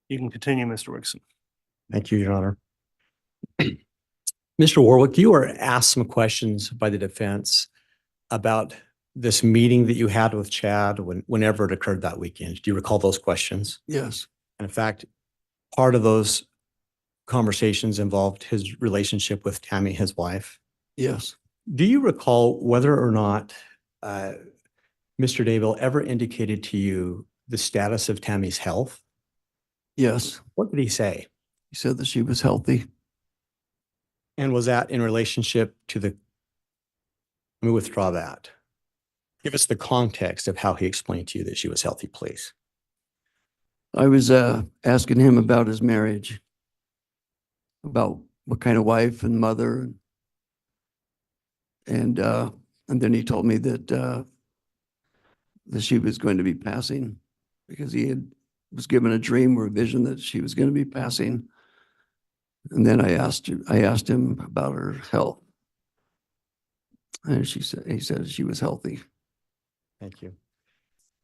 You can continue, Mr. Wixon. Thank you, Your Honor. Mr. Warwick, you were asked some questions by the defense about this meeting that you had with Chad whenever it occurred that weekend. Do you recall those questions? Yes. And in fact, part of those conversations involved his relationship with Tammy, his wife. Yes. Do you recall whether or not Mr. Daybell ever indicated to you the status of Tammy's health? Yes. What did he say? He said that she was healthy. And was that in relationship to let me withdraw that. Give us the context of how he explained to you that she was healthy, please. I was asking him about his marriage, about what kind of wife and mother. And then he told me that she was going to be passing because was given a dream or a vision that she was going to be passing. And then I asked him about her health. And he said she was healthy. Thank you.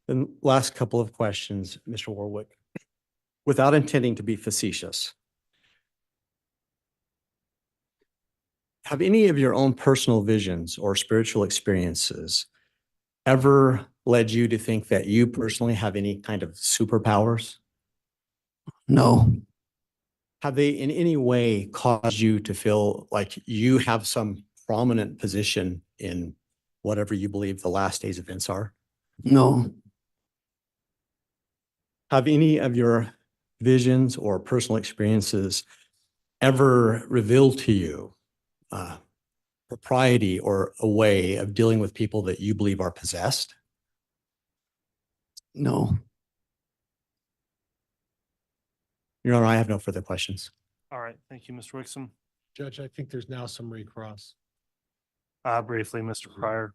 And last couple of questions, Mr. Warwick. Without intending to be facetious, have any of your own personal visions or spiritual experiences ever led you to think that you personally have any kind of superpowers? No. Have they in any way caused you to feel like you have some prominent position in whatever you believe the last days events are? No. Have any of your visions or personal experiences ever revealed to you propriety or a way of dealing with people that you believe are possessed? No. Your Honor, I have no further questions. All right. Thank you, Mr. Wixon. Judge, I think there's now some recross. Briefly, Mr. Pryor.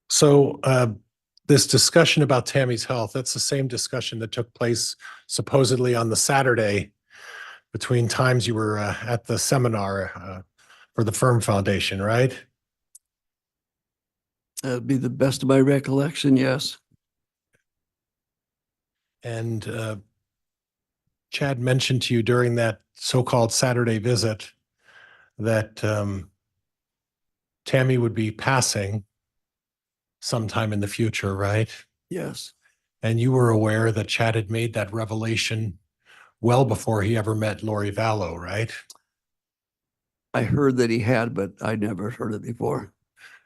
So this discussion about Tammy's health, that's the same discussion that took place supposedly on the Saturday between times you were at the seminar for the Firm Foundation, right? That'd be the best of my recollection, yes. And Chad mentioned to you during that so-called Saturday visit that Tammy would be passing sometime in the future, right? Yes. And you were aware that Chad had made that revelation well before he ever met Lori Vallow, right? I heard that he had, but I'd never heard it before.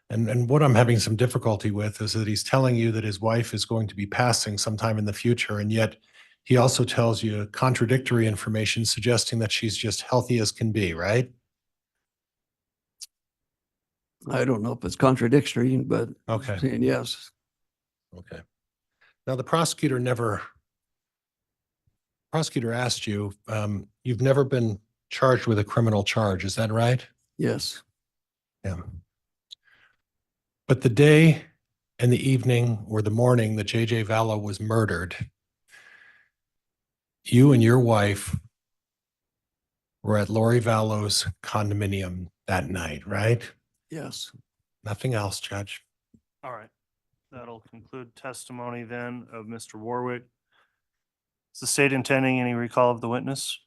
And what I'm having some difficulty with is that he's telling you that his wife is going to be passing sometime in the future, and yet he also tells you contradictory information suggesting that she's just healthy as can be, right? I don't know if it's contradictory, but Okay. saying yes. Okay. Now the prosecutor asked you, you've never been charged with a criminal charge, is that right? Yes. Yeah. But the day and the evening or the morning that J.J. Vallow was murdered, you and your wife were at Lori Vallow's condominium that night, right? Yes. Nothing else, Judge. All right. That'll conclude testimony then of Mr. Warwick. Is the state intending any recall of the witness?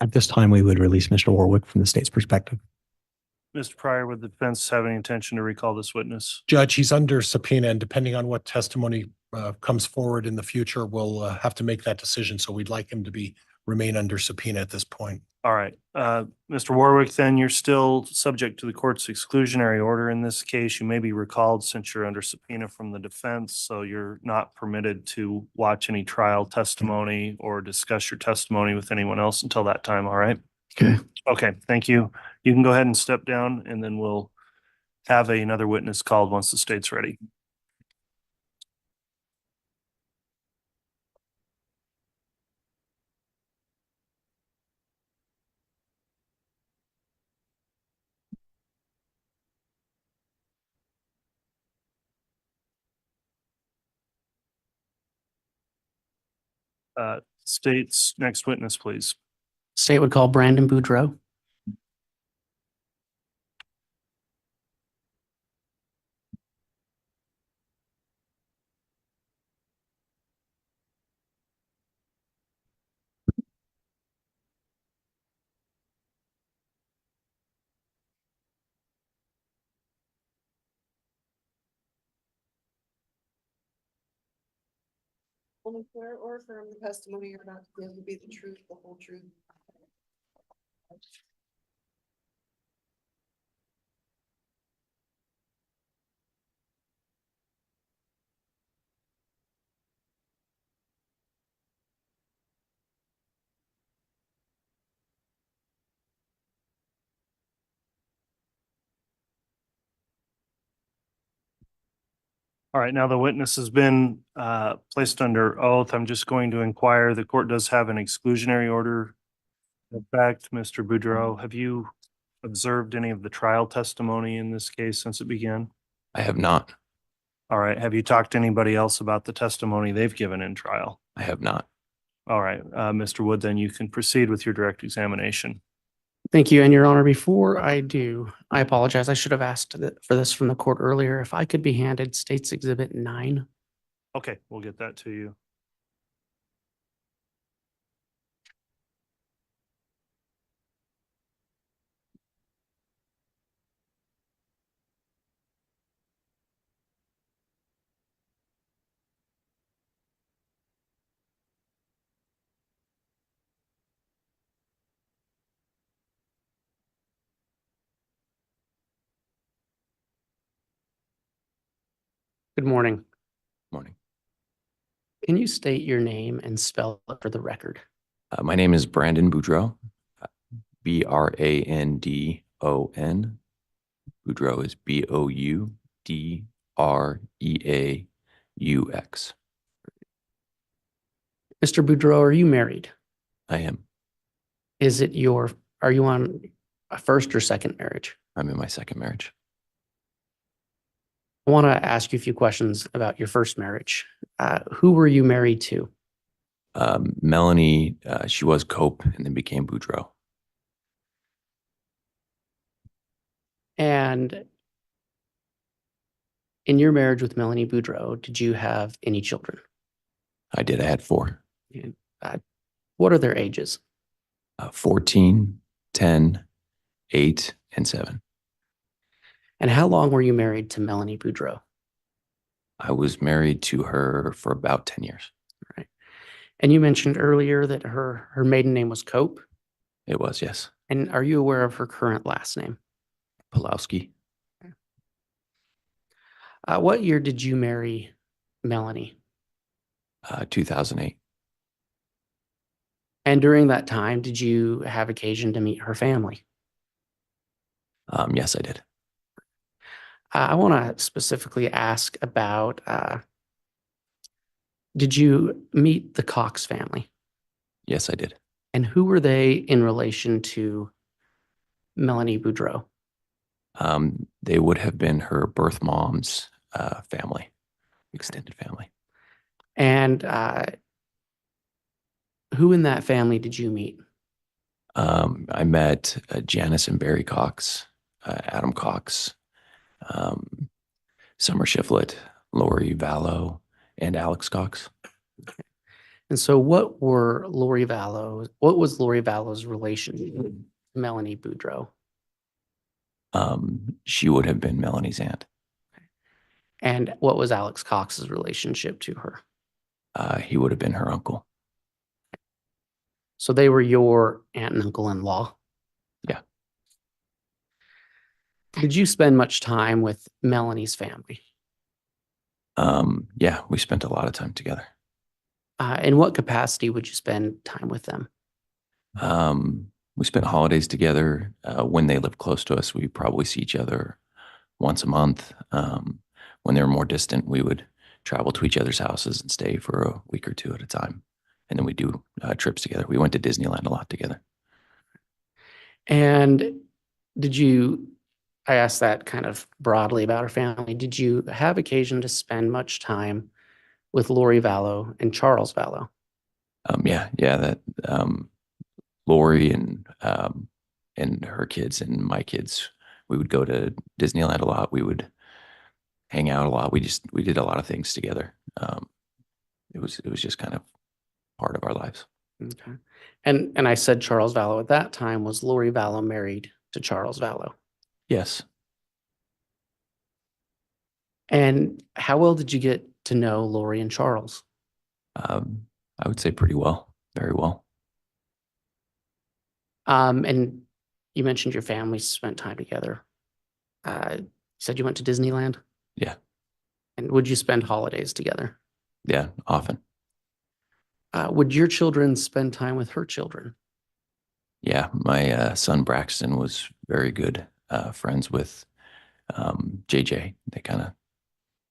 At this time, we would release Mr. Warwick from the state's perspective. Mr. Pryor, would the defense have any intention to recall this witness? Judge, he's under subpoena, and depending on what testimony comes forward in the future, we'll have to make that decision. So we'd like him to remain under subpoena at this point. All right. Mr. Warwick, then you're still subject to the court's exclusionary order in this case. You may be recalled since you're under subpoena from the defense, so you're not permitted to watch any trial testimony or discuss your testimony with anyone else until that time. All right? Okay. Okay, thank you. You can go ahead and step down, and then we'll have another witness called once the state's ready. State's next witness, please. State would call Brandon Boudreau. Will declare or affirm the testimony you're about to give to be the truth, the whole truth. All right, now the witness has been placed under oath. I'm just going to inquire. The court does have an exclusionary order. In fact, Mr. Boudreau, have you observed any of the trial testimony in this case since it began? I have not. All right, have you talked to anybody else about the testimony they've given in trial? I have not. All right, Mr. Wood, then you can proceed with your direct examination. Thank you. And Your Honor, before I do, I apologize. I should have asked for this from the court earlier. If I could be handed State's Exhibit 9. Okay, we'll get that to you. Good morning. Morning. Can you state your name and spell it for the record? My name is Brandon Boudreau. Brandon. Boudreau is Boudreaux. Mr. Boudreau, are you married? I am. Are you on a first or second marriage? I'm in my second marriage. I want to ask you a few questions about your first marriage. Who were you married to? Melanie, she was Cope and then became Boudreau. And in your marriage with Melanie Boudreau, did you have any children? I did. I had 4. What are their ages? 14, 10, 8, and 7. And how long were you married to Melanie Boudreau? I was married to her for about 10 years. Right. And you mentioned earlier that her maiden name was Cope. It was, yes. And are you aware of her current last name? Pulowski. What year did you marry Melanie? 2008. And during that time, did you have occasion to meet her family? Yes, I did. I want to specifically ask about, did you meet the Cox family? Yes, I did. And who were they in relation to Melanie Boudreau? They would have been her birth mom's family, extended family. And who in that family did you meet? I met Janice and Barry Cox, Adam Cox, Summer Shiflett, Lori Vallow, and Alex Cox. And so what was Lori Vallow's relation to Melanie Boudreau? She would have been Melanie's aunt. And what was Alex Cox's relationship to her? He would have been her uncle. So they were your aunt and uncle-in-law? Yeah. Did you spend much time with Melanie's family? Yeah, we spent a lot of time together. In what capacity would you spend time with them? We spent holidays together. When they lived close to us, we probably see each other once a month. When they were more distant, we would travel to each other's houses and stay for a week or two at a time. And then we do trips together. We went to Disneyland a lot together. And I asked that kind of broadly about her family. Did you have occasion to spend much time with Lori Vallow and Charles Vallow? Yeah, that, Lori and her kids and my kids, we would go to Disneyland a lot. We would hang out a lot. We did a lot of things together. It was just kind of part of our lives. Okay. And I said Charles Vallow at that time. Was Lori Vallow married to Charles Vallow? Yes. And how well did you get to know Lori and Charles? I would say pretty well, very well. And you mentioned your family spent time together. You said you went to Disneyland? Yeah. And would you spend holidays together? Yeah, often. Would your children spend time with her children? Yeah, my son Braxton was very good friends with JJ. They kind of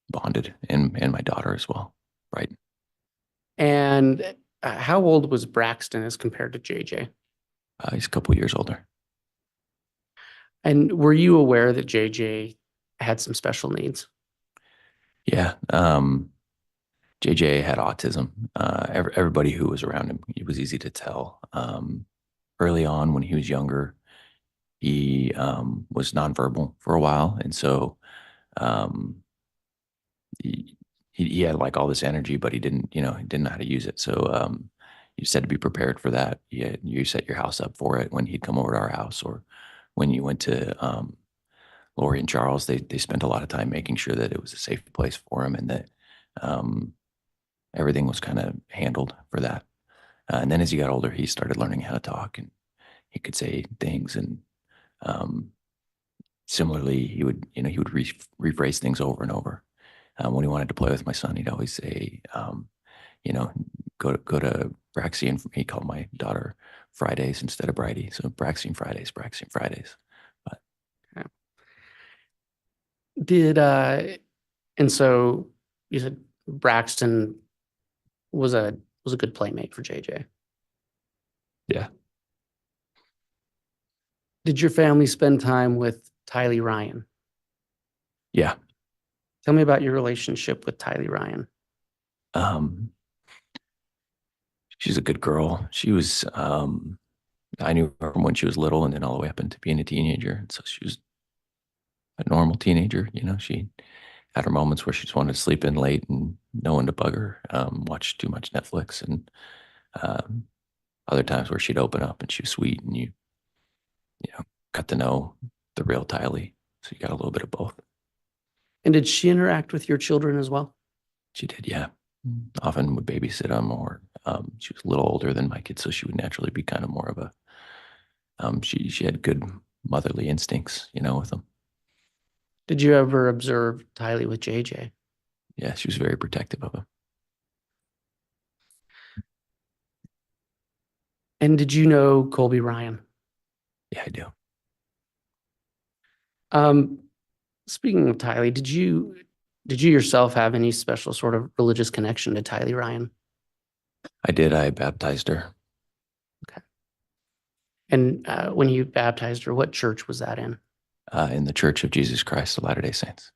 bonded, and my daughter as well. Right. And how old was Braxton as compared to JJ? He's a couple years older. And were you aware that JJ had some special needs? Yeah. JJ had autism. Everybody who was around him, it was easy to tell. Early on, when he was younger, he was nonverbal for a while, and so he had like all this energy, but he didn't know how to use it. So you just had to be prepared for that. You set your house up for it when he'd come over to our house, or when you went to Lori and Charles. They spent a lot of time making sure that it was a safe place for him, and that everything was kind of handled for that. And then as he got older, he started learning how to talk, and he could say things. And similarly, he would rephrase things over and over. When he wanted to play with my son, he'd always say, go to Braxy, and he called my daughter Fridays instead of Bridie. So Braxy and Fridays, Braxy and Fridays. But and so you said Braxton was a good playmate for JJ. yeah, Did your family spend time with Tylee Ryan? yeah. Tell me about your relationship with Tylee Ryan. She's a good girl. She was, I knew her from when she was little, and then all the way up into being a teenager. And so she was a normal teenager. She had her moments where she just wanted to sleep in late and no one to bug her, watch too much Netflix, and other times where she'd open up and she was sweet, and you got to know the real Tylee. So you got a little bit of both. And did she interact with your children as well? She did, yeah. Often would babysit them, or she was a little older than my kids, so she would naturally be kind of more of a, she had good motherly instincts, with them. Did you ever observe Tylee with JJ? Yeah, she was very protective of him. And did you know Colby Ryan? Yeah, I do. Speaking of Tylee, did you yourself have any special sort of religious connection to Tylee Ryan? I did. I baptized her. Okay. And when you baptized her, what church was that in? In the Church of Jesus Christ of Latter-day Saints.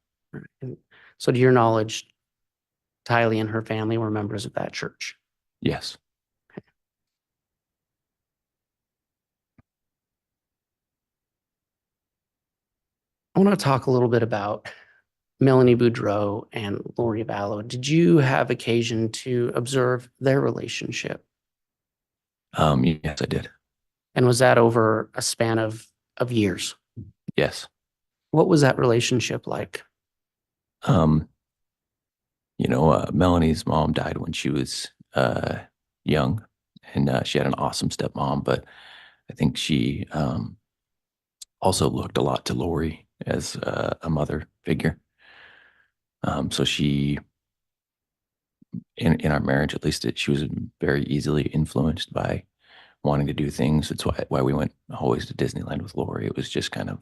And so to your knowledge, Tylee and her family were members of that church? Yes. Okay. I want to talk a little bit about Melanie Boudreau and Lori Vallow. Did you have occasion to observe their relationship? Yes, I did. And was that over a span of years? Yes. What was that relationship like? Melanie's mom died when she was young, and she had an awesome stepmom, but I think she also looked a lot to Lori as a mother figure. So she, in our marriage, at least, she was very easily influenced by wanting to do things. That's why we went always to Disneyland with Lori. It was just kind of,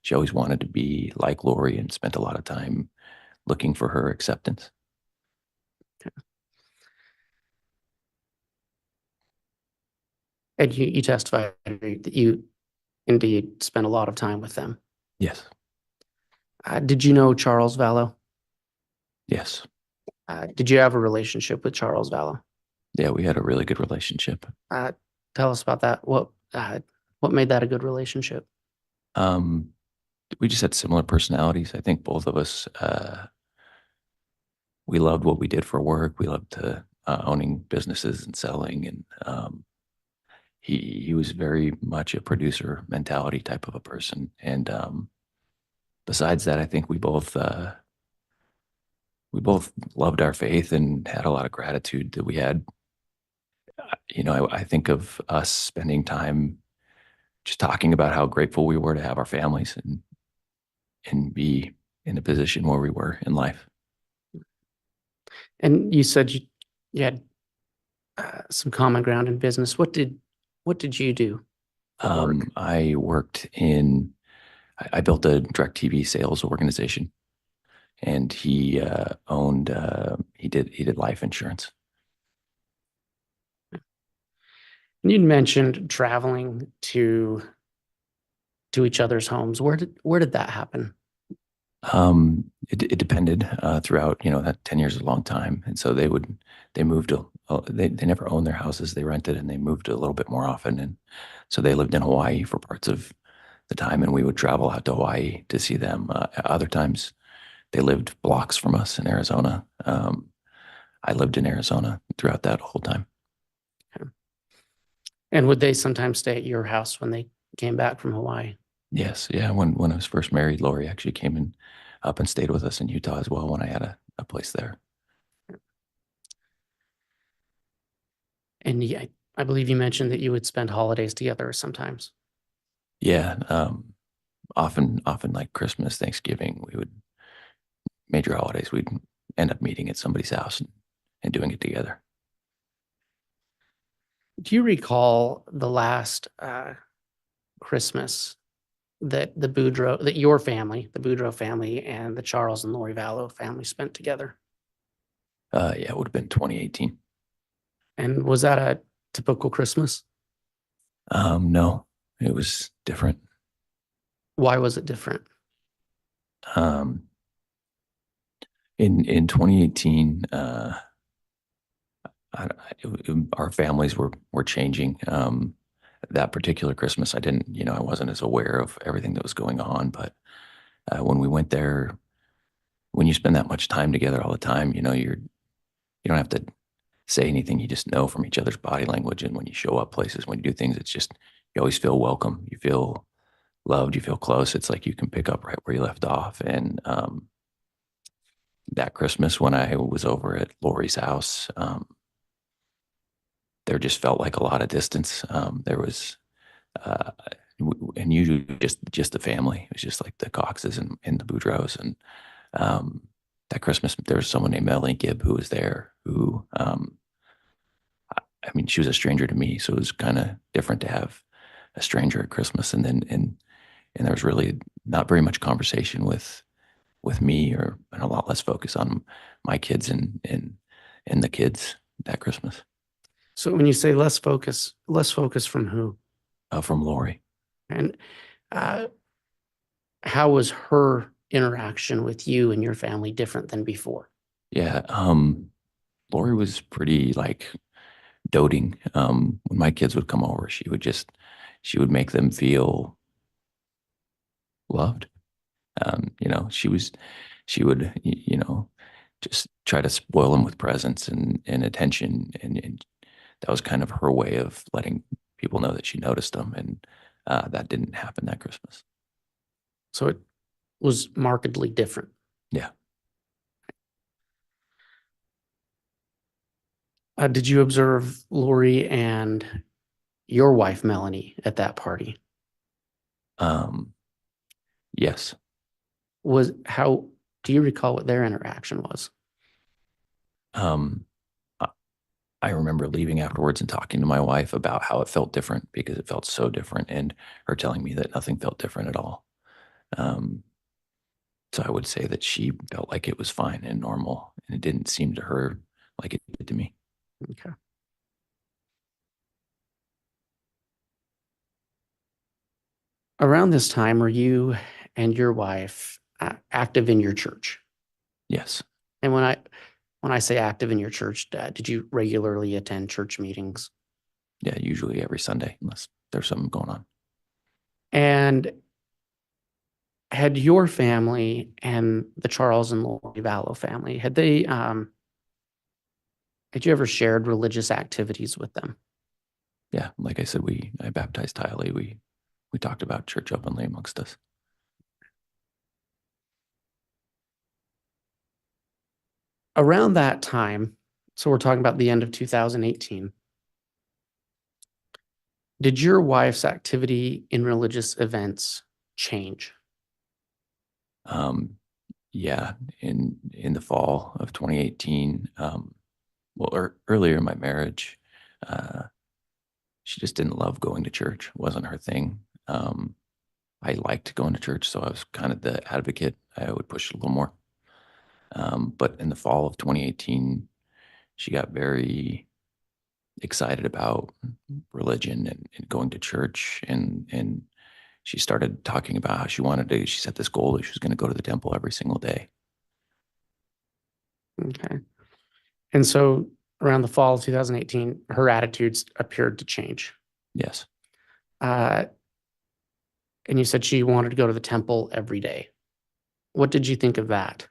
she always wanted to be like Lori, and spent a lot of time looking for her acceptance. And you testified that you indeed spent a lot of time with them. Yes. Did you know Charles Vallow? Yes. Did you have a relationship with Charles Vallow? Yeah, we had a really good relationship. Tell us about that. What made that a good relationship? Um, we just had similar personalities. I think both of us, we loved what we did for work. We loved owning businesses and selling. And he was very much a producer mentality type of a person. And besides that, I think we both loved our faith and had a lot of gratitude that we had. You know, I think of us spending time just talking about how grateful we were to have our families and be in a position where we were in life. And you said you had some common ground in business. What did you do for work? I worked I built a direct TV sales organization, and he owned, he did life insurance. And you'd mentioned traveling to each other's homes. Where did that happen? It depended throughout, you know, that 10 years is a long time. And so they moved they never owned their houses. They rented and they moved a little bit more often. And so they lived in Hawaii for parts of the time, and we would travel out to Hawaii to see them. Other times they lived blocks from us in Arizona. I lived in Arizona throughout that whole time. Okay. And would they sometimes stay at your house when they came back from Hawaii? Yes. Yeah. When I was first married, Lori actually came up and stayed with us in Utah as well when I had a place there. And yeah, I believe you mentioned that you would spend holidays together sometimes. Yeah. Often like Christmas, Thanksgiving, major holidays, we'd end up meeting at somebody's house and doing it together. Do you recall the last Christmas that your family, the Boudreaux family, and the Charles and Lori Vallow family spent together? Yeah, it would have been 2018. And was that a typical Christmas? No, it was different. Why was it different? Um, in 2018, our families were changing. That particular Christmas, I wasn't as aware of everything that was going on. But when we went there, when you spend that much time together all the time, you don't have to say anything. You just know from each other's body language. And when you show up places, when you do things, it's just, you always feel welcome. You feel loved. You feel close. It's like you can pick up right where you left off. And that Christmas, when I was over at Lori's house, there just felt like a lot of distance. There was, and usually just the family. It was just like the Coxes and the Boudreaux. And that Christmas, there was someone named Melanie Gibb who was there who, she was a stranger to me. So it was kind of different to have a stranger at Christmas. And there was really not very much conversation with me, and a lot less focus on my kids and the kids that Christmas. So when you say less focus from who? From Lori. And how was her interaction with you and your family different than before? Yeah. Lori was pretty like doting. When my kids would come over, she would make them feel loved. She would, just try to spoil them with presents and attention. And that was kind of her way of letting people know that she noticed them. And that didn't happen that Christmas. So it was markedly different. Yeah. Did you observe Lori and your wife, Melanie, at that party? Yes. Do you recall what their interaction was? I remember leaving afterwards and talking to my wife about how it felt different because it felt so different, and her telling me that nothing felt different at all. So I would say that she felt like it was fine and normal, and it didn't seem to her like it did to me. Okay. Around this time, were you and your wife active in your church? Yes. And when when I say active in your church, did you regularly attend church meetings? Yeah, usually every Sunday, unless there's something going on. And had your family and the Charles and Lori Vallow family, had you ever shared religious activities with them? Yeah, like I said, I baptized Tylee. We talked about church openly amongst us. Around that time, so we're talking about the end of 2018, did your wife's activity in religious events change? Yeah, in the fall of 2018, earlier in my marriage, she just didn't love going to church. It wasn't her thing. I liked going to church, so I was kind of the advocate. I would push a little more. But in the fall of 2018, she got very excited about religion and going to church, and she started talking about how she set this goal that she was going to go to the temple every single day. Okay. And so around the fall of 2018, her attitudes appeared to change. Yes. And you said she wanted to go to the temple every day. What did you think of that?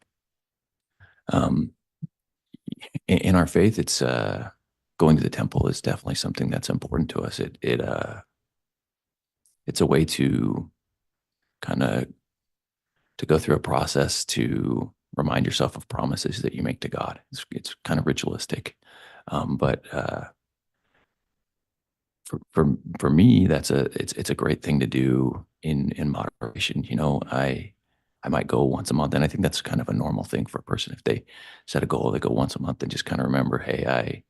In our faith, it's going to the temple is definitely something that's important to us. It's a way to kind of to go through a process to remind yourself of promises that you make to God. It's kind of ritualistic, but for me, it's a great thing to do in moderation. You know, I might go once a month, and I think that's kind of a normal thing for a person. If they set a goal, they go once a month and just kind of remember, hey, I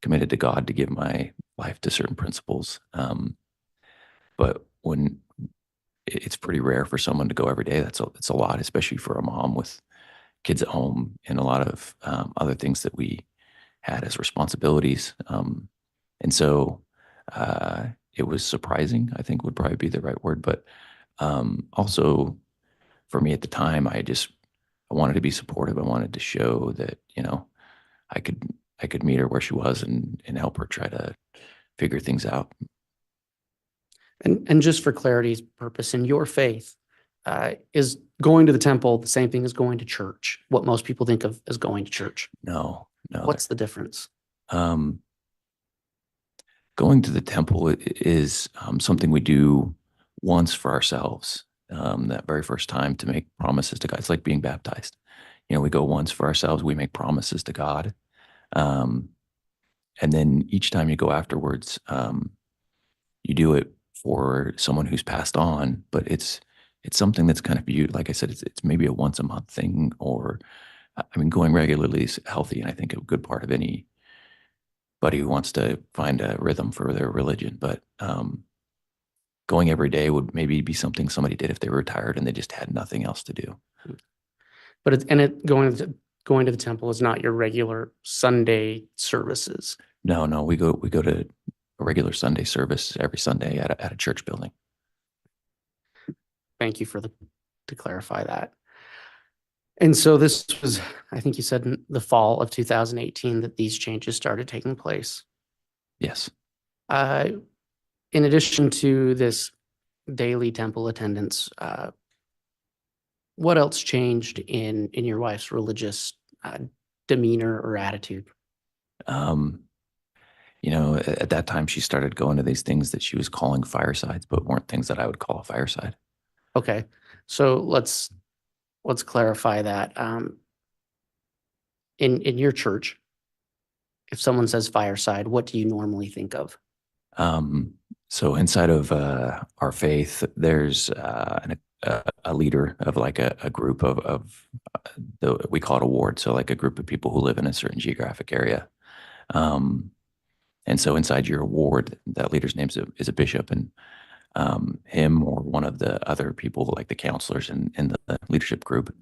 committed to God to give my life to certain principles. But when it's pretty rare for someone to go every day, it's a lot, especially for a mom with kids at home and a lot of other things that we had as responsibilities. And so it was surprising, I think would probably be the right word. But also for me at the time, I wanted to be supportive. I wanted to show that, you know, I could meet her where she was and help her try to figure things out. And just for clarity's purpose, in your faith, is going to the temple the same thing as going to church? What most people think of as going to church? No. What's the difference? Going to the temple is something we do once for ourselves. That very first time to make promises to God. It's like being baptized. You know, we go once for ourselves. We make promises to God. And then each time you go afterwards, you do it for someone who's passed on, but it's something that's kind of viewed, like I said, it's maybe a once a month thing, or I mean, going regularly is healthy, and I think a good part of anybody who wants to find a rhythm for their religion. But going every day would maybe be something somebody did if they were retired and they just had nothing else to do. But going to the temple is not your regular Sunday services. No, we go to a regular Sunday service every Sunday at a church building. Thank you to clarify that. And so this was, I think you said in the fall of 2018 that these changes started taking place. Yes. In addition to this daily temple attendance, what else changed in your wife's religious demeanor or attitude? You know, at that time, she started going to these things that she was calling firesides, but weren't things that I would call a fireside. Okay, so let's clarify that. In your church, if someone says fireside, what do you normally think of? So inside of our faith, there's a leader of like a group of we call it a ward. So like a group of people who live in a certain geographic area. And so inside your ward, that leader's name is a bishop, and him or one of the other people, like the counselors in the leadership group,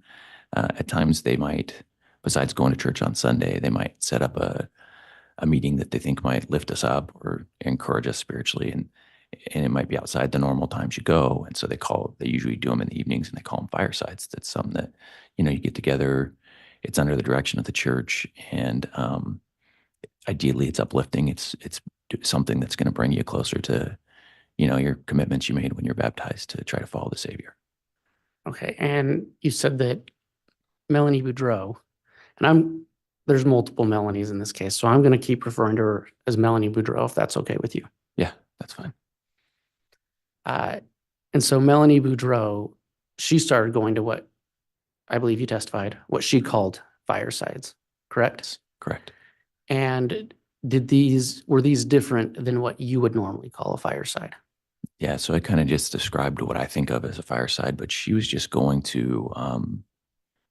at times they might, besides going to church on Sunday, they might set up a meeting that they think might lift us up or encourage us spiritually. And it might be outside the normal times you go. And so they usually do them in the evenings, and they call them firesides. That's something that, you know, you get together it's under the direction of the church, and ideally it's uplifting. It's something that's going to bring you closer to, your commitments you made when you're baptized to try to follow the Savior. Okay, and you said that Melanie Boudreau, and there's multiple Melanies in this case, so I'm going to keep referring to her as Melanie Boudreau, if that's okay with you. Yeah, that's fine. And so Melanie Boudreau, she started going to what I believe you testified, what she called firesides, correct? Correct. And were these different than what you would normally call a fireside? Yeah, so I kind of just described what I think of as a fireside, but she was just going to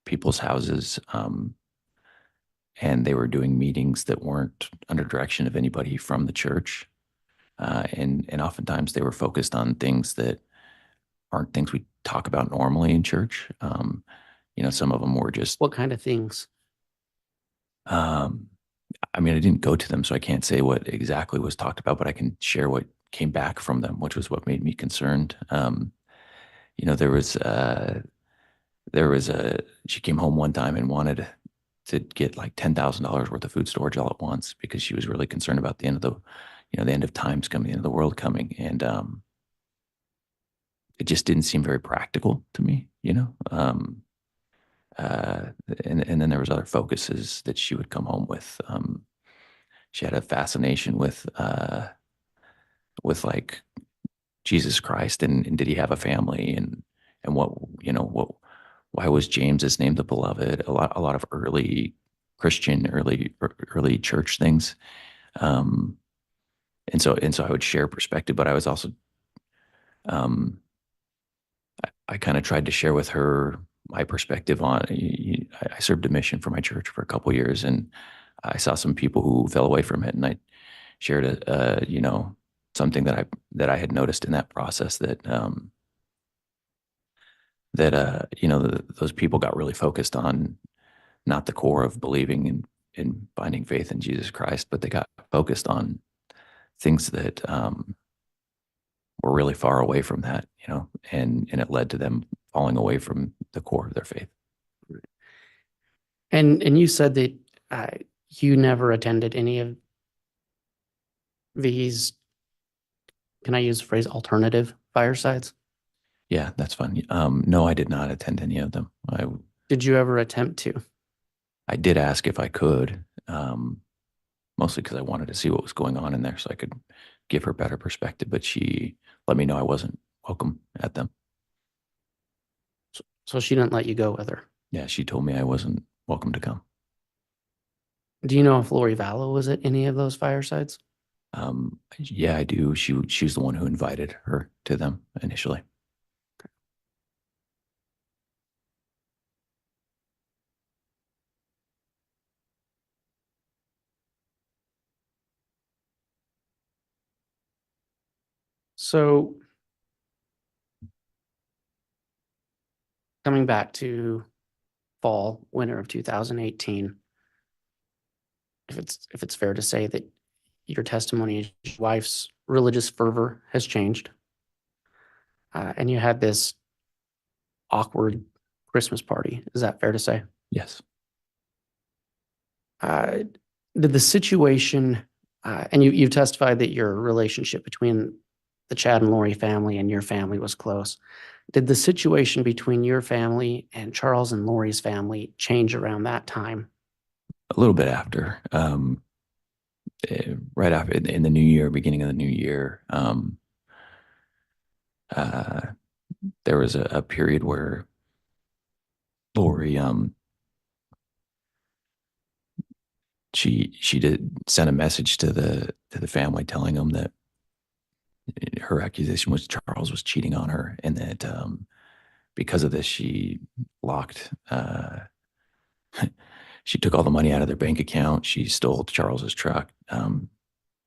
people's houses, and they were doing meetings that weren't under direction of anybody from the church. And oftentimes they were focused on things that aren't things we talk about normally in church. Some of them were just, What kind of things? I didn't go to them, so I can't say what exactly was talked about, but I can share what came back from them, which was what made me concerned. She came home one time and wanted to get like $10,000 worth of food storage all at once because she was really concerned about the end of the end of times coming, the end of the world coming. And it just didn't seem very practical to me, and then there was other focuses that she would come home with. She had a fascination with like Jesus Christ and did he have a family, and why was James's name the beloved? A lot of early Christian, early church things. And so I would share perspective, but I was also, I kind of tried to share with her my perspective on, I served a mission for my church for a couple of years, and I saw some people who fell away from it, and I shared something that I had noticed in that process that those people got really focused on not the core of believing in finding faith in Jesus Christ, but they got focused on things that were really far away from that, and it led to them falling away from the core of their faith. And you said that you never attended any of these, can I use the phrase alternative firesides? Yeah, that's fun. No, I did not attend any of them. Did you ever attempt to? I did ask if I could, mostly because I wanted to see what was going on in there so I could give her better perspective, but she let me know I wasn't welcome at them. So she didn't let you go with her? Yeah, she told me I wasn't welcome to come. Do you know if Lori Vallow was at any of those firesides? Yeah, I do. She was the one who invited her to them initially. So coming back to winter of 2018, if it's fair to say that your testimony, your wife's religious fervor has changed, and you had this awkward Christmas party. Is that fair to say? Yes. Did the situation, and you've testified that your relationship between the Chad and Lori family and your family was close. Did the situation between your family and Charles and Lori's family change around that time? A little bit after, right after, in the new year, beginning of the new year, there was a period where Lori, she did send a message to the family telling them that her accusation was Charles was cheating on her, and that because of this, she locked. She took all the money out of their bank account. She stole Charles's truck,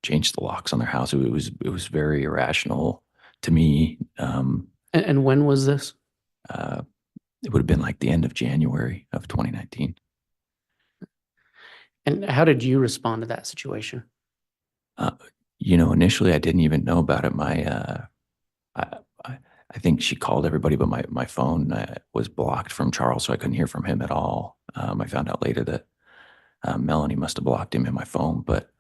changed the locks on their house. It was very irrational to me. And when was this? It would have been like the end of January of 2019. And how did you respond to that situation? Initially I didn't even know about it. I think she called everybody, but my phone was blocked from Charles, so I couldn't hear from him at all. I found out later that Melanie must have blocked him in my phone, but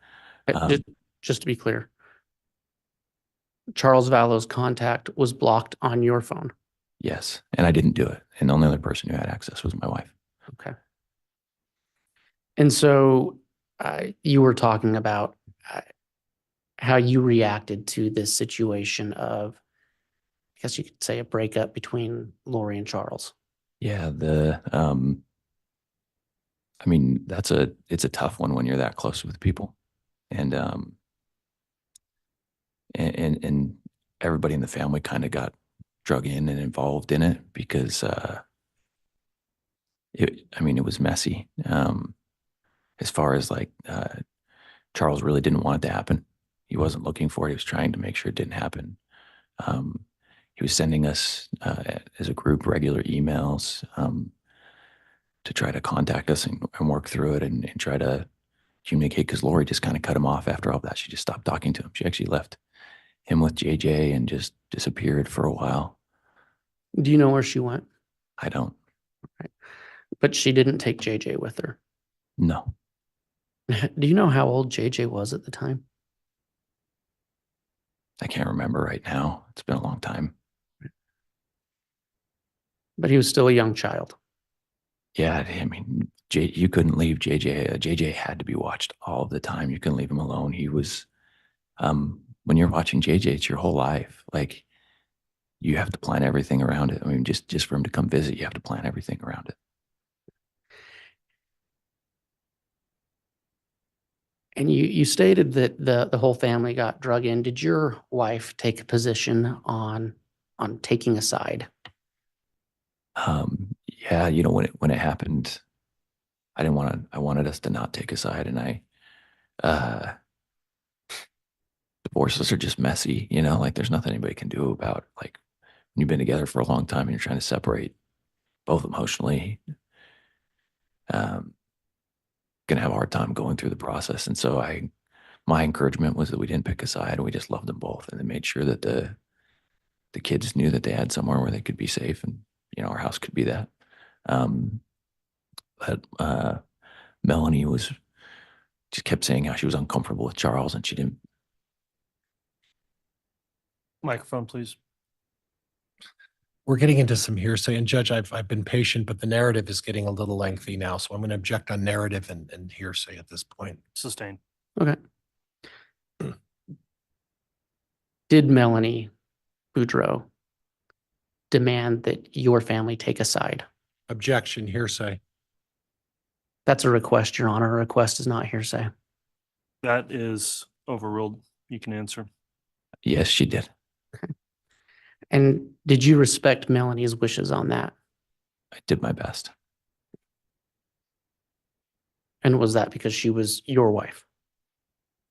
Just to be clear, Charles Vallow's contact was blocked on your phone. yes, and I didn't do it. And the only other person who had access was my wife. Okay. And so you were talking about how you reacted to this situation of, I guess you could say, a breakup between Lori and Charles. Yeah, I mean, it's a tough one when you're that close with people. And everybody in the family kind of got drug in and involved in it because it was messy. As far as like Charles really didn't want it to happen. He wasn't looking for it. He was trying to make sure it didn't happen. He was sending us as a group regular emails to try to contact us and work through it and try to communicate, because Lori just kind of cut him off after all that. She just stopped talking to him. She actually left him with JJ and just disappeared for a while. Do you know where she went? I don't. Right. But she didn't take JJ with her. No. Do you know how old JJ was at the time? I can't remember right now. It's been a long time. But he was still a young child. Yeah, I mean, you couldn't leave JJ. JJ had to be watched all the time. You couldn't leave him alone. He was, when you're watching JJ, it's your whole life. Like, you have to plan everything around it. I mean, just for him to come visit, you have to plan everything around it. And you stated that the whole family got drug in. Did your wife take a position on taking a side? Yeah, when it happened, I wanted us to not take a side, and divorces are just messy, like there's nothing anybody can do about, like, when you've been together for a long time and you're trying to separate both emotionally, gonna have a hard time going through the process. And so my encouragement was that we didn't pick a side, and we just loved them both, and then made sure that the kids knew that they had somewhere where they could be safe, and our house could be that. But Melanie just kept saying how she was uncomfortable with Charles, and she didn't. Microphone, please. We're getting into some hearsay, and Judge, I've been patient, but the narrative is getting a little lengthy now, so I'm going to object on narrative and hearsay at this point. Sustained. Okay. Did Melanie Boudreaux demand that your family take a side? Objection, hearsay. That's a request, Your Honor. A request is not hearsay. That is overruled. You can answer. Yes, she did. And did you respect Melanie's wishes on that? I did my best. And was that because she was your wife?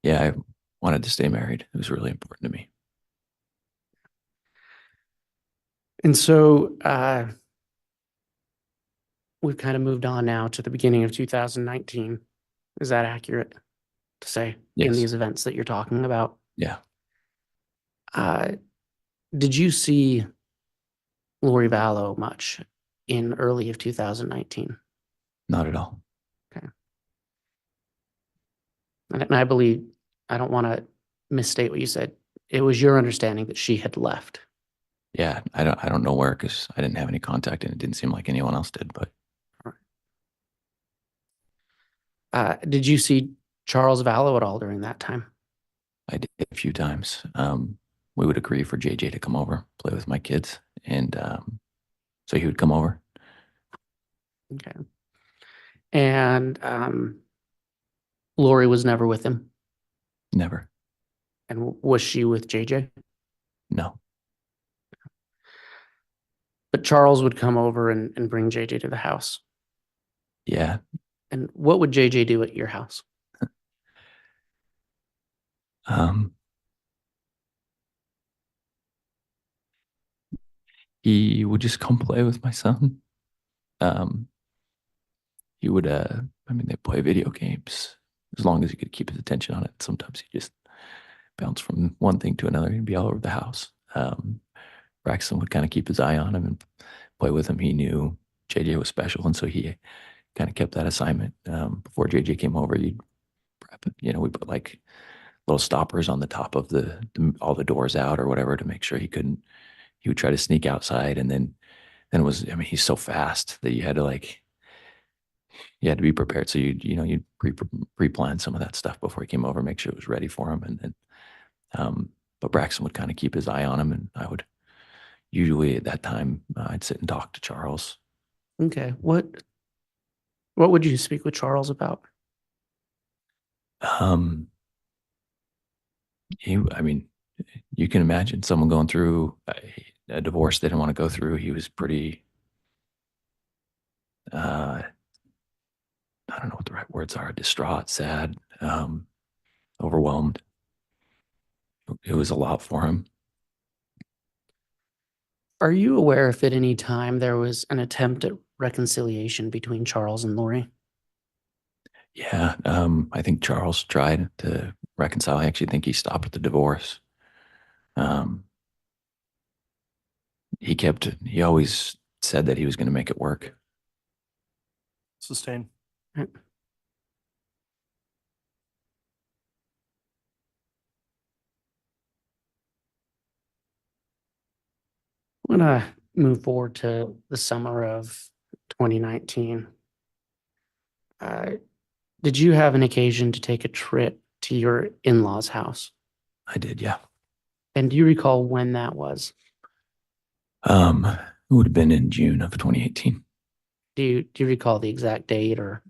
Yeah, I wanted to stay married. It was really important to me. And so we've kind of moved on now to the beginning of 2019. Is that accurate to say in Yes. these events that you're talking about? Yeah. Did you see Lori Vallow much in early of 2019? Not at all. Okay. And I believe, I don't want to misstate what you said. It was your understanding that she had left. Yeah, I don't know where, because I didn't have any contact, and it didn't seem like anyone else did. But Did you see Charles Vallow at all during that time? I did a few times. We would agree for JJ to come over, play with my kids, and so he would come over. Okay. And Lori was never with him? Never. And was she with JJ? No. But Charles would come over and bring JJ to the house. Yeah. And what would JJ do at your house? He would just come play with my son. He would, they play video games as long as he could keep his attention on it. Sometimes he just bounce from one thing to another. He'd be all over the house. Braxton would kind of keep his eye on him and play with him. He knew JJ was special, and so he kind of kept that assignment. Before JJ came over, you'd prep, we put like little stoppers on the top of all the doors out or whatever to make sure he would try to sneak outside. And then it was, I mean, he's so fast that you had to be prepared. So you'd pre-plan some of that stuff before he came over, make sure it was ready for him. And then, but Braxton would kind of keep his eye on him, and I would usually at that time, I'd sit and talk to Charles. Okay. What would you speak with Charles about? I mean, you can imagine someone going through a divorce they didn't want to go through. He was pretty, I don't know what the right words are, distraught, sad, overwhelmed. It was a lot for him. Are you aware if at any time there was an attempt at reconciliation between Charles and Lori? Yeah, I think Charles tried to reconcile. I actually think he stopped at the divorce. He always said that he was going to make it work. Sustain. I'm going to move forward to the summer of 2019. Did you have an occasion to take a trip to your in-laws' house? I did, yeah. And do you recall when that was? It would have been in June of 2018. Do you recall the exact date or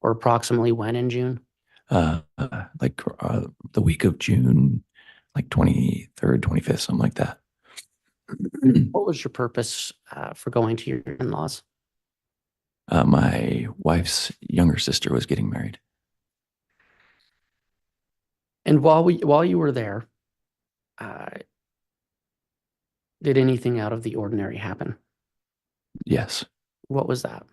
approximately when in June? The week of June, like 23rd, 25th, something like that. What was your purpose for going to your in-laws? My wife's younger sister was getting married. And while you were there, did anything out of the ordinary happen? Yes, What was that?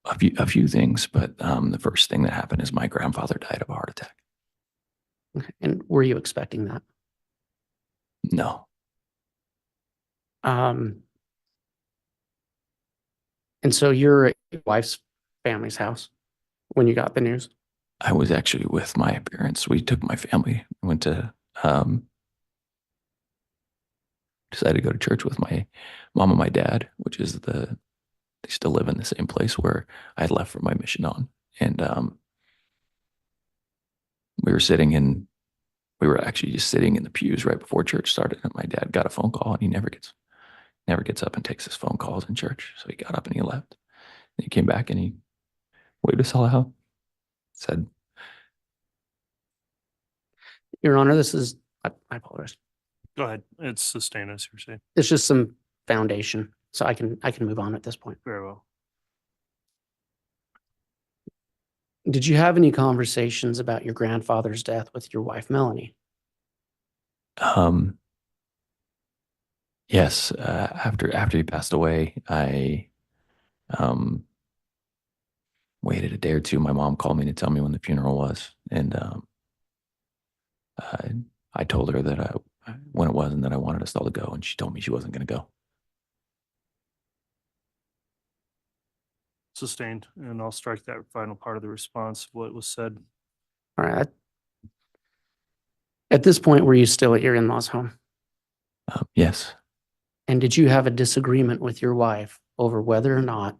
a few things, but the first thing that happened is my grandfather died of a heart attack. Okay. And were you expecting that? No, And so you're at your wife's family's house when you got the news? I was actually with my parents. We took my family, went to, decided to go to church with my mom and my dad, which is they still live in the same place where I had left from my mission on. And we were actually just sitting in the pews right before church started, and my dad got a phone call, and he never gets up and takes his phone calls in church. So he got up and he left. And he came back and he waved us all out, said, Your Honor, I apologize. Go ahead. It's sustain, as you're saying. It's just some foundation, so I can move on at this point. Very well. Did you have any conversations about your grandfather's death with your wife, Melanie? yes, after he passed away, I waited a day or two. My mom called me to tell me when the funeral was. And I told her that when it was and that I wanted us all to go, and she told me she wasn't going to go. Sustained. And I'll strike that final part of the response, what was said. All right. At this point, were you still at your in-laws' home? Yes, And did you have a disagreement with your wife over whether or not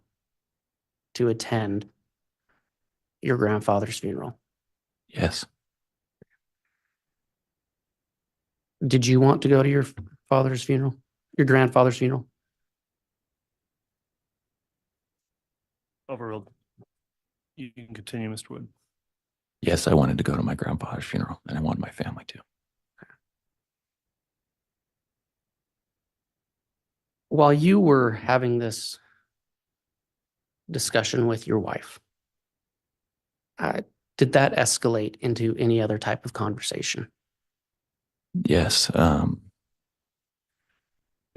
to attend your grandfather's funeral? yes, Did you want to go to your father's funeral, your grandfather's funeral? Overruled. You can continue, Mr. Wood. yes, I wanted to go to my grandfather's funeral, and I wanted my family to. While you were having this discussion with your wife, did that escalate into any other type of conversation? Yes, it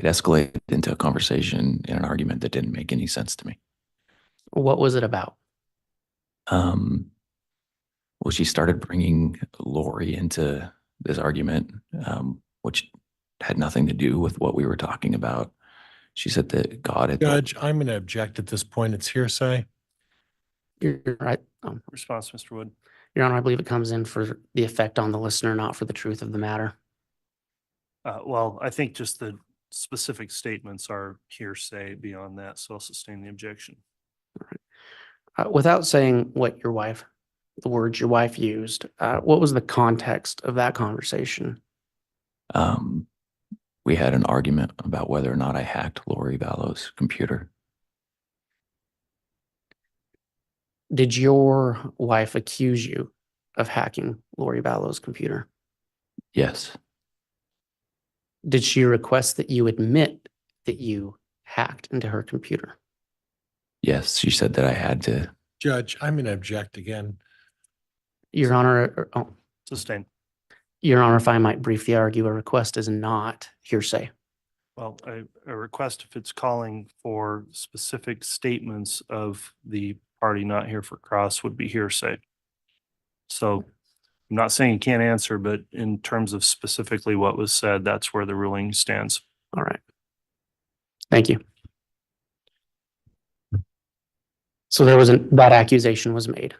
escalated into a conversation and an argument that didn't make any sense to me. What was it about? Well, she started bringing Lori into this argument, which had nothing to do with what we were talking about. She said that God had. Judge, I'm going to object at this point. It's hearsay. You're right. Response, Mr. Wood. Your Honor, I believe it comes in for the effect on the listener, not for the truth of the matter. Well, I think just the specific statements are hearsay beyond that, so I'll sustain the objection. Without saying what the words your wife used, what was the context of that conversation? We had an argument about whether or not I hacked Lori Vallow's computer. Did your wife accuse you of hacking Lori Vallow's computer? Yes. Did she request that you admit that you hacked into her computer? Yes. She said that I had to. Judge, I'm going to object again. Your Honor, Sustain. Your Honor, if I might briefly argue, a request is not hearsay. Well, a request, if it's calling for specific statements of the party not here for cross, would be hearsay. So I'm not saying you can't answer, but in terms of specifically what was said, that's where the ruling stands. All right. Thank you. So that accusation was made.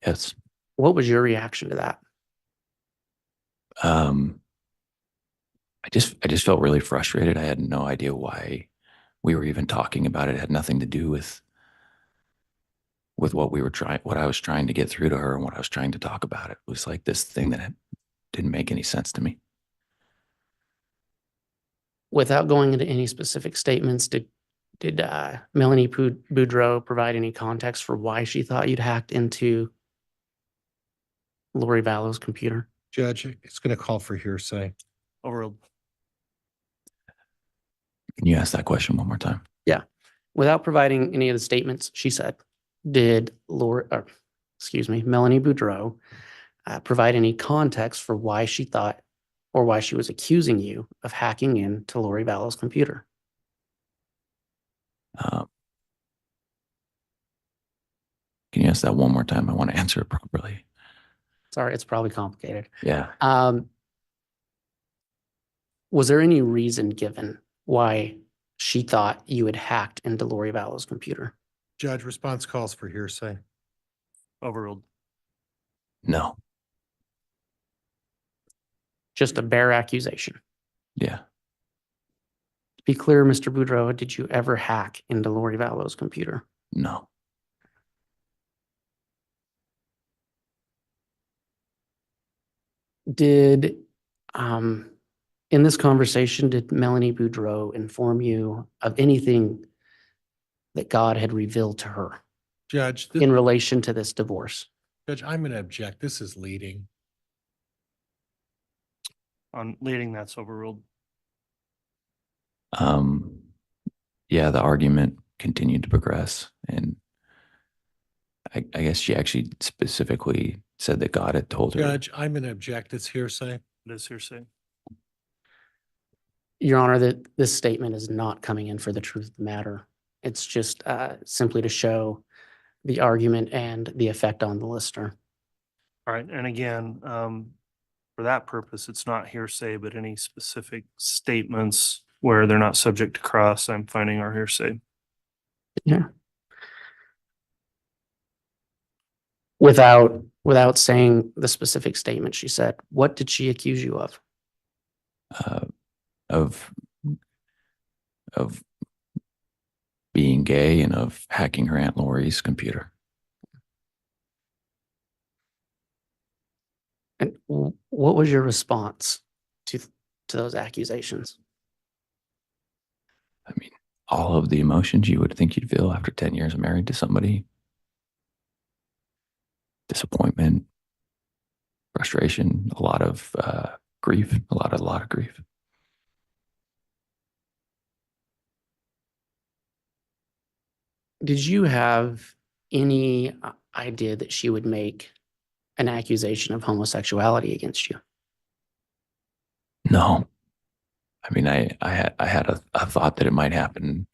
Yes. What was your reaction to that? I just felt really frustrated. I had no idea why we were even talking about it. It had nothing to do with what I was trying to get through to her and what I was trying to talk about. It was like this thing that didn't make any sense to me. Without going into any specific statements, did Melanie Boudreau provide any context for why she thought you'd hacked into Lori Vallow's computer? Judge, it's going to call for hearsay. Overruled. Can you ask that question one more time? Yeah. Without providing any of the statements she said, did Melanie Boudreau provide any context for why she thought or why she was accusing you of hacking into Lori Vallow's computer? Can you ask that one more time? I want to answer it properly. Sorry, it's probably complicated. Yeah. Was there any reason given why she thought you had hacked into Lori Vallow's computer? Judge, response calls for hearsay. Overruled. No. Just a bare accusation. Yeah. To be clear, Mr. Boudreau, did you ever hack into Lori Vallow's computer? No. Did, in this conversation, did Melanie Boudreau inform you of anything that God had revealed to her Judge, in relation to this divorce? Judge, I'm going to object. This is leading. On leading, that's overruled. Yeah, the argument continued to progress, and I guess she actually specifically said that God had told her. Judge, I'm going to object. It's hearsay. It is hearsay. Your Honor, that this statement is not coming in for the truth of the matter. It's just simply to show the argument and the effect on the listener. All right. And again, for that purpose, it's not hearsay, but any specific statements where they're not subject to cross, I'm finding are hearsay. Yeah. Without saying the specific statement she said, what did she accuse you of? Of being gay and of hacking her Aunt Lori's computer. And what was your response to those accusations? I mean, all of the emotions you would think you'd feel after 10 years of married to somebody. Disappointment, frustration, a lot of grief, a lot of grief. Did you have any idea that she would make an accusation of homosexuality against you? No. I mean, I had a thought that it might happen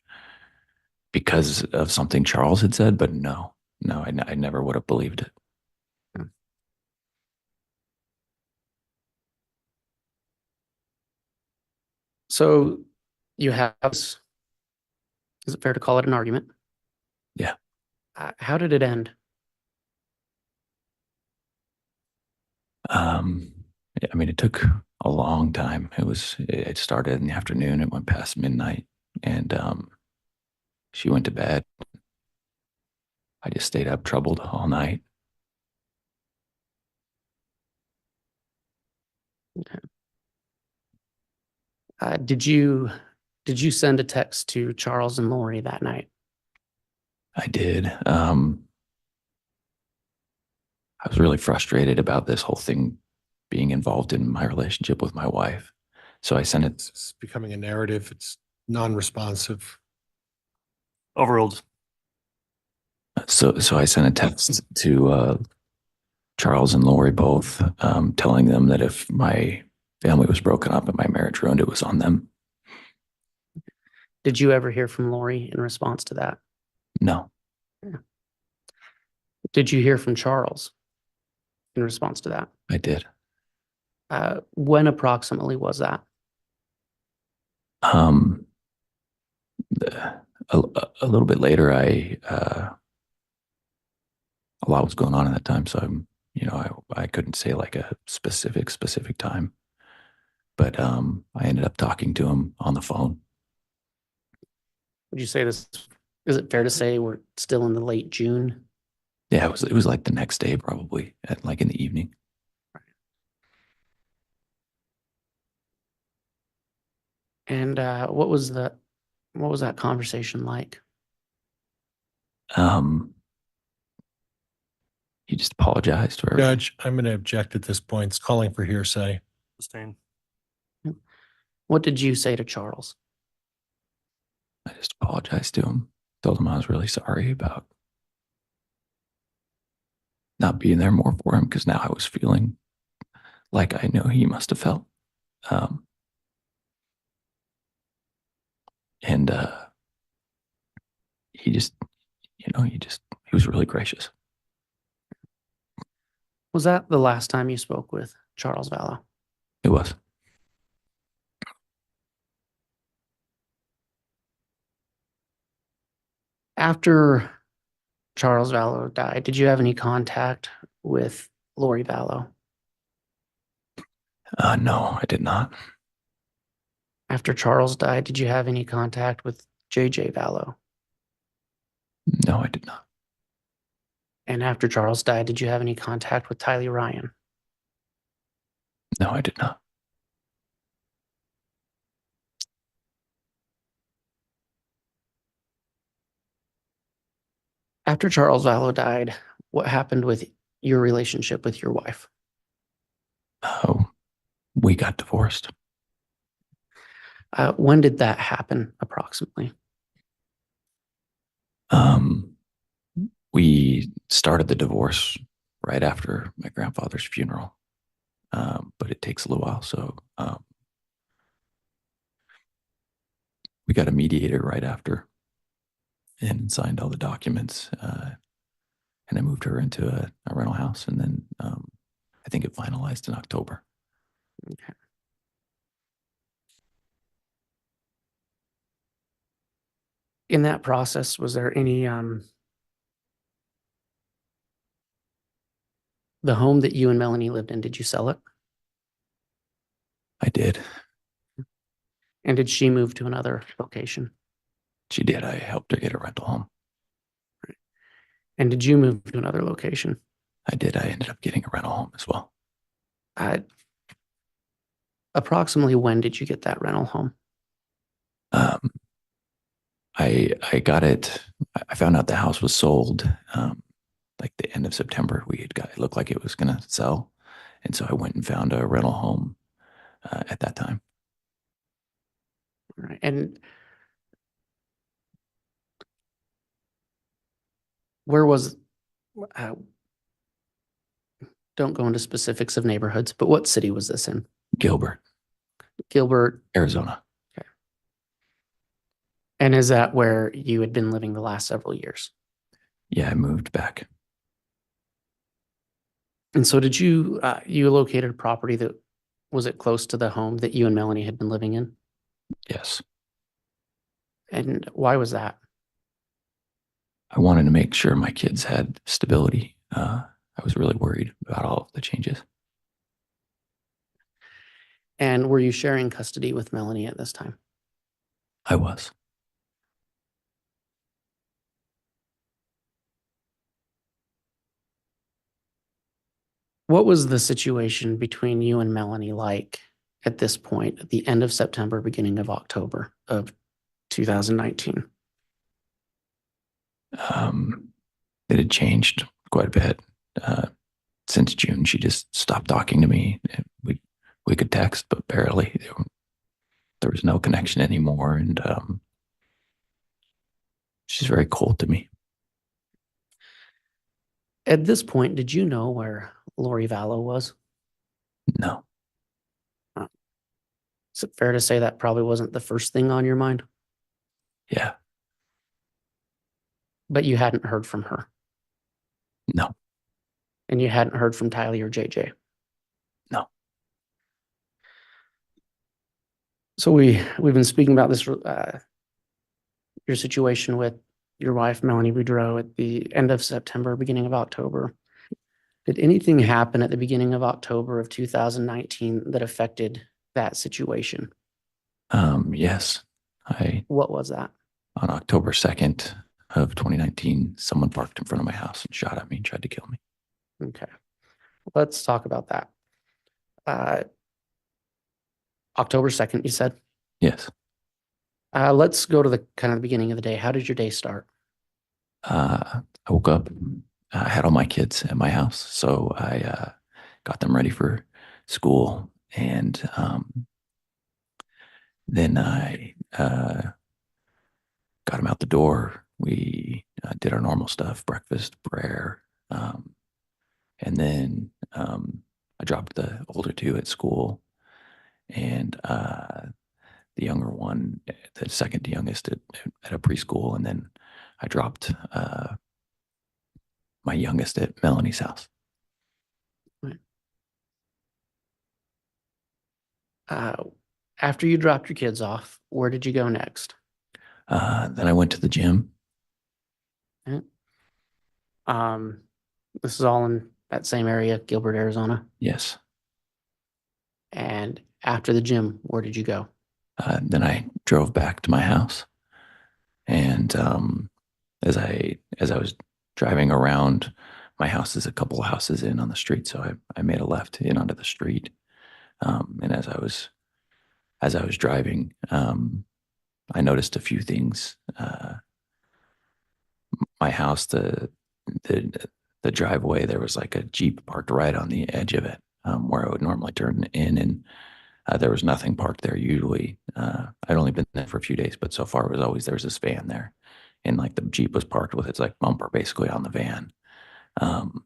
because of something Charles had said, but no, I never would have believed it. So you have, is it fair to call it an argument? Yeah. How did it end? I mean, it took a long time. It started in the afternoon. It went past midnight, and she went to bed. I just stayed up troubled all night. Did you send a text to Charles and Lori that night? I did. I was really frustrated about this whole thing being involved in my relationship with my wife. So I sent it. It's becoming a narrative. It's non-responsive. Overruled. So I sent a text to Charles and Lori both, telling them that if my family was broken up and my marriage ruined, it was on them. Did you ever hear from Lori in response to that? No, Did you hear from Charles in response to that? I did. When approximately was that? Um, a little bit later, a lot was going on at that time, so I couldn't say like a specific time, but I ended up talking to him on the phone. Would you say this? Is it fair to say we're still in the late June? Yeah, it was like the next day, probably at like in the evening. And what was that conversation like? He just apologized for everything. Judge, I'm going to object at this point. It's calling for hearsay. Sustained. What did you say to Charles? I just apologized to him. Told him I was really sorry about not being there more for him, because now I was feeling like I know he must have felt. And he just, he was really gracious. Was that the last time you spoke with Charles Vallow? It was. After Charles Vallow died, did you have any contact with Lori Vallow? No, I did not. After Charles died, did you have any contact with JJ Vallow? No, I did not. And after Charles died, did you have any contact with Tylee Ryan? No, I did not. After Charles Vallow died, what happened with your relationship with your wife? Oh, we got divorced. When did that happen, approximately? We started the divorce right after my grandfather's funeral, but it takes a little while. So we got a mediator right after and signed all the documents. And I moved her into a rental house, and then I think it finalized in October. Okay. In that process, was there any the home that you and Melanie lived in, did you sell it? I did. And did she move to another location? She did. I helped her get a rental home. And did you move to another location? I did. I ended up getting a rental home as well. Approximately when did you get that rental home? I got it. I found out the house was sold like the end of September. It looked like it was going to sell. And so I went and found a rental home at that time. All right. And where was, don't go into specifics of neighborhoods, but what city was this in? Gilbert, Gilbert, Arizona. Okay. And is that where you had been living the last several years? Yeah, I moved back. And so did you, you located a property that, was it close to the home that you and Melanie had been living in? Yes. And why was that? I wanted to make sure my kids had stability. I was really worried about all of the changes. And were you sharing custody with Melanie at this time? I was. What was the situation between you and Melanie like at this point, at the end of September, beginning of October of 2019? It had changed quite a bit. Since June, she just stopped talking to me. We could text, but barely. There was no connection anymore, and she's very cold to me. At this point, did you know where Lori Vallow was? No, Is it fair to say that probably wasn't the first thing on your mind? yeah, But you hadn't heard from her, no, and you hadn't heard from Tylee or JJ. no. So we've been speaking about this, your situation with your wife, Melanie Boudreau, at the end of September, beginning of October. Did anything happen at the beginning of October of 2019 that affected that situation? Yes, What was that? on October 2nd of 2019, someone parked in front of my house and shot at me and tried to kill me. Okay. Let's talk about that. October 2nd, you said? Yes. Let's go to the kind of the beginning of the day. How did your day start? I woke up, I had all my kids at my house, so I got them ready for school, and then I got them out the door. We did our normal stuff, breakfast, prayer, and then I dropped the older two at school, and the younger one, the second youngest, at a preschool, and then I dropped my youngest at Melanie's house. After you dropped your kids off, where did you go next? Then I went to the gym. This is all in that same area, Gilbert, Arizona. Yes. And after the gym, where did you go? Then I drove back to my house, and as I was driving around, my house is a couple of houses in on the street, so I made a left in onto the street. And as I was driving, I noticed a few things. My house, the driveway, there was like a Jeep parked right on the edge of it, where I would normally turn in, and there was nothing parked there usually. I'd only been there for a few days, but so far it was always, there was this van there, and like the Jeep was parked with its like bumper basically on the van. And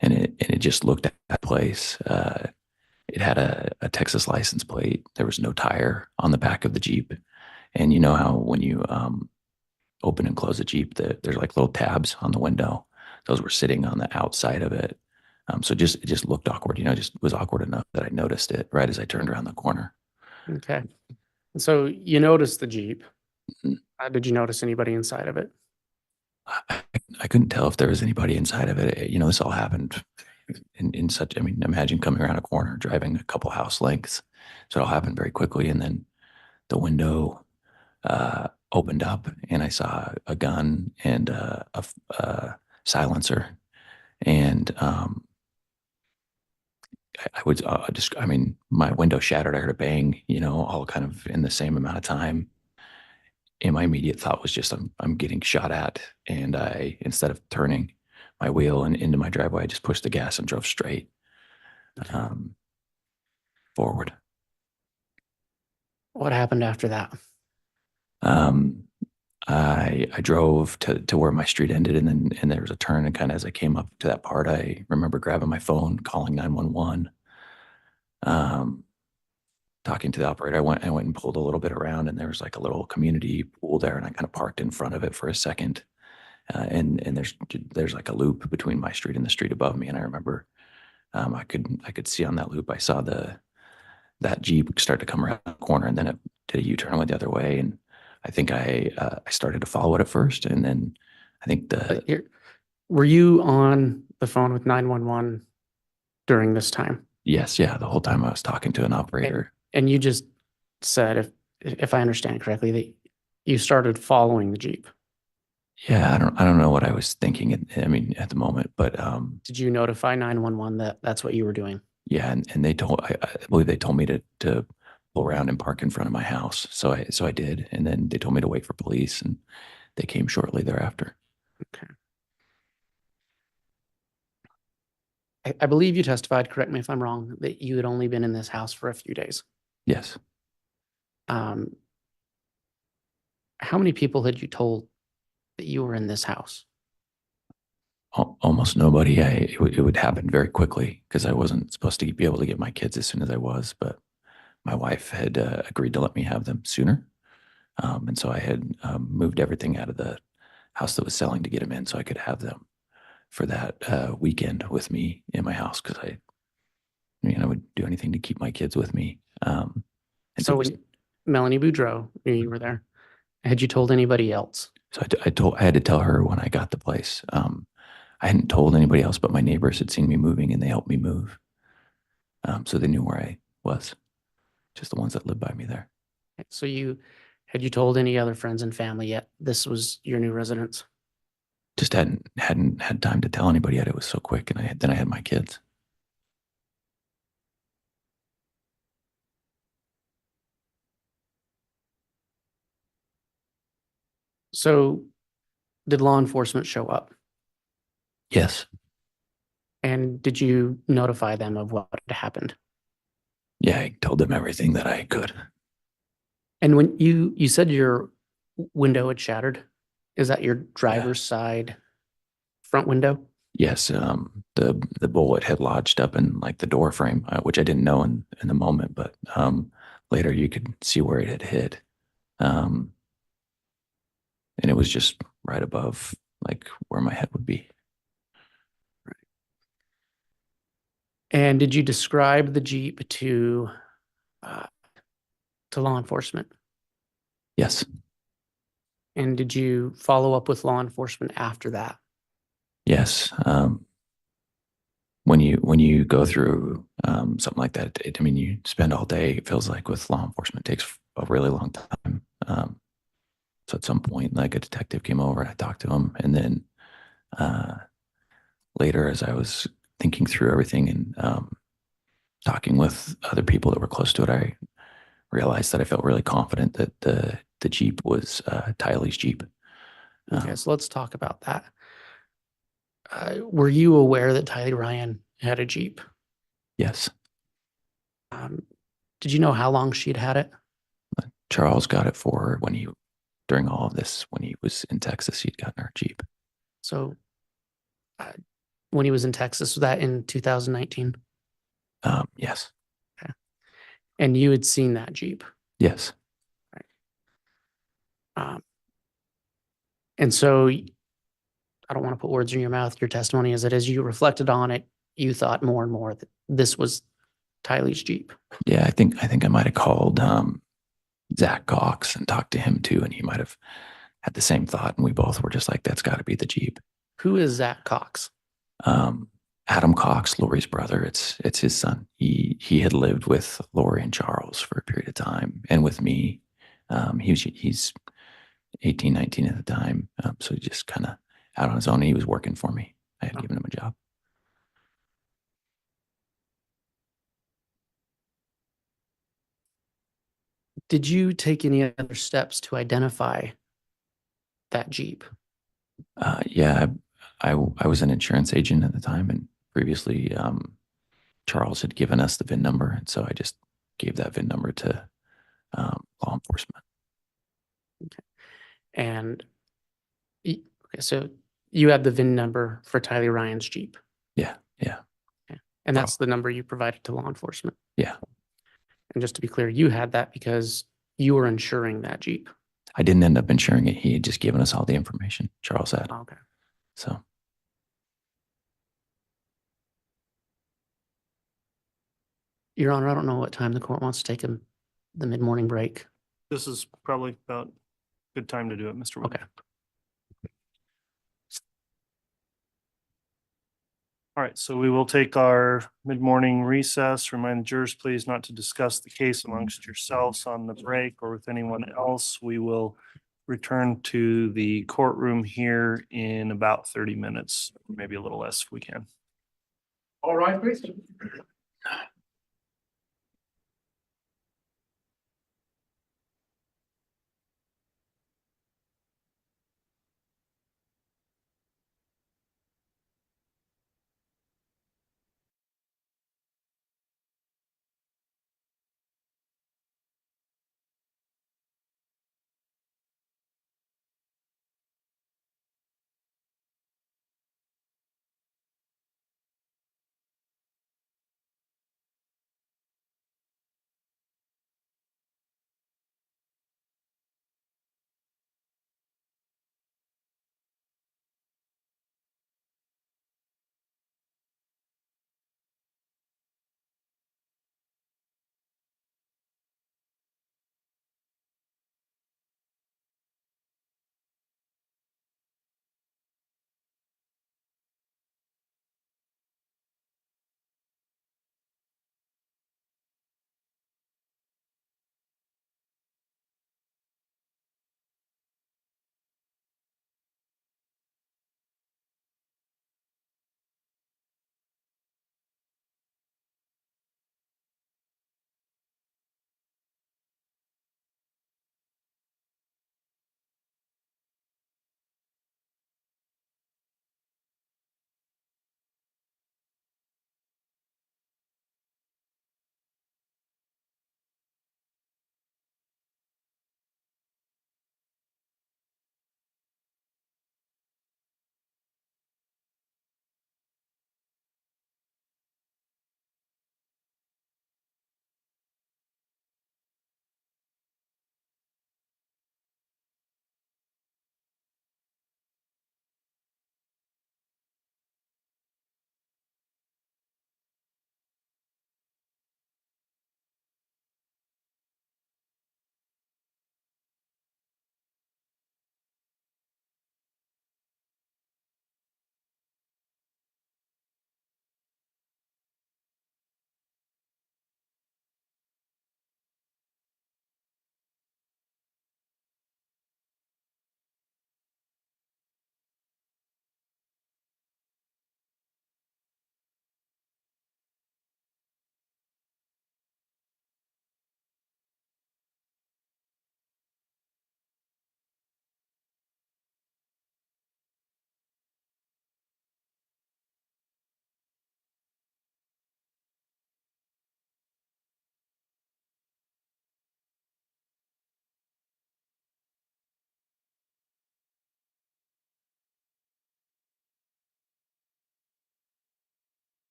it just looked at that place. It had a Texas license plate. There was no tire on the back of the Jeep. And you know how when you open and close a Jeep, there's like little tabs on the window. Those were sitting on the outside of it. So it just looked awkward, just was awkward enough that I noticed it right as I turned around the corner. Okay. So you noticed the Jeep. Mhm. Did you notice anybody inside of it? I couldn't tell if there was anybody inside of it. This all happened in such, imagine coming around a corner, driving a couple house lengths. So it all happened very quickly. And then the window opened up, and I saw a gun and a silencer. And I would my window shattered. I heard a bang, all kind of in the same amount of time. And my immediate thought was just, I'm getting shot at. And instead of turning my wheel and into my driveway, I just pushed the gas and drove straight forward. What happened after that? I drove to where my street ended, and there was a turn, and kind of as I came up to that part, I remember grabbing my phone, calling 911, talking to the operator. I went and pulled a little bit around, and there was like a little community pool there, and I kind of parked in front of it for a second. And there's like a loop between my street and the street above me, and I remember I could see on that loop, I saw that Jeep start to come around the corner, and then it did a U-turn and went the other way. And I think I started to follow it at first, and then I think Were you on the phone with 911 during this time? Yes, yeah, the whole time I was talking to an operator. And you just said, if I understand correctly, that you started following the Jeep. Yeah, I don't know what I was thinking at the moment, but Did you notify 911 that that's what you were doing? yeah, and I believe they told me to pull around and park in front of my house. So I did, and then they told me to wait for police, and they came shortly thereafter. Okay. I believe you testified, correct me if I'm wrong, that you had only been in this house for a few days. Yes. Um, how many people had you told that you were in this house? Almost nobody. It would happen very quickly because I wasn't supposed to be able to get my kids as soon as I was, but my wife had agreed to let me have them sooner. And so I had moved everything out of the house that was selling to get them in so I could have them for that weekend with me in my house because I would do anything to keep my kids with me. And So when Melanie Boudreau knew you were there, had you told anybody else? so I had to tell her when I got the place. I hadn't told anybody else, but my neighbors had seen me moving and they helped me move. So they knew where I was, just the ones that lived by me there. So had you told any other friends and family yet this was your new residence? Just hadn't had time to tell anybody yet. It was so quick, and then I had my kids. So did law enforcement show up? Yes. And did you notify them of what had happened? Yeah, I told them everything that I could. And when you said your window had shattered, is that your driver's side front window? Yes, the bullet had lodged up in like the door frame, which I didn't know in the moment, but later you could see where it had hit, and it was just right above like where my head would be. And did you describe the Jeep to law enforcement? Yes, And did you follow up with law enforcement after that? yes. When you go through something like that, you spend all day. It feels like with law enforcement, it takes a really long time. So at some point, like a detective came over and I talked to him, and then later, as I was thinking through everything and talking with other people that were close to it, I realized that I felt really confident that the Jeep was Tylee's Jeep. Okay, so let's talk about that. Were you aware that Tylee Ryan had a Jeep? Yes, Did you know how long she'd had it? Charles got it for her during all of this, when he was in Texas, he'd gotten her Jeep. So when he was in Texas, was that in 2019? Yes, And you had seen that Jeep. yes, And so I don't want to put words in your mouth. Your testimony is that as you reflected on it, you thought more and more that this was Tylee's Jeep. yeah. I think I might have called Zach Cox and talked to him too, and he might have had the same thought, and we both were just like, "That's got to be the Jeep." Who is Zach Cox? Adam Cox, Lori's brother. It's his son. He had lived with Lori and Charles for a period of time, and with me. He's 18, 19 at the time, so he just kind of out on his own. And he was working for me. I had given him a job. Did you take any other steps to identify that Jeep? Yeah, I was an insurance agent at the time, and previously Charles had given us the VIN number, and so I just gave that VIN number to law enforcement. And okay, so you had the VIN number for Tylee Ryan's Jeep. Yeah. And that's the number you provided to law enforcement. Yeah. And just to be clear, you had that because you were insuring that Jeep. I didn't end up insuring it. He had just given us all the information. Charles had. Okay. So. Your Honor, I don't know what time the court wants to take the mid-morning break. This is probably about good time to do it, Mr. Wood. Okay. All right, so we will take our mid-morning recess. Remind the jurors, please, not to discuss the case amongst yourselves on the break or with anyone else. We will return to the courtroom here in about 30 minutes, maybe a little less if we can. All right, please.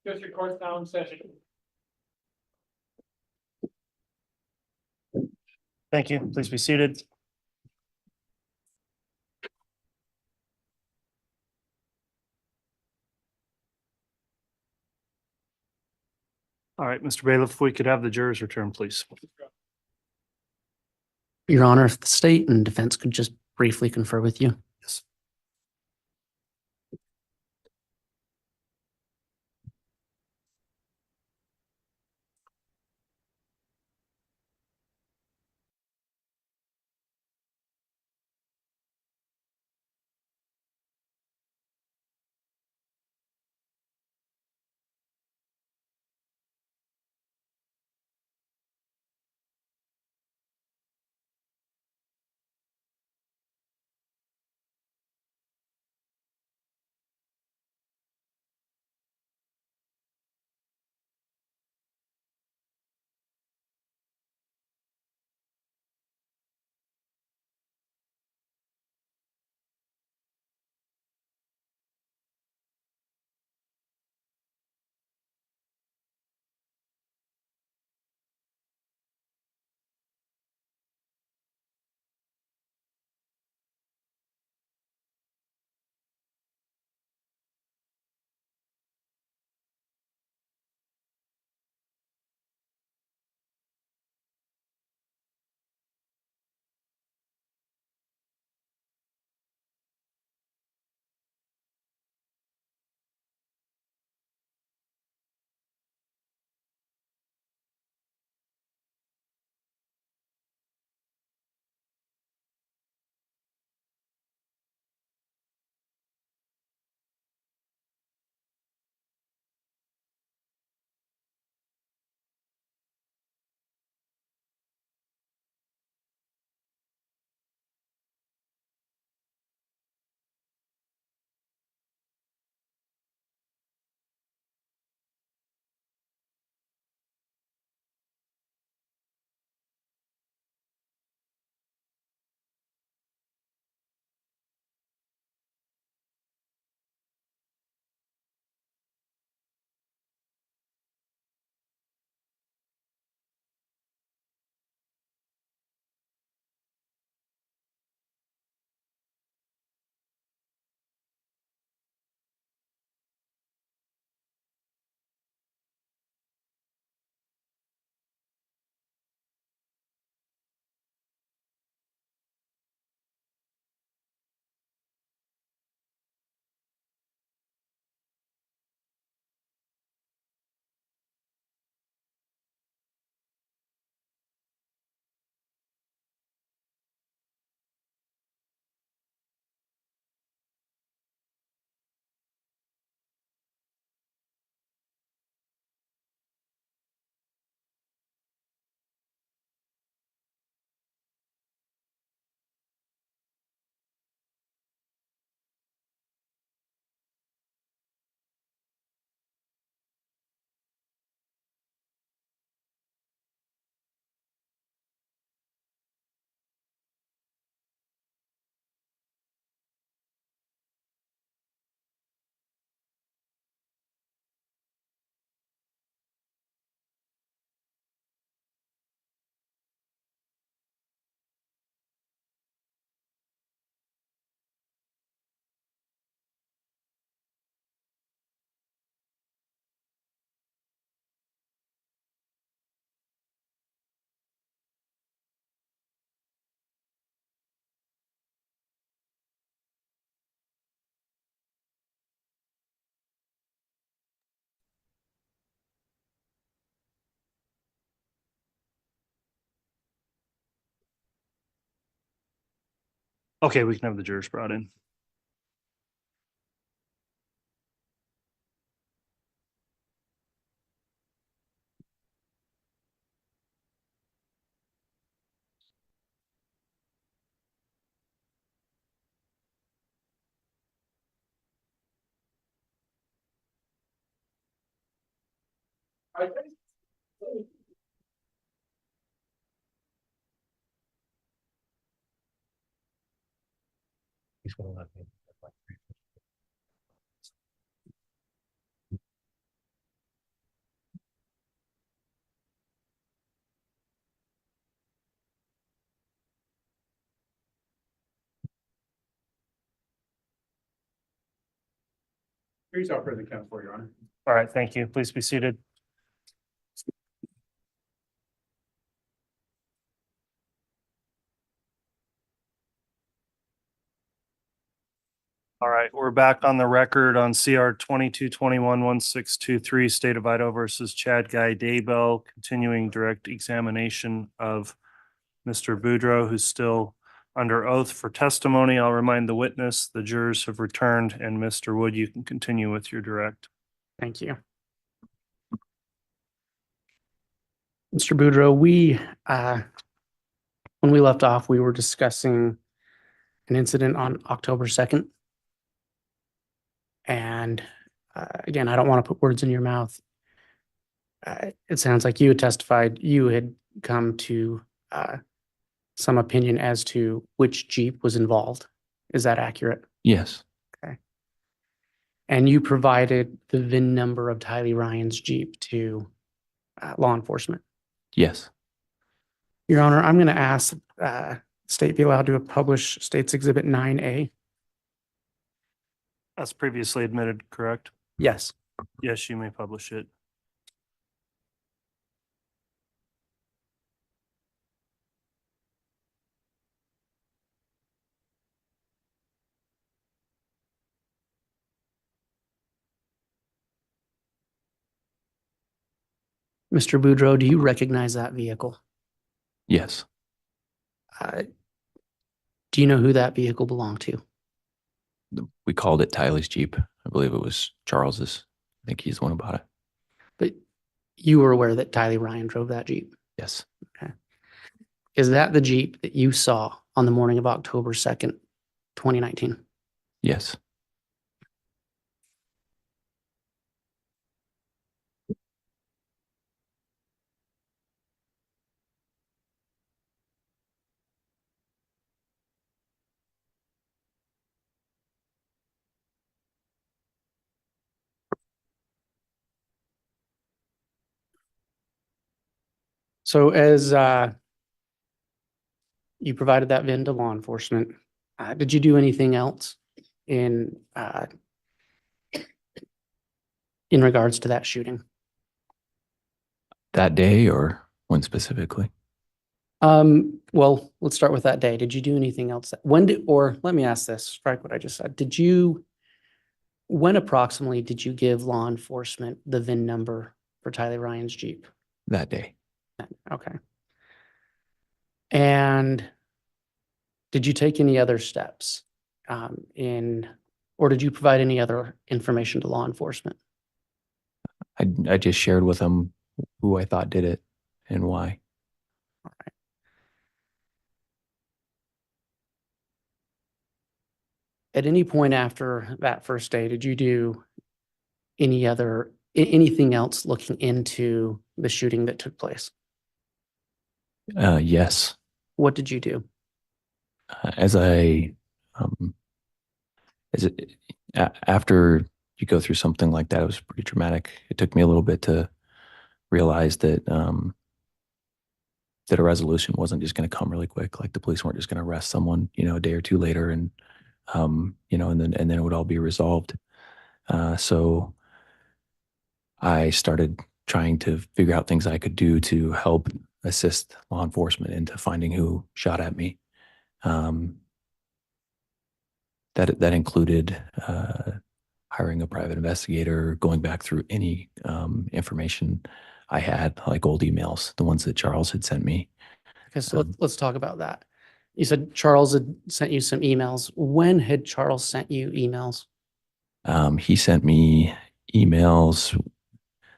District Court now in session. Thank you. Please be seated. All right, Mr. Bailiff, if we could have the jurors return, please. Your Honor, if the state and defense could just briefly confer with you. Yes. Okay, we can have the jurors brought in. He's gonna let me. Here's our further account for Your Honor. All right, thank you. Please be seated. All right, we're back on the record on CR 2221-1623, State of Idaho versus Chad Daybell, continuing direct examination of Mr. Boudreau, who's still under oath for testimony. I'll remind the witness, the jurors have returned, and Mr. Wood, you can continue with your direct. Thank you. Mr. Boudreau, we, when we left off, we were discussing an incident on October 2nd. And again, I don't want to put words in your mouth. It sounds like you had testified, you had come to some opinion as to which Jeep was involved. Is that accurate? Yes. And you provided the VIN number of Tylee Ryan's Jeep to law enforcement. Yes. Your Honor, I'm going to ask state be allowed to publish State's Exhibit 9A. As previously admitted, correct? Yes. Yes, you may publish it. Mr. Boudreau, do you recognize that vehicle? Yes. Do you know who that vehicle belonged to? We called it Tyler's Jeep. I believe it was Charles's. I think he's the one who bought it. But you were aware that Tylee Ryan drove that Jeep. Yes. Is that the Jeep that you saw on the morning of October 2nd, 2019? Yes. So as you provided that VIN to law enforcement, did you do anything else in regards to that shooting? That day or when specifically? Well, let's start with that day. Did you do anything else? Or let me ask this, strike what I just said. When approximately did you give law enforcement the VIN number for Tylee Ryan's Jeep? That day. Okay. And did you take any other steps or did you provide any other information to law enforcement? I just shared with them who I thought did it and why. All right. At any point after that first day, did you do anything else looking into the shooting that took place? Yes. What did you do? After you go through something like that, it was pretty traumatic. It took me a little bit to realize that that a resolution wasn't just going to come really quick. Like the police weren't just going to arrest someone, a day or two later, and and then it would all be resolved. So I started trying to figure out things I could do to help assist law enforcement into finding who shot at me. That included hiring a private investigator, going back through any information I had, like old emails, the ones that Charles had sent me. Okay, so let's talk about that. You said Charles had sent you some emails. When had Charles sent you emails? He sent me emails.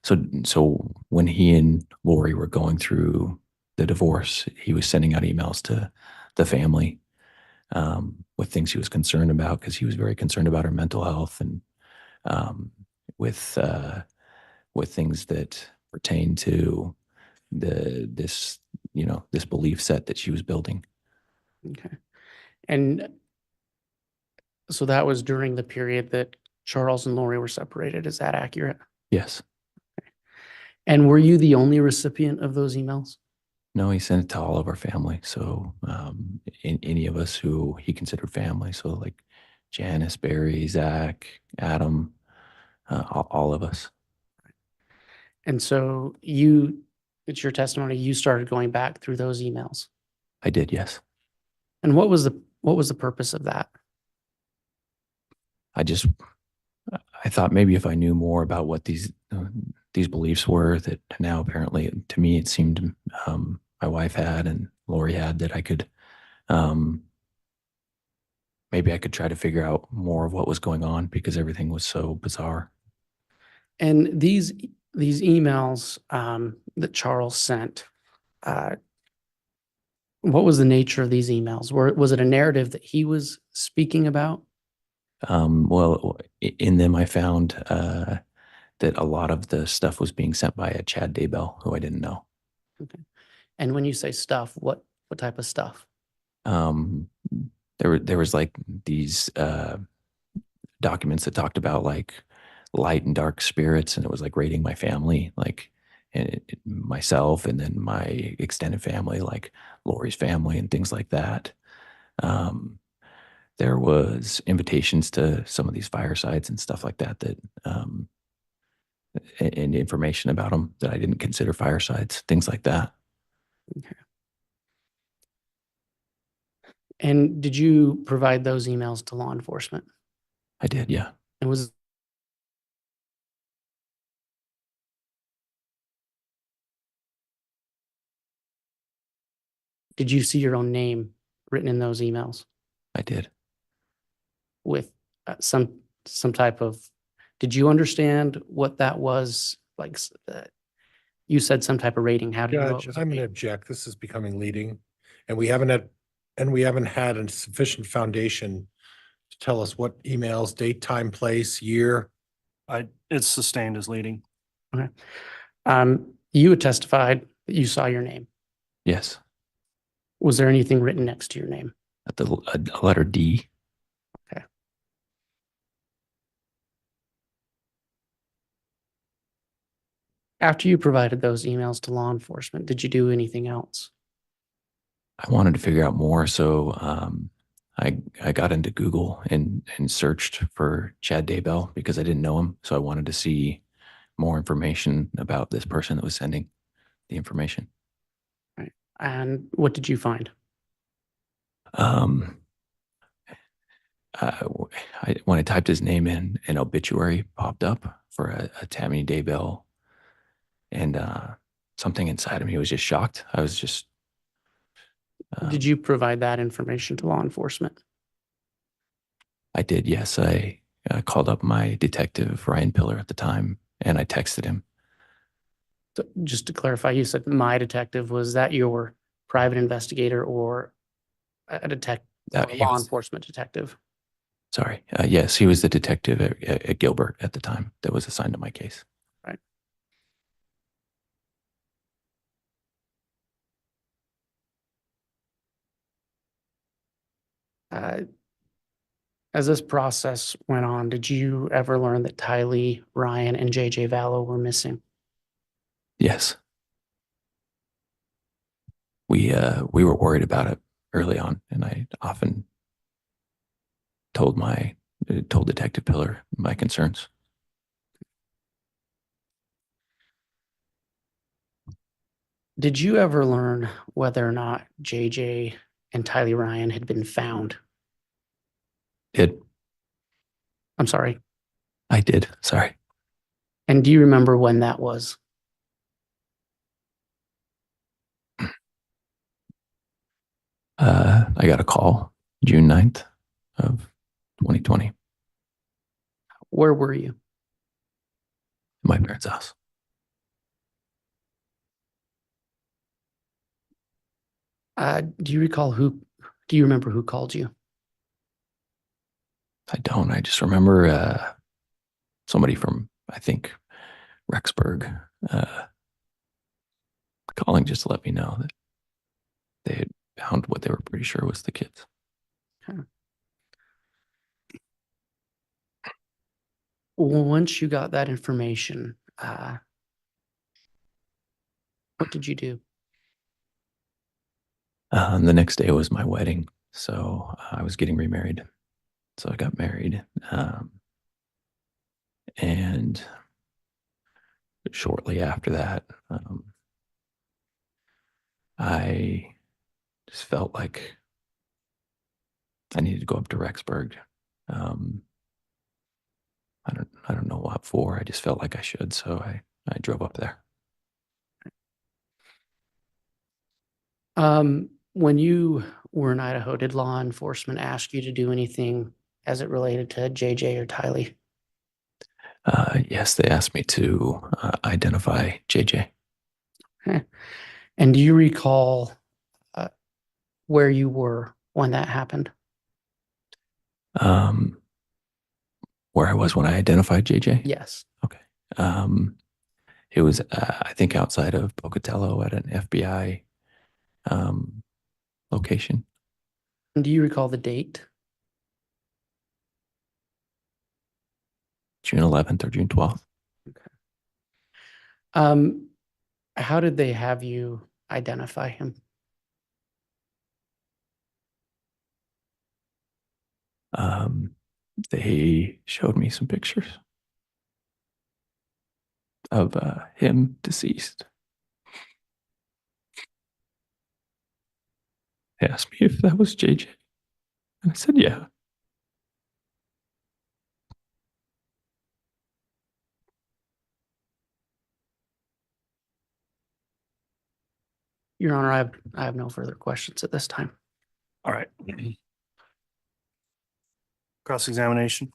So when he and Lori were going through the divorce, he was sending out emails to the family with things he was concerned about, because he was very concerned about her mental health, and with things that pertain to this belief set that she was building. Okay. And so that was during the period that Charles and Lori were separated. Is that accurate? Yes. And were you the only recipient of those emails? No, he sent it to all of our family. So any of us who he considered family. So like Janice, Barry, Zach, Adam, all of us. And so it's your testimony, you started going back through those emails. I did, yes. And what was the purpose of that? I thought maybe if I knew more about what these beliefs were that now apparently to me it seemed my wife had and Lori had, that I could maybe I could try to figure out more of what was going on because everything was so bizarre. And these emails that Charles sent, what was the nature of these emails? Was it a narrative that he was speaking about? Well, in them I found that a lot of the stuff was being sent by a Chad Daybell, who I didn't know. Okay. And when you say stuff, what type of stuff? There was like these documents that talked about like light and dark spirits, and it was like rating my family, like myself, and then my extended family, like Lori's family and things like that. There was invitations to some of these firesides and stuff like that, and information about them that I didn't consider firesides, things like that. Okay. And did you provide those emails to law enforcement? I did, yeah. And did you see your own name written in those emails I did. with some type of, did you understand what that was? Like, you said some type of rating. How did you know it Judge, was I'm going to rated? object. This is becoming leading. And we haven't had a sufficient foundation to tell us what emails, date, time, place, year. It's sustained as leading. You had testified that you saw your name. Yes. Was there anything written next to your name? At a letter D. Okay. After you provided those emails to law enforcement, did you do anything else? I wanted to figure out more, so I got into Google and searched for Chad Daybell because I didn't know him, so I wanted to see more information about this person that was sending the information. Right. And what did you find? When I typed his name in, an obituary popped up for a Tammy DeBell, and something inside of me was just shocked. I was just. Did you provide that information to law enforcement? I did, yes. I called up my detective, Ryan Pillar, at the time, and I texted him. So just to clarify, you said my detective. Was that your private investigator or a detective, He law was- enforcement detective? Sorry. Yes, he was the detective at Gilbert at the time that was assigned to my case. Right. As this process went on, did you ever learn that Tylee, Ryan, and JJ Vallow were missing? Yes. We were worried about it early on, and I often told Detective Pillar my concerns. Did you ever learn whether or not JJ and Tylee Ryan had been found? I'm sorry. I did. Sorry. And do you remember when that was? I got a call June 9th of 2020 in Where were you? my parents' house. Do you remember who called you? I don't. I just remember somebody from, I think, Rexburg calling just to let me know that they had found what they were pretty sure was the kids. Okay. Once you got that information, what did you do? The next day was my wedding, so I was getting remarried. So I got married, and shortly after that, I just felt like I needed to go up to Rexburg. I don't know what for. I just felt like I should, so I drove up there. When you were in Idaho, did law enforcement ask you to do anything as it related to JJ or Tylee? Yes, they asked me to identify JJ. And do you recall where you were when that happened? Where I was when I identified JJ? Yes. Okay. It was, I think, outside of Pocatello at an FBI location. And do you recall the date? June 11th or June 12th. How did they have you identify him? They showed me some pictures of him deceased. They asked me if that was JJ. And I said, yeah. Your Honor, I have no further questions at this time. All right. Cross-examination.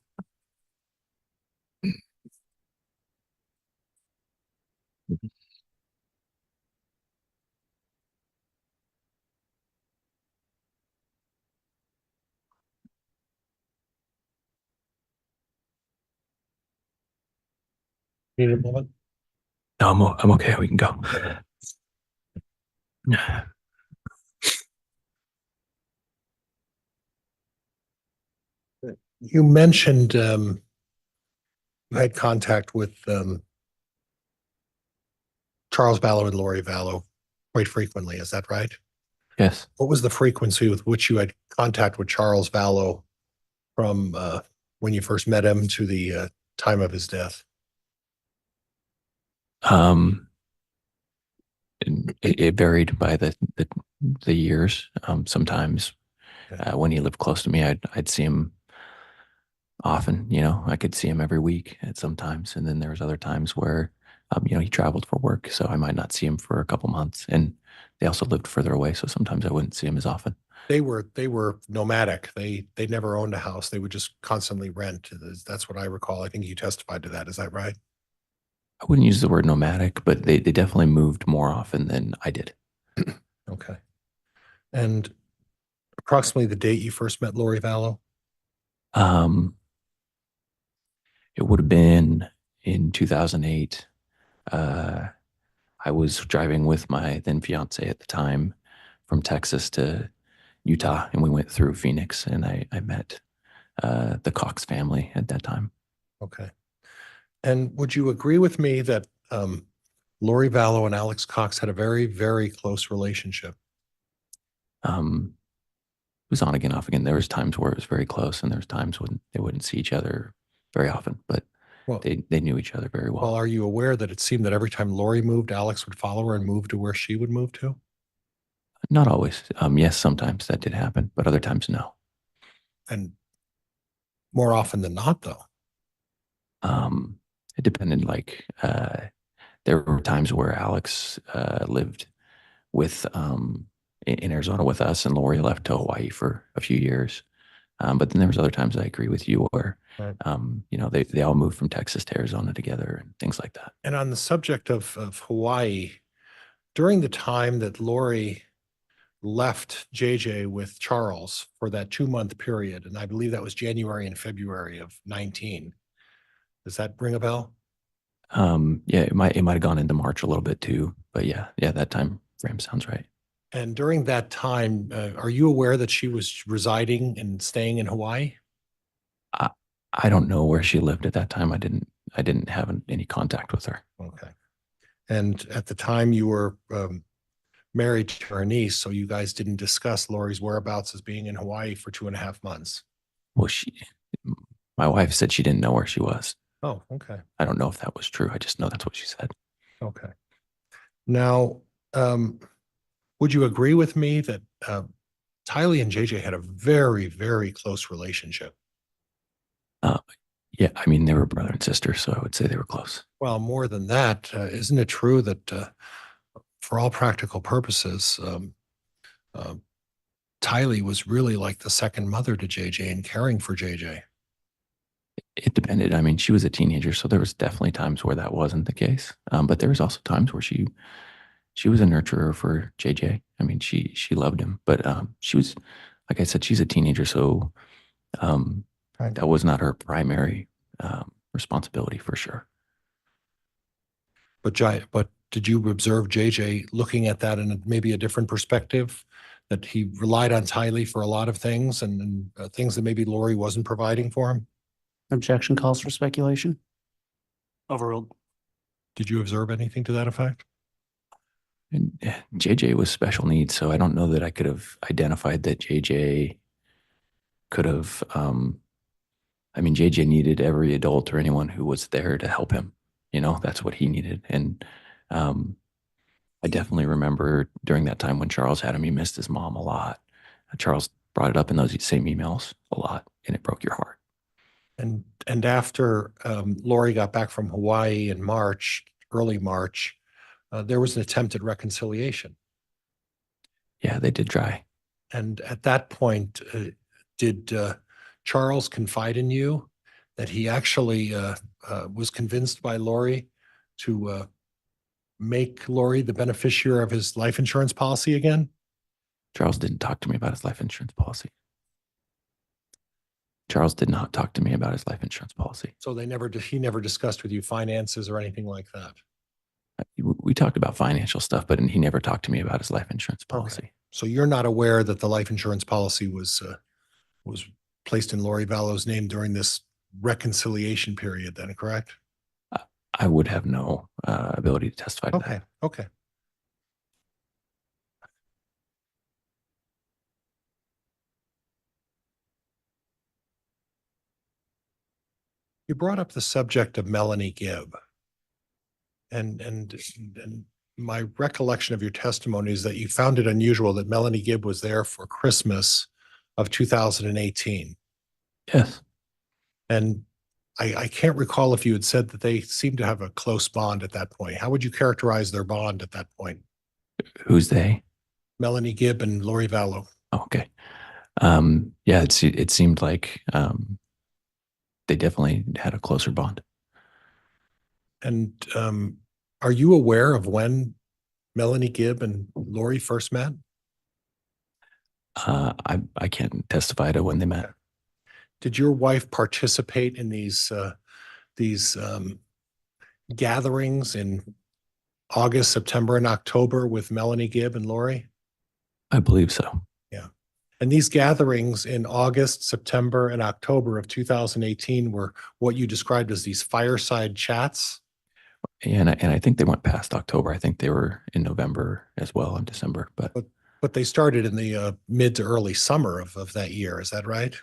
Need a moment? No, I'm okay. We can go. You mentioned you had contact with Charles Vallow and Lori Vallow quite frequently. Is that right? Yes. What was the frequency with which you had contact with Charles Vallow from when you first met him to the time of his death? It varied by the years. Sometimes Okay. when he lived close to me, I'd see him often. You know, I could see him every week at sometimes, and then there was other times where you know, he traveled for work, so I might not see him for a couple months. And they also lived further away, so sometimes I wouldn't see him as often. They were nomadic. They never owned a house. They would just constantly rent. That's what I recall. I think you testified to that. Is that right? I wouldn't use the word nomadic, but they definitely moved more often than I did. Okay. And approximately the date you first met Lori Vallow? It would have been in 2008. I was driving with my then fiance at the time from Texas to Utah, and we went through Phoenix, and I met the Cox family at that time. Okay. And would you agree with me that Lori Vallow and Alex Cox had a very, very close relationship? It was on again, off again. There was times where it was very close, and there was times when they wouldn't see each other very often, but Well, they knew each other very well. well, are you aware that it seemed that every time Lori moved, Alex would follow her and move to where she would move to? Not always. Yes, sometimes that did happen, but other times no. And more often than not, though. It depended. Like there were times where Alex lived with in Arizona with us, and Lori left to Hawaii for a few years. But then there was other times, I agree with you, where Right. you know, they all moved from Texas to Arizona together and things like that. And on the subject of Hawaii, during the time that Lori left JJ with Charles for that 2-month period, and I believe that was January and February of 19. Does that ring a bell? Yeah, it might have gone into March a little bit too, but yeah, that time frame sounds right. And during that time, are you aware that she was residing and staying in Hawaii? I don't know where she lived at that time. I didn't have any contact with her. Okay. And at the time you were married to her niece, so you guys didn't discuss Lori's whereabouts as being in Hawaii for 2.5 months. Well, my wife said she didn't know where she was. Oh, okay. I don't know if that was true. I just know that's what she said. Okay. Now, would you agree with me that Tylee and JJ had a very, very close relationship? Yeah, I mean, they were brother and sister, so I would say they were close. Well, more than that, isn't it true that for all practical purposes, Tylee was really like the second mother to JJ and caring for JJ? It depended. I mean, she was a teenager, so there was definitely times where that wasn't the case. But there was also times where she was a nurturer for JJ. I mean, she loved him, but she was, like I said, she's a teenager, so that was not her primary responsibility for sure. But did you observe JJ looking at that in maybe a different perspective? That he relied on Tylee for a lot of things and things that maybe Lori wasn't providing for him? Objection calls for speculation. Overruled. Did you observe anything to that effect? And JJ was special needs, so I don't know that I could have identified that JJ could have. I mean, JJ needed every adult or anyone who was there to help him. You know, that's what he needed. And I definitely remember during that time when Charles had him, he missed his mom a lot. Charles brought it up in those same emails a lot, and it broke your heart. And after Lori got back from Hawaii in March, early March, there was an attempt at reconciliation. Yeah, they did try. And at that point, did Charles confide in you that he actually was convinced by Lori to make Lori the beneficiary of his life insurance policy again? Charles didn't talk to me about his life insurance policy. Charles did not talk to me about his life insurance policy. So he never discussed with you finances or anything like that? We talked about financial stuff, but he never talked to me about his life insurance policy. Okay. So you're not aware that the life insurance policy was placed in Lori Vallow's name during this reconciliation period then, correct? I would have no ability to testify to that. Okay. You brought up the subject of Melanie Gibb. And my recollection of your testimony is that you found it unusual that Melanie Gibb was there for Christmas of 2018. Yes. And I can't recall if you had said that they seemed to have a close bond at that point. How would you characterize their bond at that point? Who's they? Melanie Gibb and Lori Vallow. Oh, okay. Yeah, it seemed like they definitely had a closer bond. And are you aware of when Melanie Gibb and Lori first met? I can't testify to when they met. Did your wife participate in these gatherings in August, September, and October with Melanie Gibb and Lori? I believe so. Yeah. And these gatherings in August, September, and October of 2018 were what you described as these fireside chats? And I think they went past October. I think they were in November as well, in December. But they started in the mid to early summer of that year. Is that right?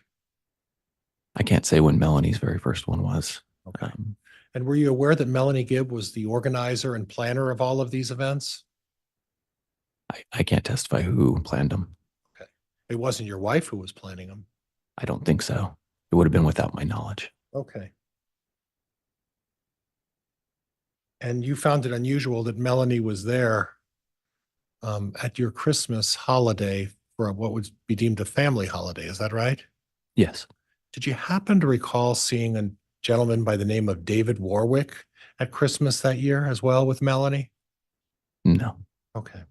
I can't say when Melanie's very first one was. Okay. And were you aware that Melanie Gibb was the organizer and planner of all of these events? I can't testify who planned them. Okay. It wasn't your wife who was planning them? I don't think so. It would have been without my knowledge. Okay. And you found it unusual that Melanie was there at your Christmas holiday for what would be deemed a family holiday. Is that right? Yes. Did you happen to recall seeing a gentleman by the name of David Warwick at Christmas that year as well with Melanie? No. Okay.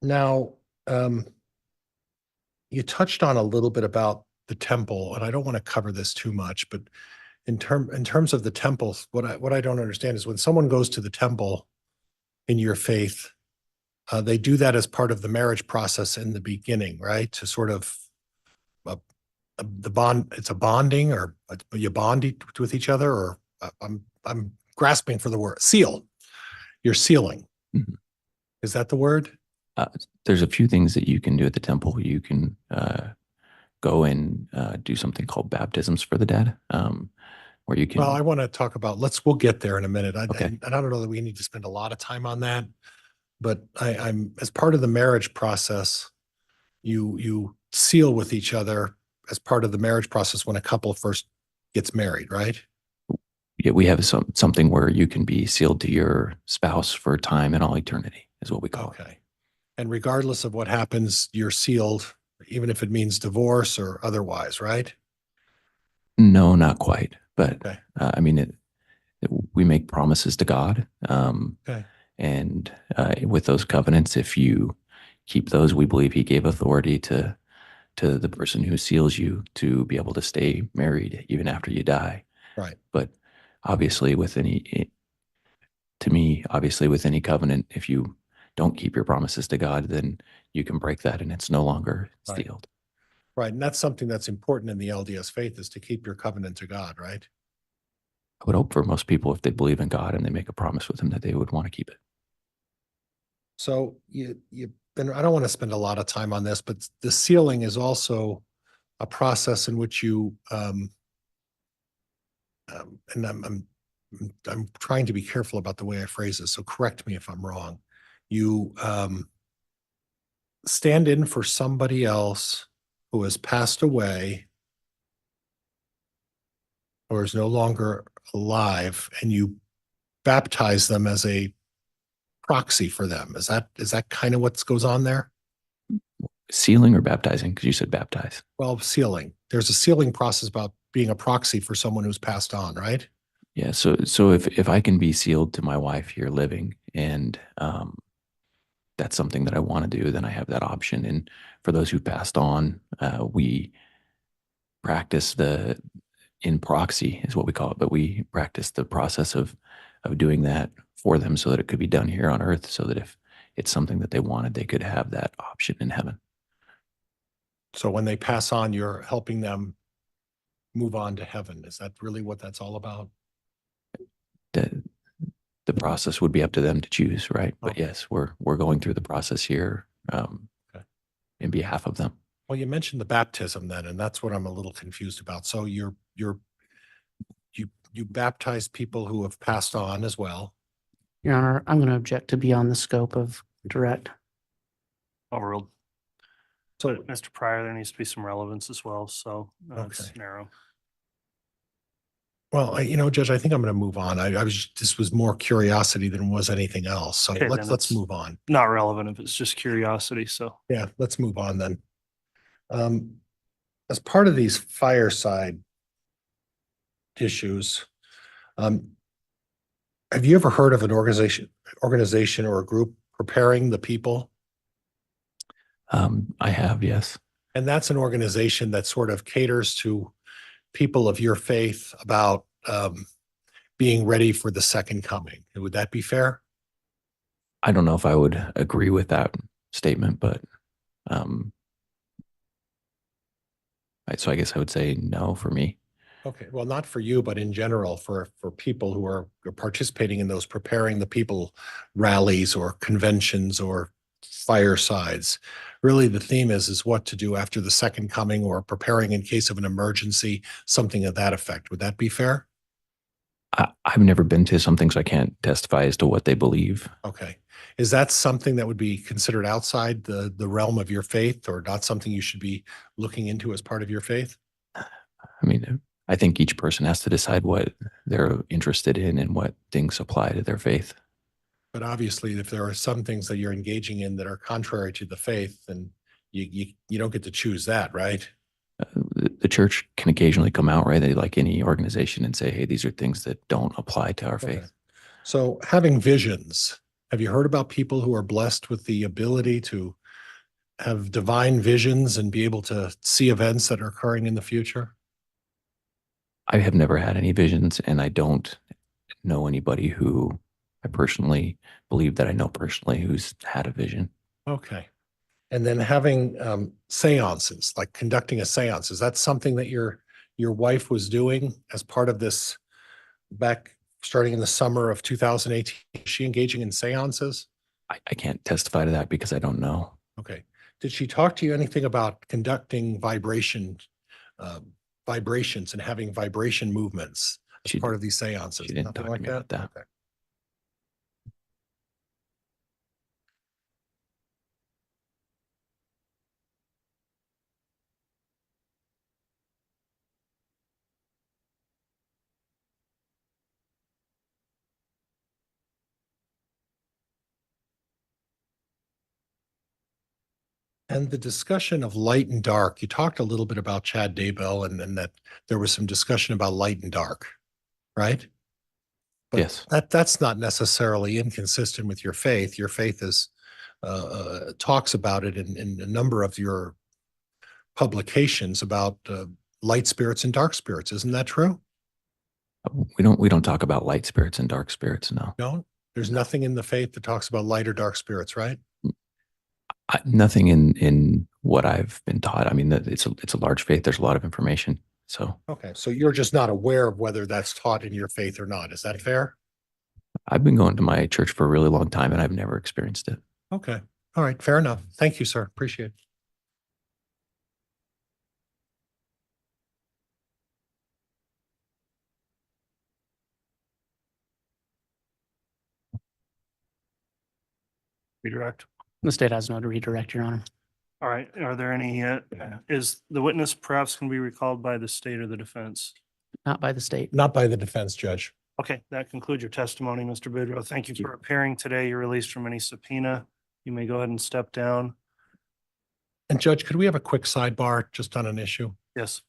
Now, you touched on a little bit about the temple, and I don't want to cover this too much, but in terms of the temples, what I don't understand is when someone goes to the temple in your faith, they do that as part of the marriage process in the beginning, right? To sort of the bond, it's a bonding, or you bond with each other, or I'm grasping for the word seal. You're sealing. Mm-hmm. Is that the word? There's a few things that you can do at the temple. You can go and do something called baptisms for the dead, where you can. Well, I want to talk about, we'll get there in a minute. Okay. And I don't know that we need to spend a lot of time on that. But I'm, as part of the marriage process, you seal with each other as part of the marriage process when a couple first gets married, right? Yeah, we have something where you can be sealed to your spouse for time and all eternity, is what we call it. Okay. And regardless of what happens, you're sealed, even if it means divorce or otherwise, right? No, not quite. But Okay. I mean, we make promises to God. Okay. And with those covenants, if you keep those, we believe He gave authority to the person who seals you to be able to stay married even after you die. Right. But obviously, with any covenant, if you don't keep your promises to God, then you can break that and it's no longer Right. sealed. Right. And that's something that's important in the LDS faith, is to keep your covenant to God, right? I would hope for most people, if they believe in God and they make a promise with Him, that they would want to keep it. So and I don't want to spend a lot of time on this, but the sealing is also a process in which you, and I'm trying to be careful about the way I phrase this, so correct me if I'm wrong. You stand in for somebody else who has passed away or is no longer alive, and you baptize them as a proxy for them. Is that kind of what goes on there? Sealing or baptizing? Because you said baptize. Well, sealing. There's a sealing process about being a proxy for someone who's passed on, right? Yeah. So if I can be sealed to my wife here living, and that's something that I want to do, then I have that option. And for those who passed on, we practice in proxy is what we call it, but we practice the process of doing that for them so that it could be done here on earth, so that if it's something that they wanted, they could have that option in heaven. So when they pass on, you're helping them move on to heaven. Is that really what that's all about? The process would be up to them to choose, right? But Okay. yes, we're going through the process here Okay. in behalf of them. Well, you mentioned the baptism then, and that's what I'm a little confused about. So you baptize people who have passed on as well. Your Honor, I'm going to object to beyond the scope of direct. Overruled. So But Mr. Pryor, there needs to be some relevance as well, so it's Okay. narrow. well, Judge, I think I'm going to move on. This was more curiosity than was anything else. So Okay, then let's it's- move on. Not relevant if it's just curiosity, so. Yeah, let's move on then. As part of these fireside issues, have you ever heard of an organization or a group preparing the people? I have, yes. And that's an organization that sort of caters to people of your faith about being ready for the second coming. Would that be fair? I don't know if I would agree with that statement, but so I guess I would say no for me. Okay, well, not for you, but in general, for people who are participating in those preparing the people rallies or conventions or firesides. Really, the theme is what to do after the second coming, or preparing in case of an emergency, something of that effect. Would that be fair? I've never been to something, so I can't testify as to what they believe. Okay. Is that something that would be considered outside the realm of your faith, or not something you should be looking into as part of your faith? I mean, I think each person has to decide what they're interested in and what things apply to their faith. But obviously, if there are some things that you're engaging in that are contrary to the faith, then you don't get to choose that, right? The church can occasionally come out, right? They, like any organization, and say, hey, these are things that don't apply to our Okay. faith. So having visions, have you heard about people who are blessed with the ability to have divine visions and be able to see events that are occurring in the future? I have never had any visions, and I don't know anybody who I personally believe that I know personally who's had a vision. Okay. And then having seances, like conducting a seance, is that something that your wife was doing as part of this back starting in the summer of 2018? Is she engaging in seances? I can't testify to that because I don't know. Okay. Did she talk to you anything about conducting vibrations and having vibration movements as She part d- of these seances? she didn't Nothing talk to like me about that. Okay. And the discussion of light and dark, you talked a little bit about Chad Daybell and that there was some discussion about light and dark, right? But Yes. that's not necessarily inconsistent with your faith. Your faith is talks about it in a number of your publications about light spirits and dark spirits. Isn't that true? We don't talk about light spirits and dark spirits. No. No, there's nothing in the faith that talks about light or dark spirits, right? Nothing in what I've been taught. I mean, it's a large faith. There's a lot of information. So Okay, so you're just not aware of whether that's taught in your faith or not. Is that fair? I've been going to my church for a really long time and I've never experienced it. Okay, all right, fair enough. Thank you, sir. Appreciate it. Redirect. The state has no redirect, Your Honor. All right, are there any, is the witness perhaps can be recalled by the state or the defense? Not by the state. Not by the defense, Judge. Okay, that concludes your testimony, Mr. Boudreaux. Thank you for appearing today. You're released from any subpoena. You may go ahead and step down. And Judge, could we have a quick sidebar just on an issue? Yes.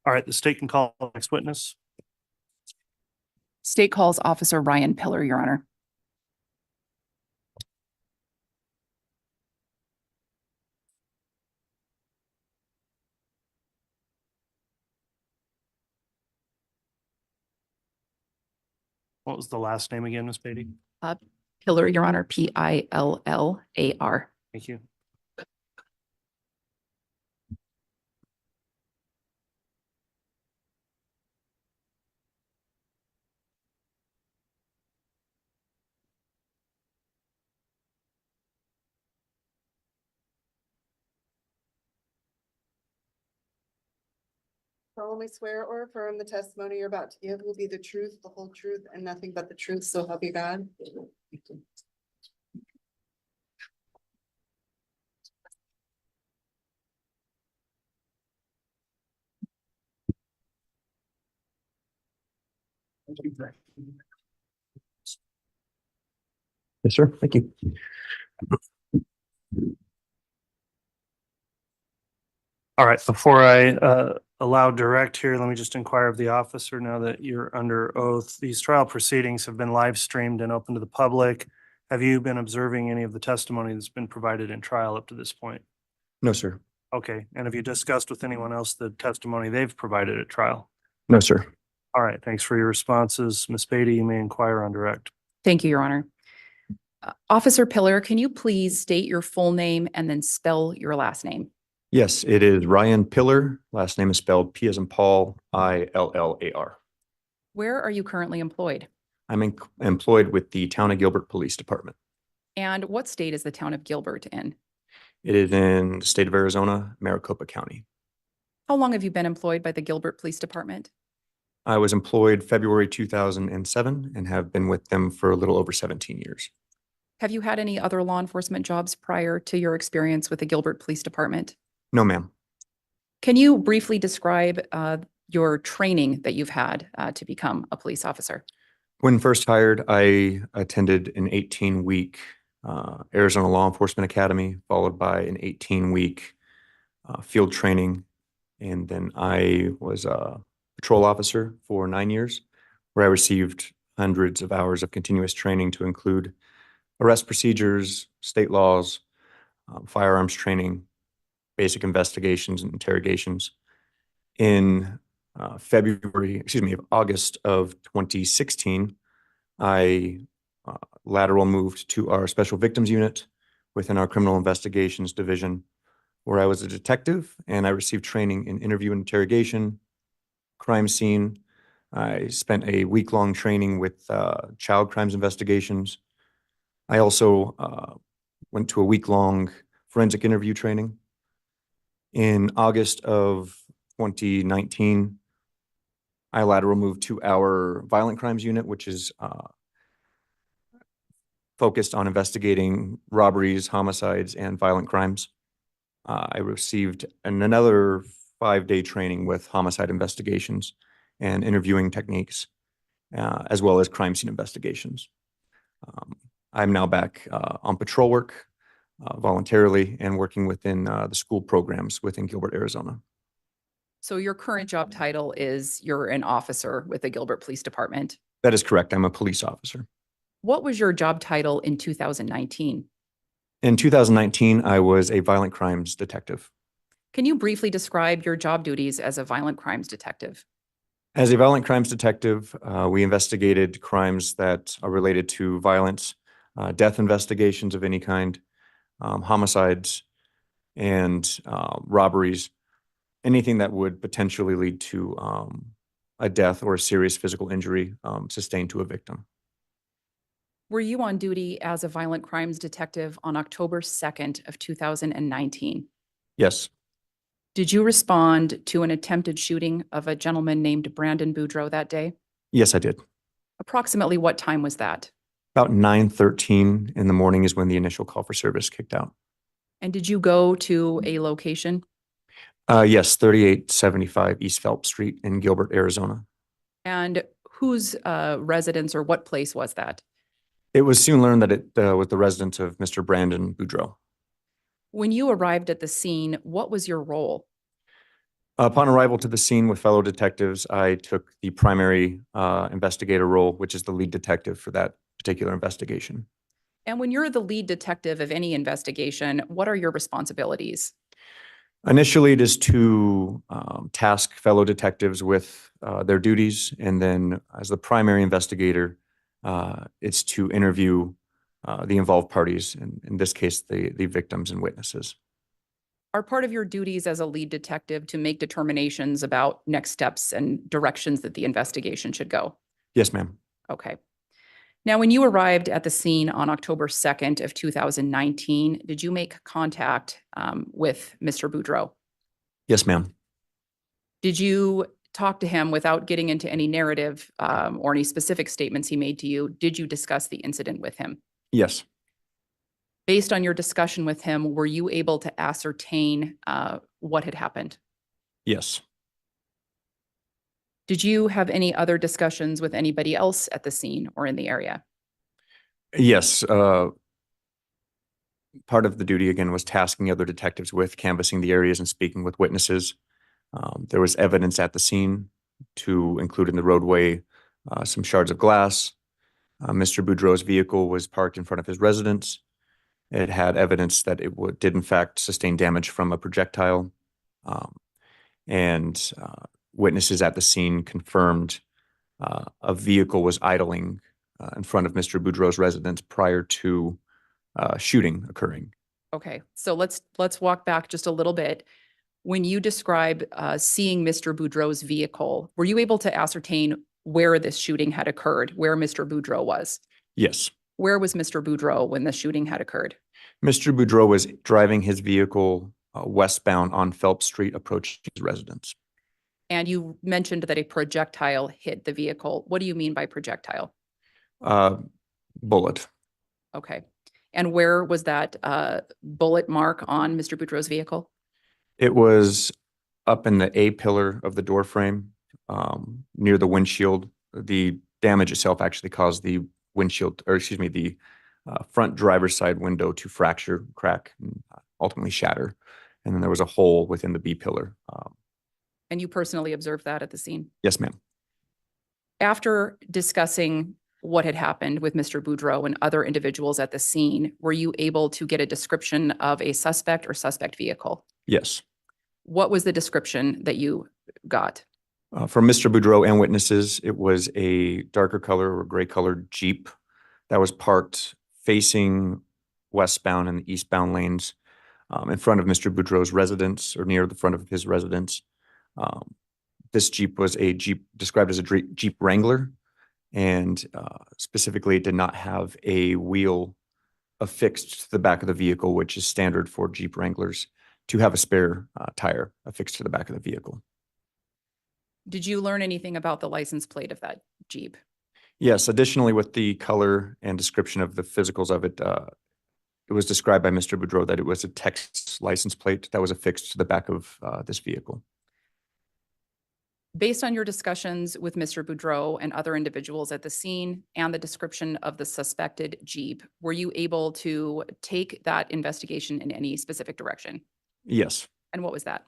All right, the state can call the next witness. State calls Officer Ryan Pillar, Your Honor. What was the last name again, Ms. Beatty? Pillar, Your Honor, Pillar. Thank you. Solemnly swear or affirm the testimony you're about to give will be the truth, the whole truth, and nothing but the truth, so help you God. Yes, sir. Thank you. All right, before I allow direct here, let me just inquire of the officer now that you're under oath. These trial proceedings have been live streamed and open to the public. Have you been observing any of the testimony that's been provided in trial up to this point? No, sir. Okay, and have you discussed with anyone else the testimony they've provided at trial? No, sir. All right, thanks for your responses. Ms. Beatty, you may inquire on direct. Thank you, Your Honor. Officer Pillar, can you please state your full name and then spell your last name? Yes, it is Ryan Pillar. Last name is spelled P as in Paul, Illar. Where are you currently employed? I'm employed with the Town of Gilbert Police Department. And what state is the town of Gilbert in? It is in the state of Arizona, Maricopa County. How long have you been employed by the Gilbert Police Department? I was employed February 2007 and have been with them for a little over 17 years. Have you had any other law enforcement jobs prior to your experience with the Gilbert Police Department? No, ma'am. Can you briefly describe your training that you've had to become a police officer? When first hired, I attended an 18-week Arizona Law Enforcement Academy, followed by an 18-week field training. And then I was a patrol officer for 9 years, where I received hundreds of hours of continuous training to include arrest procedures, state laws, firearms training, basic investigations and interrogations. In August of 2016, I lateral moved to our Special Victims Unit within our Criminal Investigations Division, where I was a detective and I received training in interview and interrogation, crime scene. I spent a week-long training with child crimes investigations. I also went to a week-long forensic interview training. In August of 2019, I lateral moved to our violent crimes unit, which is focused on investigating robberies, homicides, and violent crimes. I received another 5-day training with homicide investigations and interviewing techniques, as well as crime scene investigations. I'm now back on patrol work voluntarily and working within the school programs within Gilbert, Arizona. So your current job title is you're an officer with the Gilbert Police Department. That is correct. I'm a police officer. What was your job title in 2019? In 2019, I was a violent crimes detective. Can you briefly describe your job duties as a violent crimes detective? As a violent crimes detective, we investigated crimes that are related to violence, death investigations of any kind, homicides, and robberies, anything that would potentially lead to a death or a serious physical injury sustained to a victim. Were you on duty as a violent crimes detective on October 2nd of 2019? Yes. Did you respond to an attempted shooting of a gentleman named Brandon Boudreaux that day? Yes, I did. Approximately what time was that? About 9:13 in the morning is when the initial call for service kicked out. And did you go to a location? Yes, 3875 East Phelps Street in Gilbert, Arizona. And whose residence or what place was that? It was soon learned that it was the residence of Mr. Brandon Boudreaux. When you arrived at the scene, what was your role? Upon arrival to the scene with fellow detectives, I took the primary investigator role, which is the lead detective for that particular investigation. And when you're the lead detective of any investigation, what are your responsibilities? Initially, it is to task fellow detectives with their duties, and then as the primary investigator, it's to interview the involved parties, and in this case, the victims and witnesses. Are part of your duties as a lead detective to make determinations about next steps and directions that the investigation should go? Yes, ma'am. Okay. Now, when you arrived at the scene on October 2nd of 2019, did you make contact with Mr. Boudreaux? Yes, ma'am. Did you talk to him without getting into any narrative or any specific statements he made to you? Did you discuss the incident with him? Yes. Based on your discussion with him, were you able to ascertain what had happened? Yes. Did you have any other discussions with anybody else at the scene or in the area? Yes. Part of the duty, again, was tasking other detectives with canvassing the areas and speaking with witnesses. There was evidence at the scene to include in the roadway some shards of glass, Mr. Boudreau's vehicle was parked in front of his residence. It had evidence that it did in fact sustain damage from a projectile. And witnesses at the scene confirmed a vehicle was idling in front of Mr. Boudreau's residence prior to shooting occurring. Okay, so let's walk back just a little bit. When you describe seeing Mr. Boudreau's vehicle, were you able to ascertain where this shooting had occurred, where Mr. Boudreau was? Yes. Where was Mr. Boudreau when the shooting had occurred? Mr. Boudreau was driving his vehicle westbound on Phelps Street, approaching his residence. And you mentioned that a projectile hit the vehicle. What do you mean by projectile? Bullet. Okay. And where was that bullet mark on Mr. Boudreau's vehicle? It was up in the A pillar of the door frame, near the windshield. The damage itself actually caused the windshield, or excuse me, the front driver's side window to fracture, crack, and ultimately shatter. And then there was a hole within the B pillar. And you personally observed that at the scene? Yes, ma'am. After discussing what had happened with Mr. Boudreau and other individuals at the scene, were you able to get a description of a suspect or suspect vehicle? Yes. What was the description that you got? From Mr. Boudreau and witnesses, it was a darker color or gray colored Jeep that was parked facing westbound and eastbound lanes in front of Mr. Boudreau's residence, or near the front of his residence. This Jeep was a Jeep described as a Jeep Wrangler, and specifically it did not have a wheel affixed to the back of the vehicle, which is standard for Jeep Wranglers to have a spare tire affixed to the back of the vehicle. Did you learn anything about the license plate of that Jeep? Yes, additionally, with the color and description of the physicals of it, it was described by Mr. Boudreau that it was a Texas license plate that was affixed to the back of this vehicle. Based on your discussions with Mr. Boudreau and other individuals at the scene and the description of the suspected Jeep, were you able to take that investigation in any specific direction? Yes. And what was that?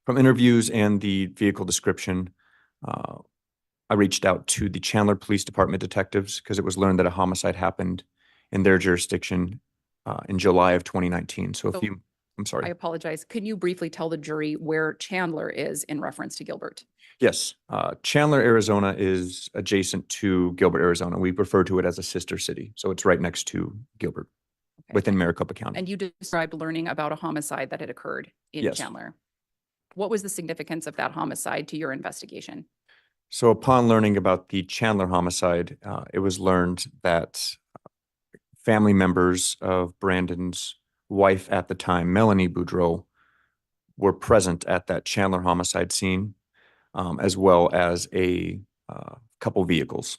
From interviews and the vehicle description, I reached out to the Chandler Police Department detectives because it was learned that a homicide happened in their jurisdiction in July of 2019. So I'm I sorry. apologize. Can you briefly tell the jury where Chandler is in reference to Gilbert? Yes, Chandler, Arizona is adjacent to Gilbert, Arizona. We refer to it as a sister city. So it's right next to Gilbert within Maricopa County. And you described learning about a homicide that had occurred in Yes. Chandler. What was the significance of that homicide to your investigation? So upon learning about the Chandler homicide, it was learned that family members of Brandon's wife at the time, Melanie Boudreau, were present at that Chandler homicide scene, as well as a couple vehicles.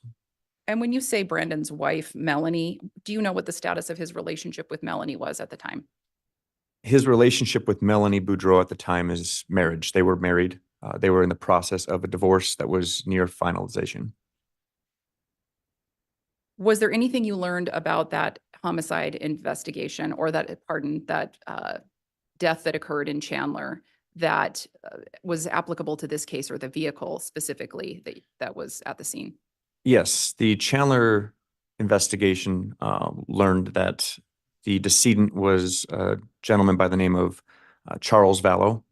And when you say Brandon's wife, Melanie, do you know what the status of his relationship with Melanie was at the time? His relationship with Melanie Boudreau at the time is marriage. They were married. They were in the process of a divorce that was near finalization. Was there anything you learned about that homicide investigation or that death that occurred in Chandler that was applicable to this case or the vehicle specifically that was at the scene? Yes, the Chandler investigation learned that the decedent was a gentleman by the name of Charles Vallow,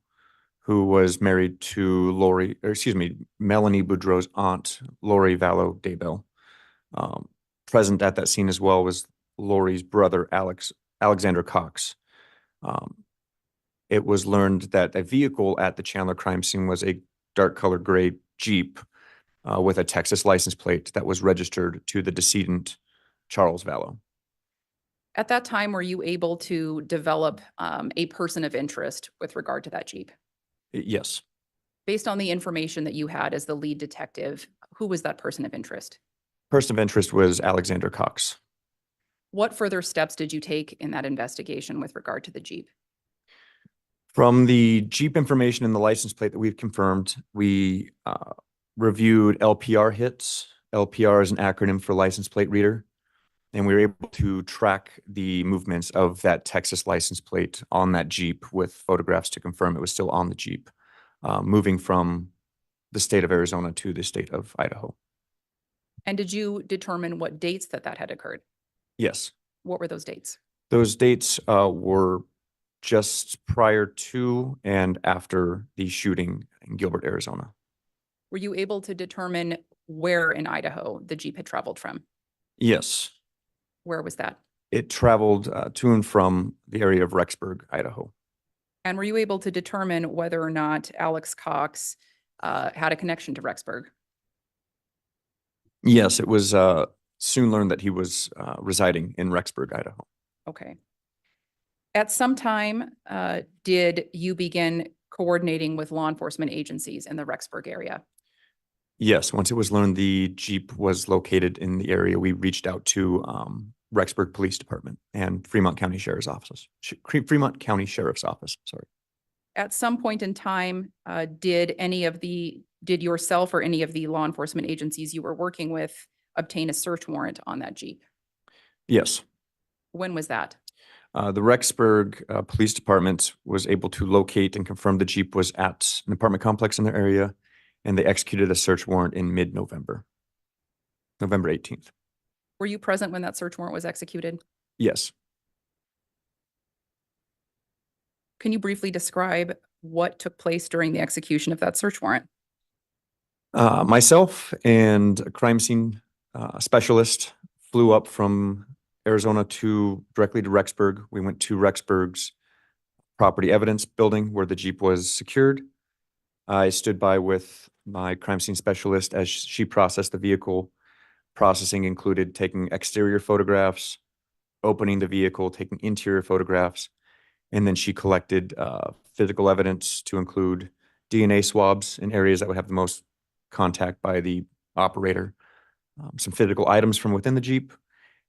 who was married to Melanie Boudreau's aunt, Lori Vallow Daybell. Present at that scene as well was Lori's brother, Alexander Cox. It was learned that a vehicle at the Chandler crime scene was a dark colored gray Jeep with a Texas license plate that was registered to the decedent, Charles Vallow. At that time, were you able to develop a person of interest with regard to that Jeep? Yes. Based on the information that you had as the lead detective, who was that person of interest? Person of interest was Alexander Cox. What further steps did you take in that investigation with regard to the Jeep? From the Jeep information and the license plate that we've confirmed, we reviewed LPR hits. LPR is an acronym for license plate reader. And we were able to track the movements of that Texas license plate on that Jeep with photographs to confirm it was still on the Jeep, moving from the state of Arizona to the state of Idaho. And did you determine what dates that had occurred? Yes. What were those dates? Those dates were just prior to and after the shooting in Gilbert, Arizona. Were you able to determine where in Idaho the Jeep had traveled from? Yes. Where was that? It traveled to and from the area of Rexburg, Idaho. And were you able to determine whether or not Alex Cox had a connection to Rexburg? Yes, it was soon learned that he was residing in Rexburg, Idaho. Okay. At some time, did you begin coordinating with law enforcement agencies in the Rexburg area? Yes, once it was learned the Jeep was located in the area, we reached out to Rexburg Police Department and Fremont County Sheriff's Office. Fremont County Sheriff's Office, sorry. At some point in time, did yourself or any of the law enforcement agencies you were working with obtain a search warrant on that Jeep? Yes. When was that? The Rexburg Police Department was able to locate and confirm the Jeep was at an apartment complex in their area, and they executed a search warrant in mid-November, November 18th. Were you present when that search warrant was executed? Yes. Can you briefly describe what took place during the execution of that search warrant? Myself and a crime scene specialist flew up from Arizona directly to Rexburg. We went to Rexburg's property evidence building where the Jeep was secured. I stood by with my crime scene specialist as she processed the vehicle. Processing included taking exterior photographs, opening the vehicle, taking interior photographs, and then she collected physical evidence to include DNA swabs in areas that would have the most contact by the operator, some physical items from within the Jeep,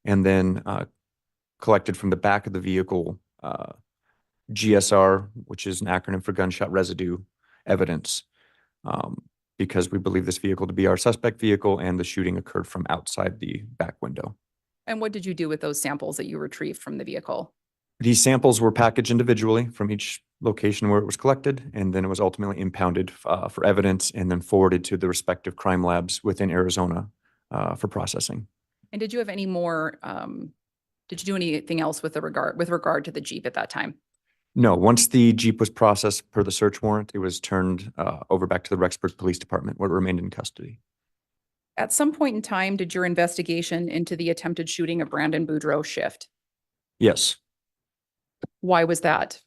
and then collected from the back of the vehicle GSR, which is an acronym for gunshot residue evidence, because we believe this vehicle to be our suspect vehicle and the shooting occurred from outside the back window. And what did you do with those samples that you retrieved from the vehicle? These samples were packaged individually from each location where it was collected, and then it was ultimately impounded for evidence and then forwarded to the respective crime labs within Arizona for processing. And did you have any more, did you do anything else with regard to the Jeep at that time? No, once the Jeep was processed per the search warrant, it was turned over back to the Rexburg Police Department where it remained in custody. At some point in time, did your investigation into the attempted shooting of Brandon Boudreaux shift? Yes. Why was that?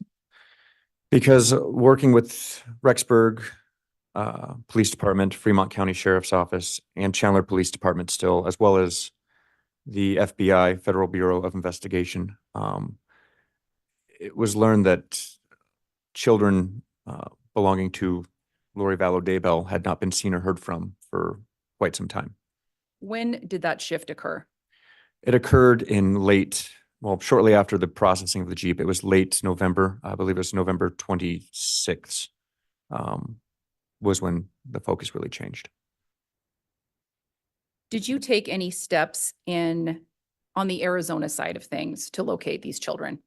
Because working with Rexburg Police Department, Fremont County Sheriff's Office, and Chandler Police Department still, as well as the FBI, Federal Bureau of Investigation, it was learned that children belonging to Lori Vallow Daybell had not been seen or heard from for quite some time. When did that shift occur? It occurred in shortly after the processing of the Jeep. It was late November. I believe it was November 26th, was when the focus really changed. Did you take any steps on the Arizona side of things to locate these children?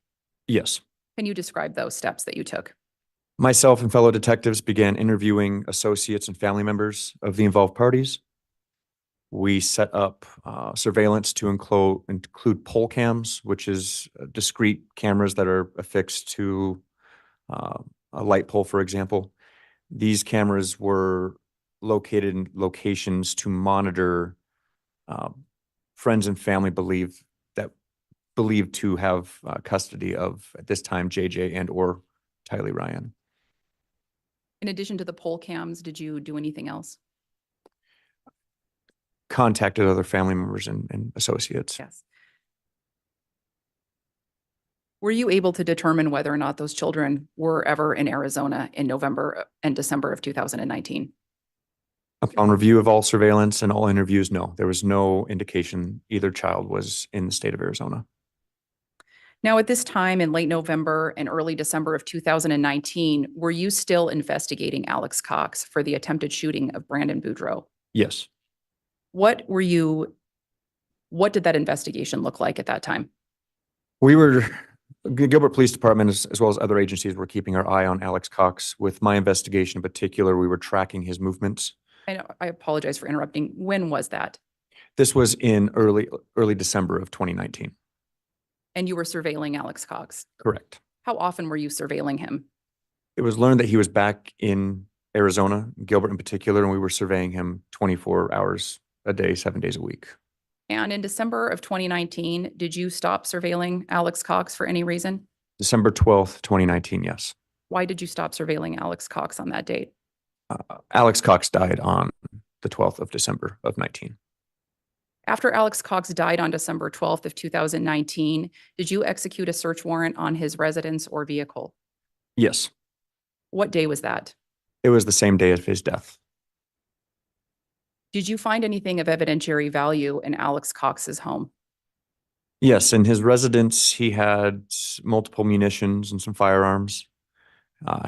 Yes. Can you describe those steps that you took? Myself and fellow detectives began interviewing associates and family members of the involved parties. We set up surveillance to include pole cams, which is discrete cameras that are affixed to a light pole, for example. These cameras were located in locations to monitor friends and family believed to have custody of, at this time, JJ and or Tylee Ryan. In addition to the pole cams, did you do anything else? Contacted other family members and associates. Yes. Were you able to determine whether or not those children were ever in Arizona in November and December of 2019? Upon review of all surveillance and all interviews, no, there was no indication either child was in the state of Arizona. Now, at this time in late November and early December of 2019, were you still investigating Alex Cox for the attempted shooting of Brandon Boudreaux? Yes. What did that investigation look like at that time? Gilbert Police Department, as well as other agencies, were keeping our eye on Alex Cox. With my investigation in particular, we were tracking his movements. I apologize for interrupting. When was that? This was in early December of 2019. And you were surveilling Alex Cox. Correct. How often were you surveilling him? It was learned that he was back in Arizona, Gilbert in particular, and we were surveying him 24 hours a day, 7 days a week. And in December of 2019, did you stop surveilling Alex Cox for any reason? December 12th, 2019, yes. Why did you stop surveilling Alex Cox on that date? Alex Cox died on the 12th of December of 19. After Alex Cox died on December 12th of 2019, did you execute a search warrant on his residence or vehicle? Yes, What day was that? it was the same day of his death. Did you find anything of evidentiary value in Alex Cox's home? Yes, in his residence, he had multiple munitions and some firearms.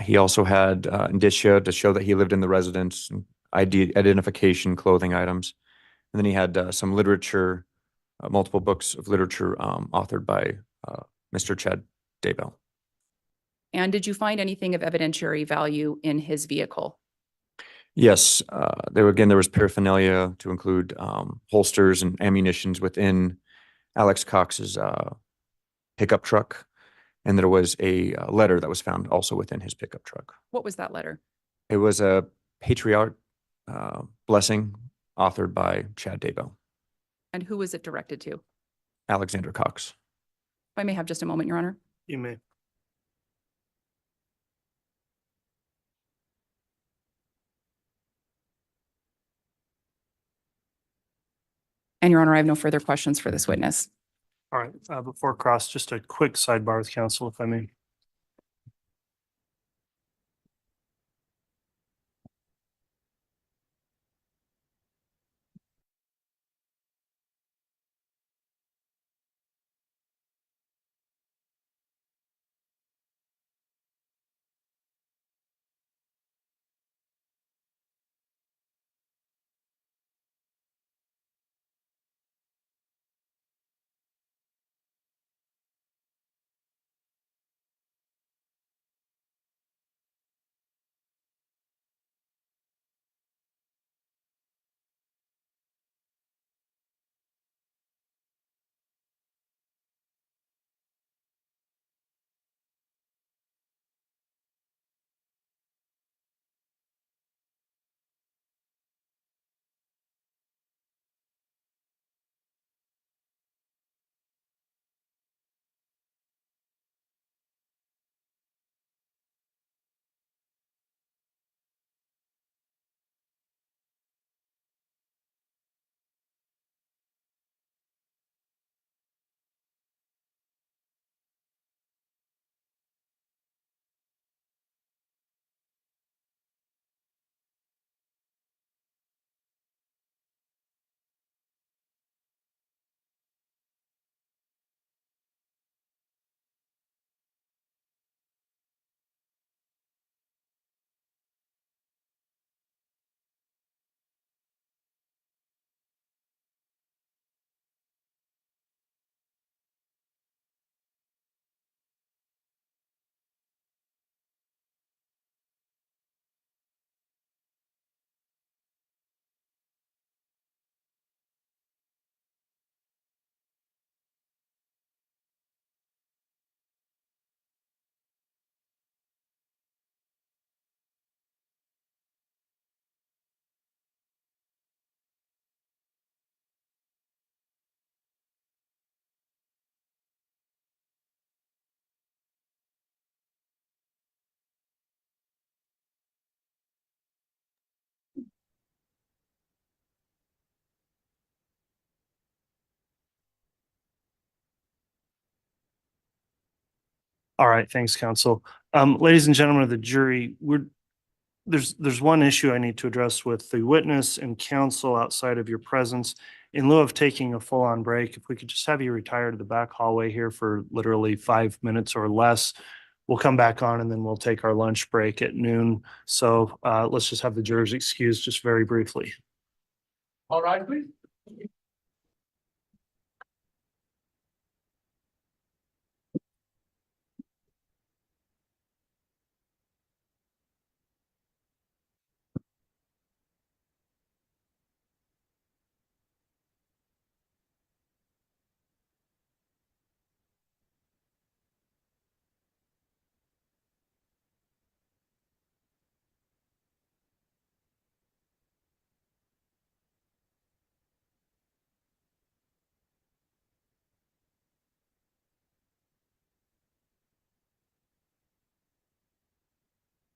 He also had indicia to show that he lived in the residence, ID identification, clothing items. And then he had some literature, multiple books of literature authored by Mr. Chad Daybell. And did you find anything of evidentiary value in his vehicle? Yes, there was paraphernalia to include holsters and ammunitions within Alex Cox's pickup truck. And there was a letter that was found also within his pickup truck. What was that letter? It was a patriarch blessing authored by Chad Daybell, And who was it directed to? If Alexander Cox. I may have just a moment, Your Honor. You may. And Your Honor, I have no further questions for this witness. All right, before cross, just a quick sidebar with counsel, if I may. All right, thanks, counsel. Ladies and gentlemen of the jury, there's one issue I need to address with the witness and counsel outside of your presence. In lieu of taking a full-on break, if we could just have you retire to the back hallway here for literally 5 minutes or less. We'll come back on and then we'll take our lunch break at noon. So let's just have the jurors excused just very briefly. All right, please.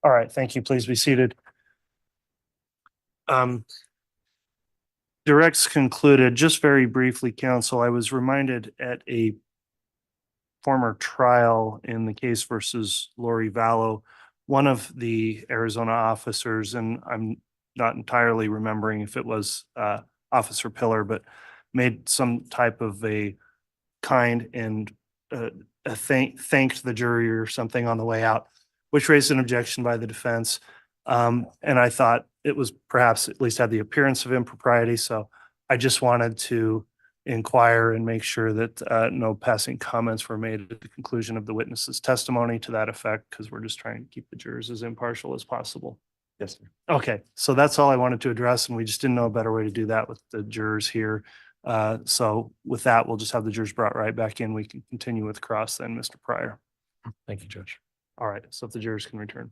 All right, thank you. Please be seated. Directs concluded. Just very briefly, counsel, I was reminded at a former trial in the case versus Lori Vallow, one of the Arizona officers, and I'm not entirely remembering if it was Officer Pillar, but made some type of a kind and thanked the jury or something on the way out, which raised an objection by the defense. And I thought it was perhaps at least had the appearance of impropriety. So I just wanted to inquire and make sure that no passing comments were made at the conclusion of the witness's testimony to that effect, because we're just trying to keep the jurors as impartial as possible. Yes, sir. Okay, so that's all I wanted to address, and we just didn't know a better way to do that with the jurors here. So with that, we'll just have the jurors brought right back in. We can continue with cross then, Mr. Pryor. Thank you, Judge. All right, so if the jurors can return.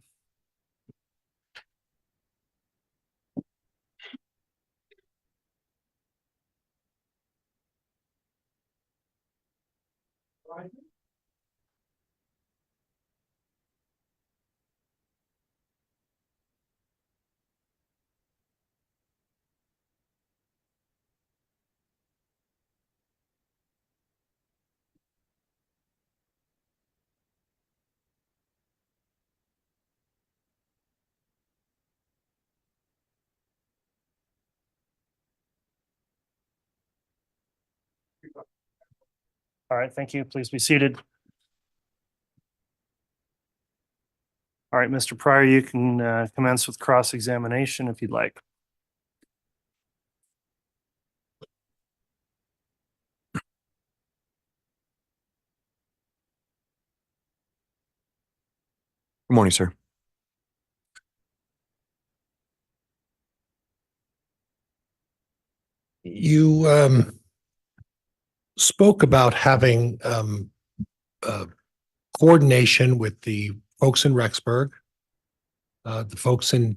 All right, thank you. Please be seated. All right, Mr. Pryor, you can commence with cross-examination if you'd like. Good morning, sir. You spoke about having coordination with the folks in Rexburg, the folks in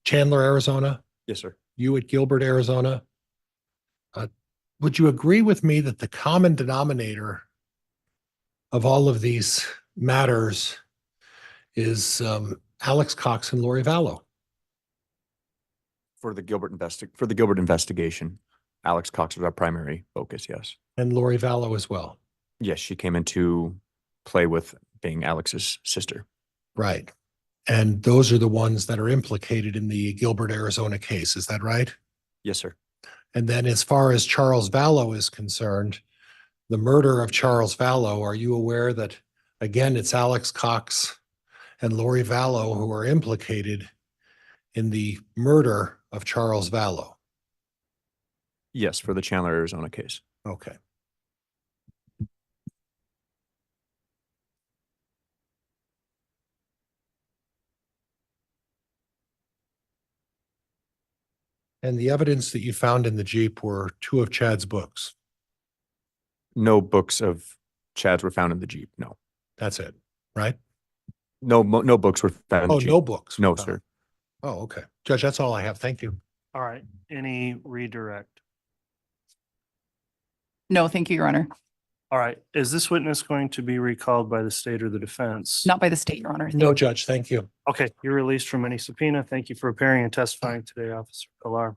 Chandler, Arizona, Yes, sir. you at Gilbert, Arizona. Would you agree with me that the common denominator of all of these matters is Alex Cox and Lori Vallow? For the Gilbert investigation, Alex Cox was our primary focus. Yes. And Lori Vallow as well. Yes, she came into play with being Alex's sister. Right. And those are the ones that are implicated in the Gilbert, Arizona case. Is that right? Yes, sir. And then as far as Charles Vallow is concerned, the murder of Charles Vallow, are you aware that, again, it's Alex Cox and Lori Vallow who are implicated in the murder of Charles Vallow? Yes, for the Chandler, Arizona case. Okay. And the evidence that you found in the Jeep were 2 of Chad's books. No books of Chad's were found in the Jeep. No. That's it, right? No books were found in the Oh, Jeep. no books. were No, found. sir. Oh, okay. Judge, that's all I have. Thank you. All right, any redirect? No, thank you, Your Honor. All right, is this witness going to be recalled by the state or the defense? Not by the state, Your Honor. No, Judge, thank you. Okay, you're released from any subpoena. Thank you for appearing and testifying today, Officer Pilar.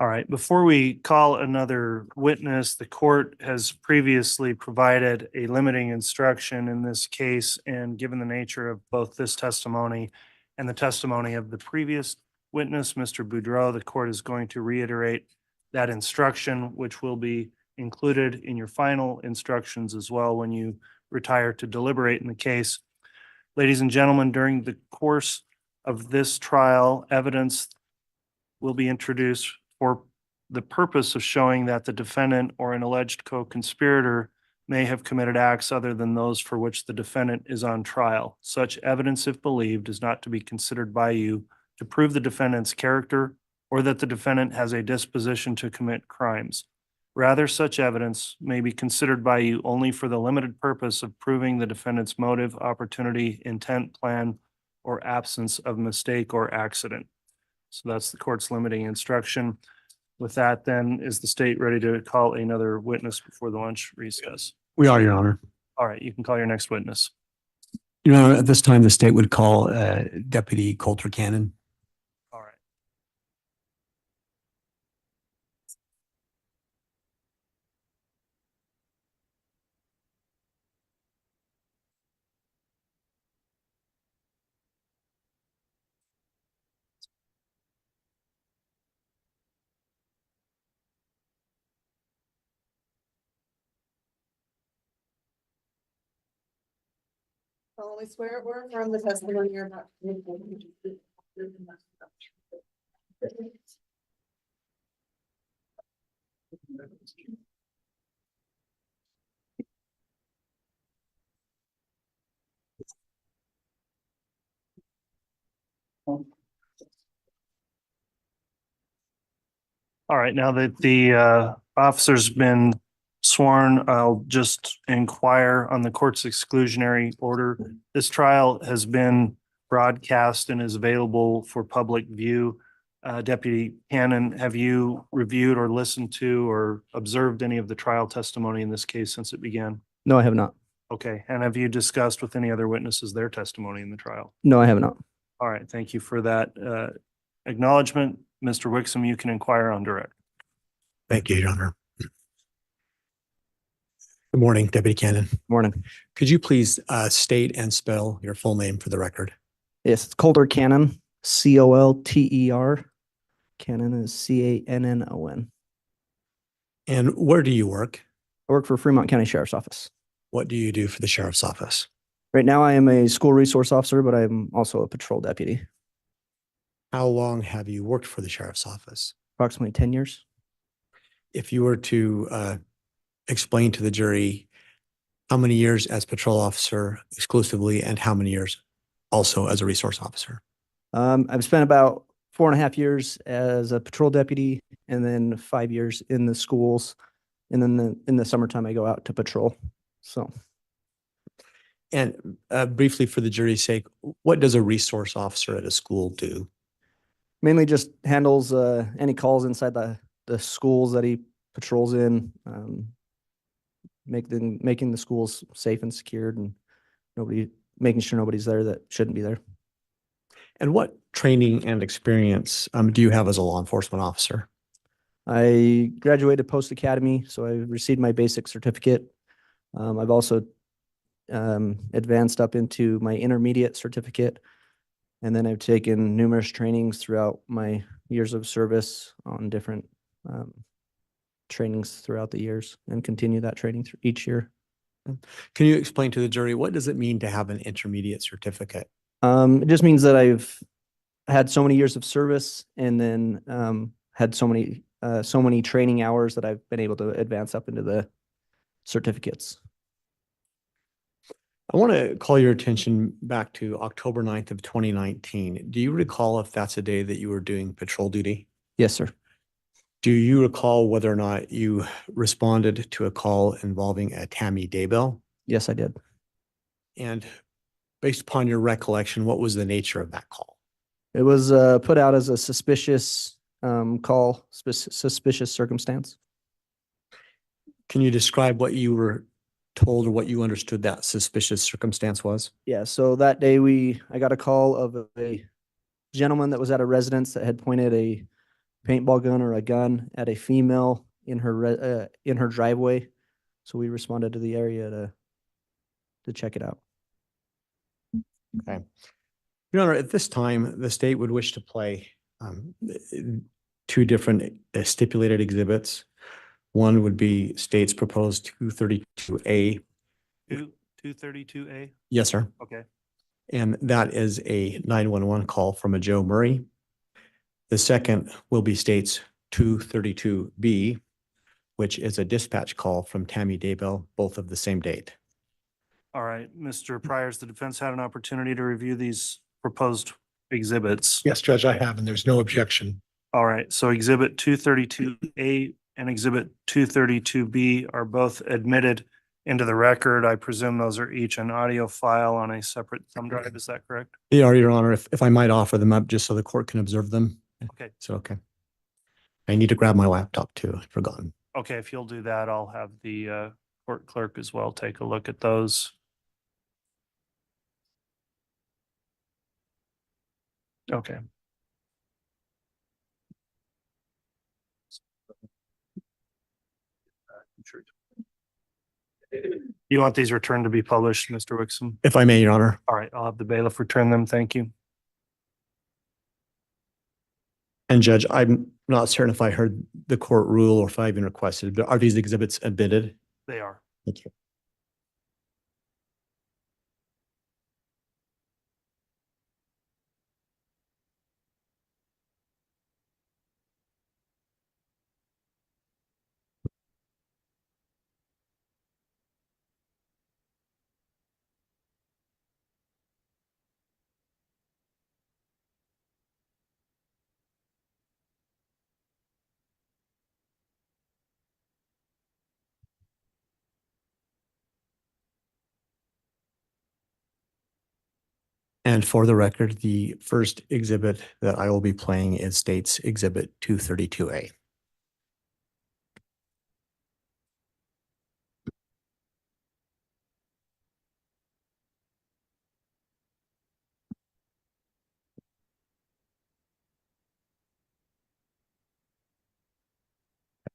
All right, before we call another witness, the court has previously provided a limiting instruction in this case, and given the nature of both this testimony and the testimony of the previous witness, Mr. Boudreau, the court is going to reiterate that instruction, which will be included in your final instructions as well when you retire to deliberate in the case. Ladies and gentlemen, during the course of this trial, evidence will be introduced for the purpose of showing that the defendant or an alleged co-conspirator may have committed acts other than those for which the defendant is on trial. Such evidence, if believed, is not to be considered by you to prove the defendant's character or that the defendant has a disposition to commit crimes. Rather, such evidence may be considered by you only for the limited purpose of proving the defendant's motive, opportunity, intent, plan, or absence of mistake or accident. So that's the court's limiting instruction. With that, then, is the state ready to call another witness before the lunch recess? We are, Your Honor. All right, you can call your next witness. Your Honor, at this time, the state would call Deputy Coulter Cannon. All right. solemnly swear or affirm the testimony you're about to give. All right, now that the officer's been sworn, I'll just inquire on the court's exclusionary order. This trial has been broadcast and is available for public view. Deputy Cannon, have you reviewed or listened to or observed any of the trial testimony in this case since it began? No, I have not. Okay, and have you discussed with any other witnesses their testimony in the trial? No, I have not. All right, thank you for that acknowledgement. Mr. Wixom, you can inquire on direct. Thank you, Your Honor. Good morning, Deputy Cannon. Morning. Could you please state and spell your full name for the record? Yes, it's Coulter Cannon, Colter. Cannon is Cannon. And where do you work? I work for Fremont County Sheriff's Office. What do you do for the sheriff's office? Right now, I am a school resource officer, but I'm also a patrol deputy. How long have you worked for the sheriff's office? Approximately 10 years. If you were to explain to the jury how many years as patrol officer exclusively and how many years also as a resource officer? I've spent about 4.5 years as a patrol deputy and then 5 years in the schools. And then in the summertime, I go out to patrol. So. And briefly for the jury's sake, what does a resource officer at a school do? Mainly just handles any calls inside the schools that he patrols in, making the schools safe and secured and making sure nobody's there that shouldn't be there. And what training and experience do you have as a law enforcement officer? I graduated post academy, so I received my basic certificate. I've also advanced up into my intermediate certificate. And then I've taken numerous trainings throughout my years of service on different trainings throughout the years and continue that training through each year. Can you explain to the jury, what does it mean to have an intermediate certificate? It just means that I've had so many years of service and then had so many training hours that I've been able to advance up into the certificates. I want to call your attention back to October 9th of 2019. Do you recall if that's a day that you were doing patrol duty? Yes, sir. Do you recall whether or not you responded to a call involving a Tammy Daybell? Yes, I did. And based upon your recollection, what was the nature of that call? It was put out as a suspicious call, suspicious circumstance. Can you describe what you were told or what you understood that suspicious circumstance was? Yeah, so that day I got a call of a gentleman that was at a residence that had pointed a paintball gun or a gun at a female in her driveway. So we responded to the area to check it out. Okay. Your Honor, at this time, the state would wish to play two different stipulated exhibits. One would be state's proposed 232A. 232A? Yes, sir. Okay. And that is a 911 call from a Joe Murray. The second will be state's 232B, which is a dispatch call from Tammy Daybell, both of the same date. All right, Mr. Priors, the defense had an opportunity to review these proposed exhibits. Yes, Judge, I have, and there's no objection. All right, so exhibit 232A and exhibit 232B are both admitted into the record. I presume those are each an audio file on a separate thumb drive. Is that correct? They are, Your Honor. If I might offer them up just so the court can observe them. Okay. Is it okay? I need to grab my laptop too. I've forgotten. Okay, if you'll do that, I'll have the court clerk as well take a look at those. Okay. You want these returned to be published, Mr. Wixom? If I may, Your Honor. All right, I'll have the bailiff return them. Thank you. And Judge, I'm not certain if I heard the court rule or if I even requested, but are these exhibits admitted? They are. Thank you. And for the record, the first exhibit that I will be playing is State's Exhibit 232A. I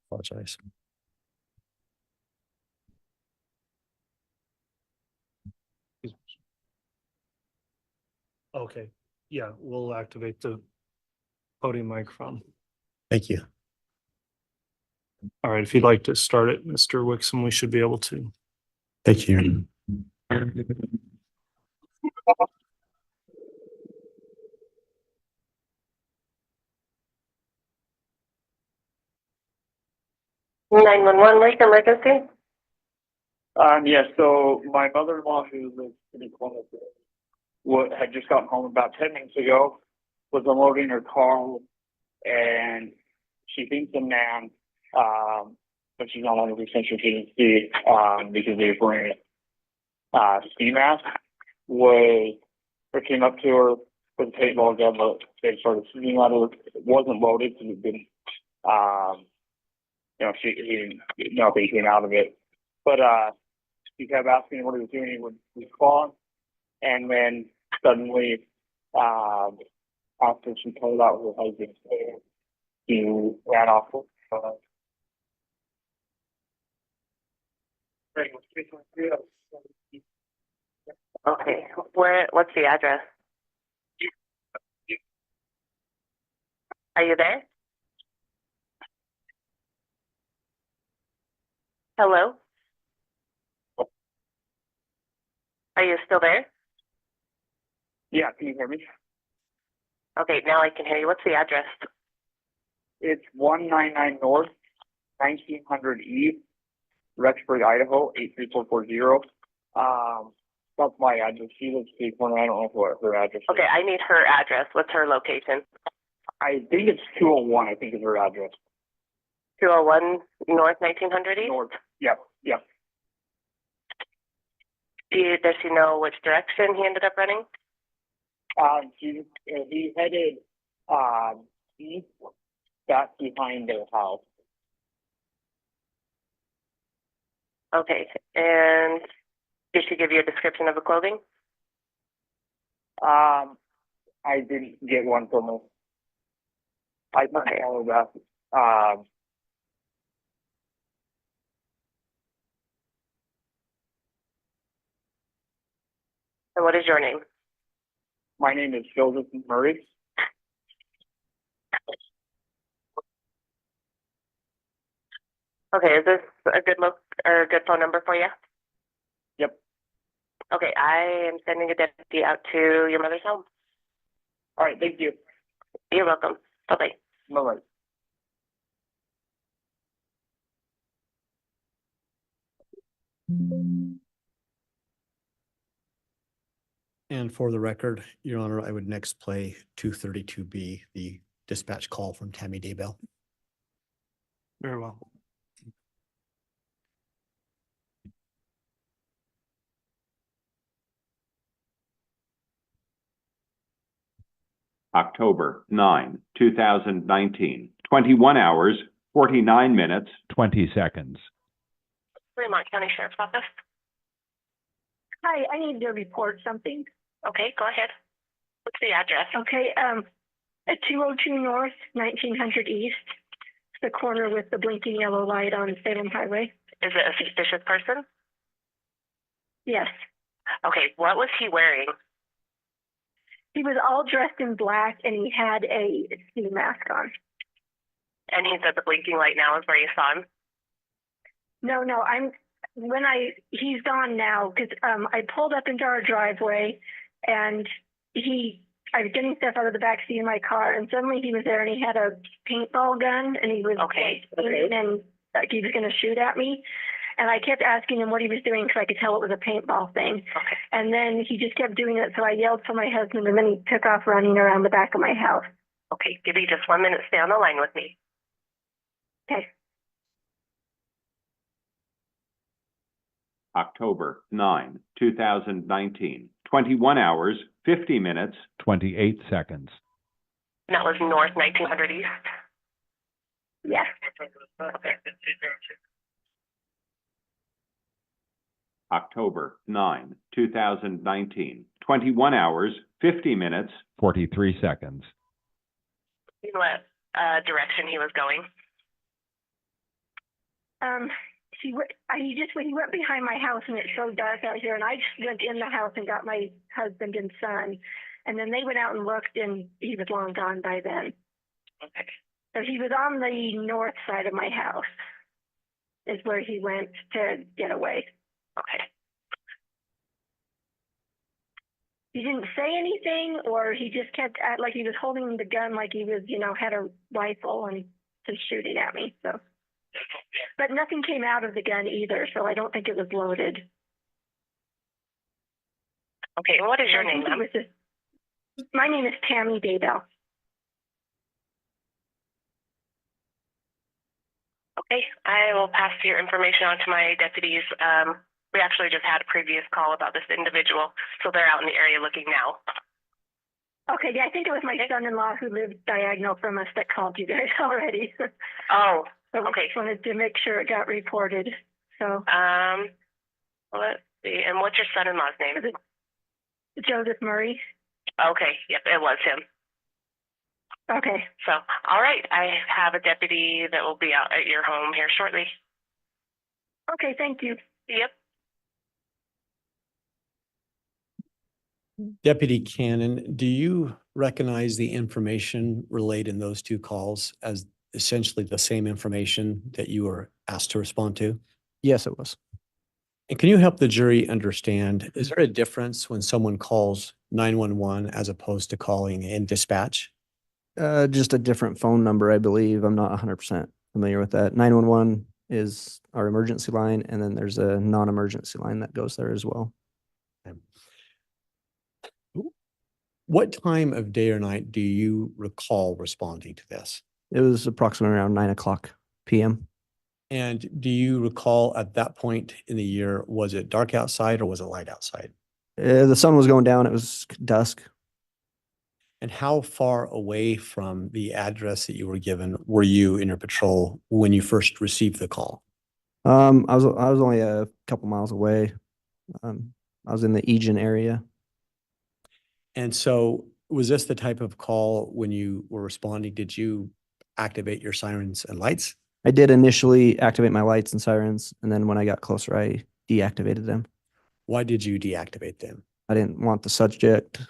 apologize. Okay, yeah, we'll activate the podium microphone. Thank you. All right, if you'd like to start it, Mr. Wixom, we should be able to. Thank you, Your Honor. 911, where's the emergency? Yes, so my mother-in-law who lives pretty close, had just gotten home about 10 minutes ago, was unloading her car, and she thinks a man, but she's not 100% sure she didn't see, because they were wearing ski mask, came up to her with a paintball gun, but they started shooting at her. It wasn't loaded, so it didn't, he didn't, nothing came out of it. But he kept asking what he was doing. He would respond, and then suddenly, after she told out her husband, he ran off. Okay, what's the address? Are you there? Hello? Are you still there? Yeah, can you hear me? Okay, now I can hear you. What's the address? It's 199 North, 1900 East, Rexburg, Idaho, 83440. That's my address. She lives in the corner. I don't know what her address is. Okay, I need her address. What's her location? I think it's 201, I think is her address. 201 North 1900 East? North. Yep. Does she know which direction he ended up running? He headed east, back behind their house. Okay, and did she give you a description of the clothing? I didn't get one from her. I didn't know that. And what is your name? My name is Joseph Murray. Okay, is this a good look or a good phone number for you? Yep. Okay, I am sending a deputy out to your mother's home. All right, thank you. You're welcome. Bye-bye. Bye-bye. And for the record, Your Honor, I would next play 232B, the dispatch call from Tammy Daybell. Very well. October 9, 2019, 21 hours, 49 minutes, 20 seconds. Fremont County Sheriff's Office. Hi, I need to report something. Okay, go ahead. What's the address? Okay, at 202 North, 1900 East, the corner with the blinking yellow light on Salem Highway. Is it a suspicious person? Yes. Okay, what was he wearing? He was all dressed in black and he had a ski mask on. And he said the blinking light now is where you saw him? No, he's gone now because I pulled up into our driveway and I was getting stuff out of the back seat of my car and suddenly he was there and he had a paintball gun and he was and like he was going to shoot at me. And I kept asking him what he was doing because I could tell it was a paintball thing. Okay. And then he just kept doing it. So I yelled for my husband and then he took off running around the back of my house. Okay, give me just 1 minute. Stay on the line with me. Okay. October 9, 2019, 21 hours, 50 minutes, 28 seconds. And that was north 1900 East? Yes. Okay. October 9, 2019, 21 hours, 50 minutes, 43 seconds. You know what direction he was going? He went behind my house and it's so dark out here and I just went in the house and got my husband and son and then they went out and looked and he was long gone by then. Okay. So he was on the north side of my house is where he went to get away. Okay. He didn't say anything or he just kept like he was holding the gun like he was, had a rifle and just shooting at me. So, but nothing came out of the gun either. So I don't think it was loaded. Okay. And what is your name, ma'am? My name is Tammy DeBell. Okay. I will pass your information on to my deputies. We actually just had a previous call about this individual, so they're out in the area looking now. Okay, yeah, I think it was my son-in-law who lived diagonal from us that called you guys already. Oh, so we okay. just wanted to make sure it got reported. So, let's see. And what's your son-in-law's name? Joseph Murray. Okay, yep, it was him. Okay. So, all right, I have a deputy that will be out at your home here shortly. Okay, thank you. Yep. Deputy Cannon, do you recognize the information relayed in those two calls as essentially the same information that you were asked to respond to? Yes, it was. And can you help the jury understand, is there a difference when someone calls 911 as opposed to calling in dispatch? Just a different phone number, I believe. I'm not 100% familiar with that. 911 is our emergency line, and then there's a non-emergency line that goes there as well. What time of day or night do you recall responding to this? It was approximately around 9:00 p.m. And do you recall at that point in the year, was it dark outside or was it light outside? The sun was going down. It was dusk. And how far away from the address that you were given were you in your patrol when you first received the call? I was only a couple miles away. I was in the Egan area. And so was this the type of call when you were responding, did you activate your sirens and lights? I did initially activate my lights and sirens, and then when I got closer, I deactivated them. Why did you deactivate them? I didn't want the subject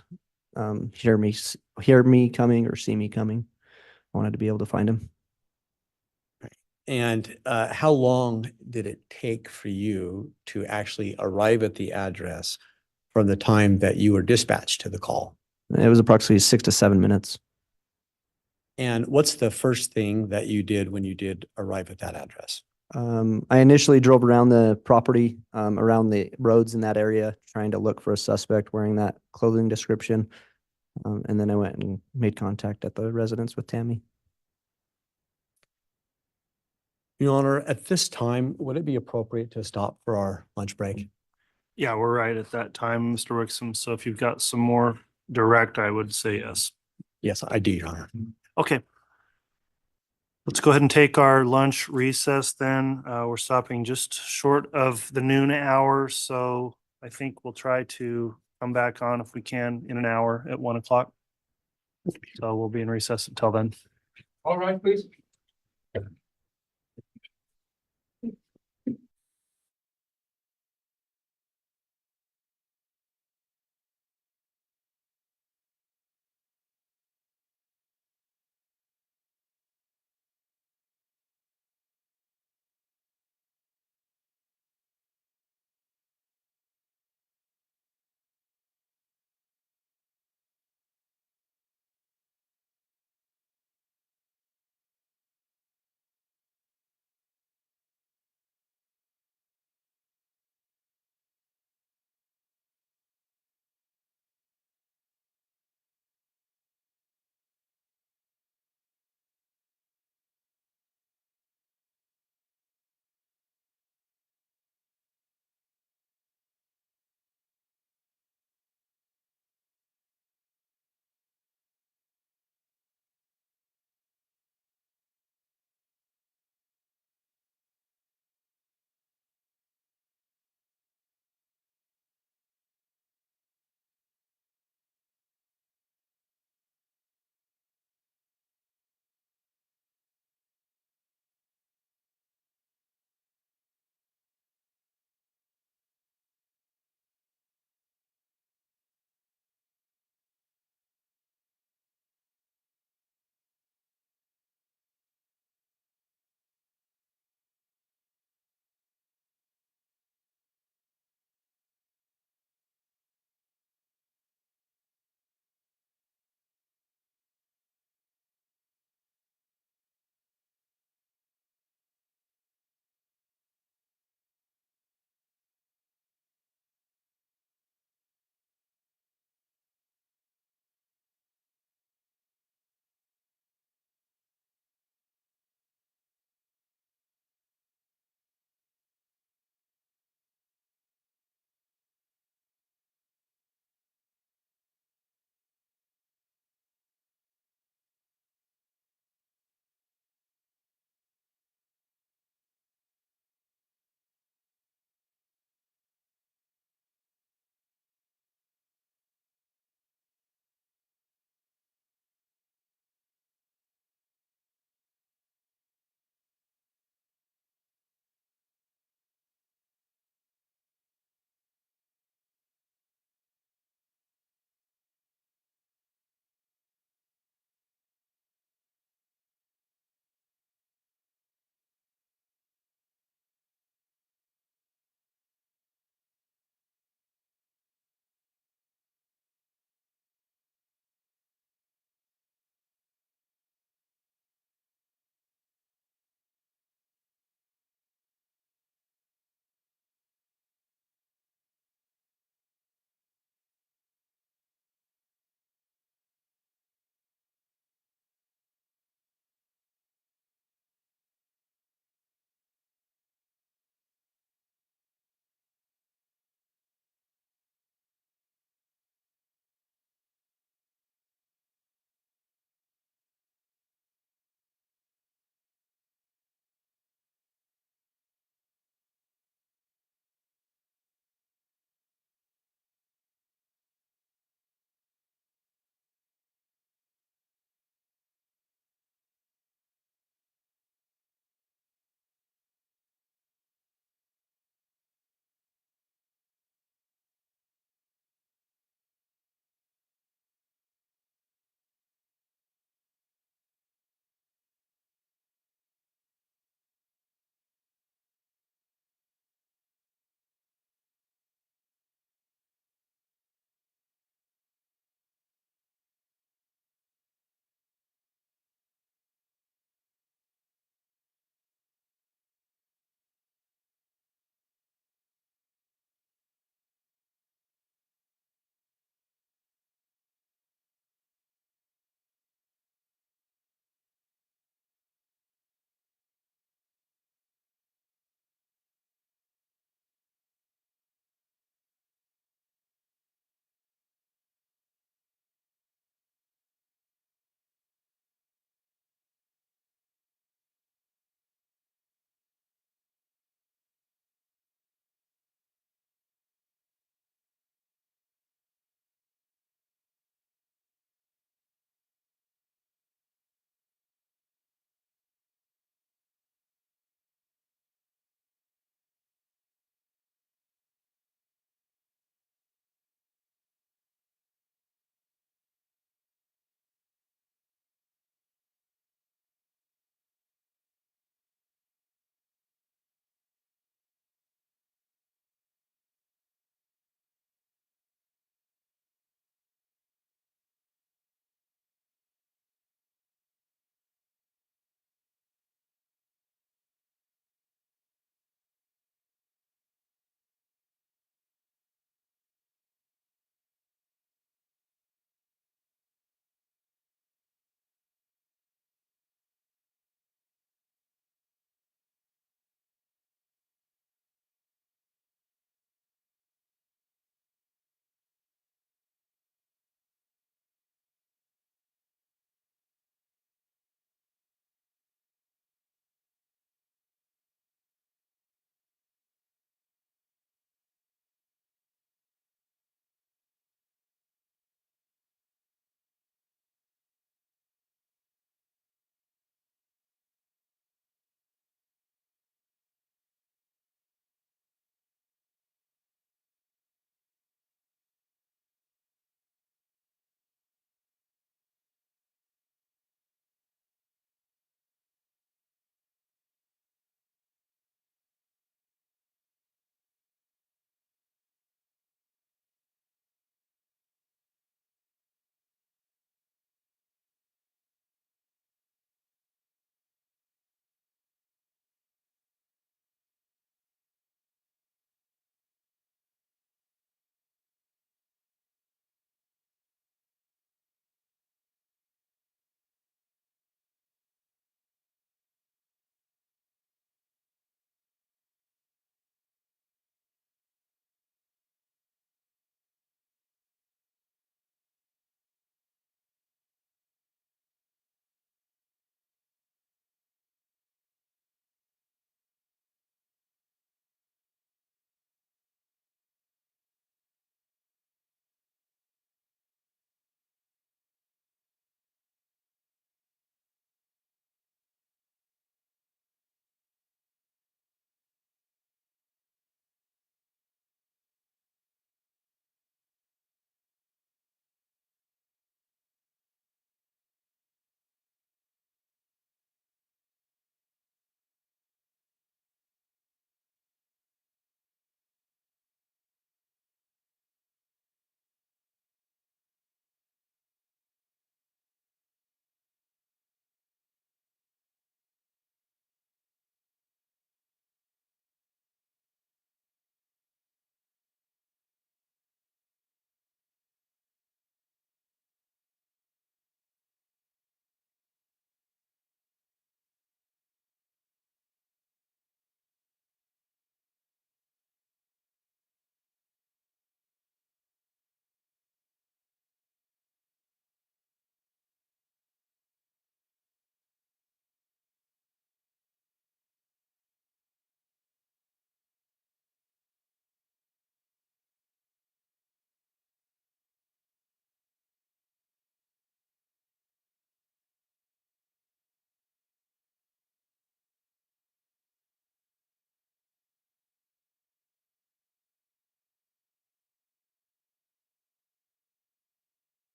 hear me coming or see me coming. I wanted to be able to find him. And how long did it take for you to actually arrive at the address from the time that you were dispatched to the call? It was approximately 6 to 7 minutes. And what's the first thing that you did when you did arrive at that address? I initially drove around the property, around the roads in that area, trying to look for a suspect wearing that clothing description. And then I went and made contact at the residence with Tammy. Your Honor, at this time, would it be appropriate to stop for our lunch break? Yeah, we're right at that time, Mr. Wixom. So if you've got some more direct, I would say yes. Yes, I do, Your Honor. Okay. Let's go ahead and take our lunch recess then. We're stopping just short of the noon hour, so I think we'll try to come back on if we can in an hour at 1 o'clock. So we'll be in recess until then. All right, please.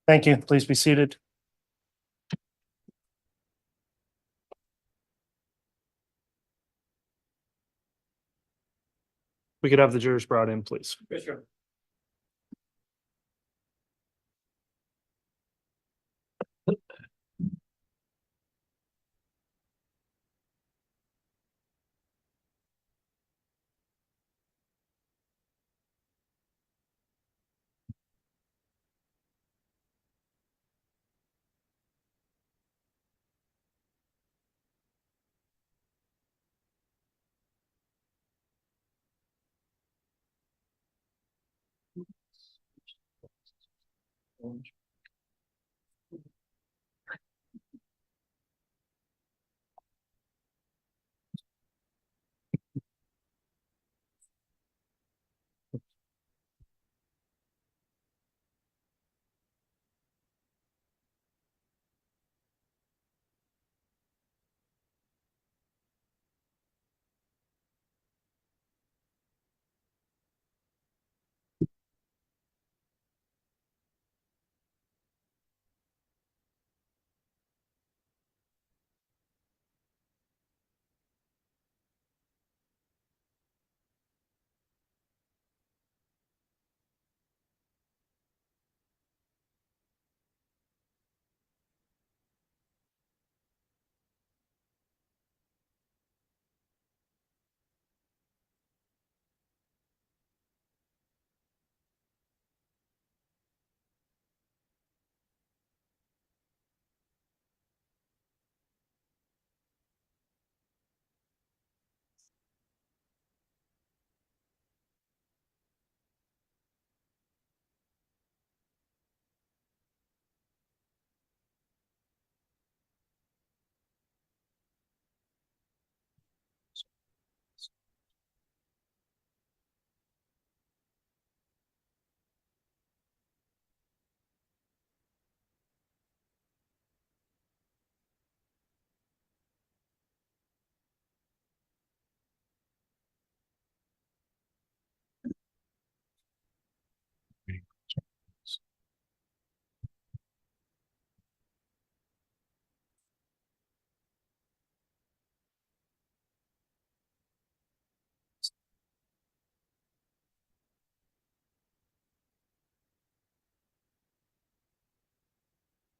Thank you. Please be seated. We could have the jurors brought in, please.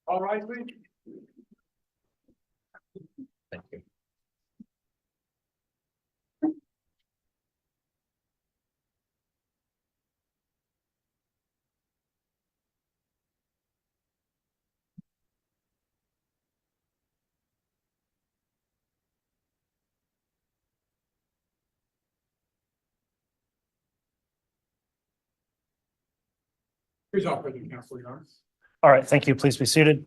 All right, please. Thank you. All right, thank you. Please be seated.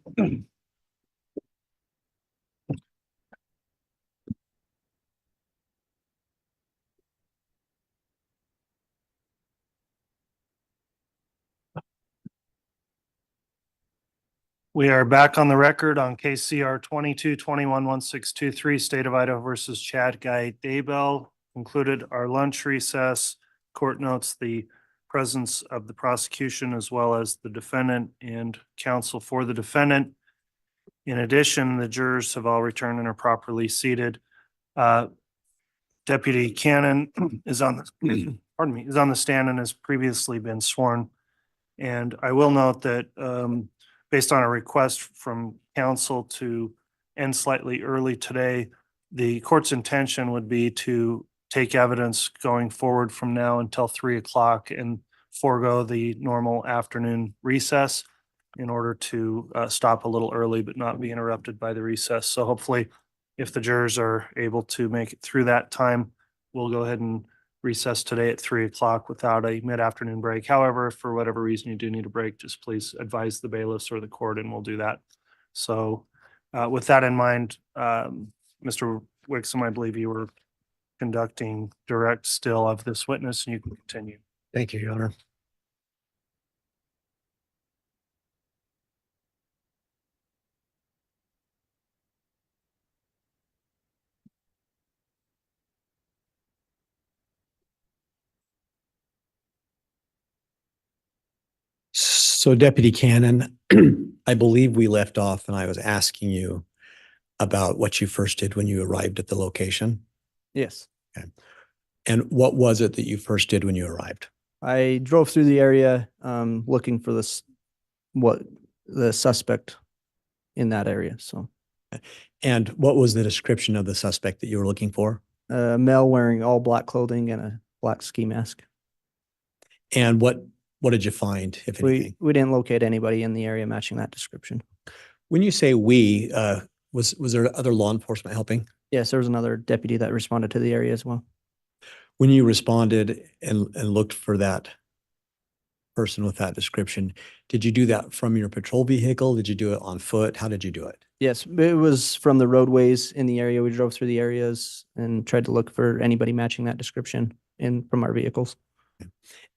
We are back on the record on KCR 22-21-1623, State of Idaho versus Chad Daybell. Concluded our lunch recess. Court notes the presence of the prosecution as well as the defendant and counsel for the defendant. In addition, the jurors have all returned and are properly seated. Deputy Cannon is on the, pardon me, is on the stand and has previously been sworn. And I will note that based on a request from counsel to end slightly early today, the court's intention would be to take evidence going forward from now until 3 o'clock and forego the normal afternoon recess in order to stop a little early but not be interrupted by the recess. So hopefully, if the jurors are able to make it through that time, we'll go ahead and recess today at 3 o'clock without a mid-afternoon break. However, if for whatever reason you do need a break, just please advise the bailiffs or the court and we'll do that. So with that in mind, Mr. Wixom, I believe you were conducting direct still of this witness and you can continue. Thank you, Your Honor. So Deputy Cannon, I believe we left off and I was asking you about what you first did when you arrived at the location. Yes. And what was it that you first did when you arrived? I drove through the area looking for what the suspect in that area. So And what was the description of the suspect that you were looking for? a male wearing all black clothing and a black ski mask. And what did you find, if anything? We didn't locate anybody in the area matching that description. When you say we, was there other law enforcement helping? Yes, there was another deputy that responded to the area as well. When you responded and looked for that person with that description, did you do that from your patrol vehicle? Did you do it on foot? How did you do it? Yes, it was from the roadways in the area. We drove through the areas and tried to look for anybody matching that description from our vehicles.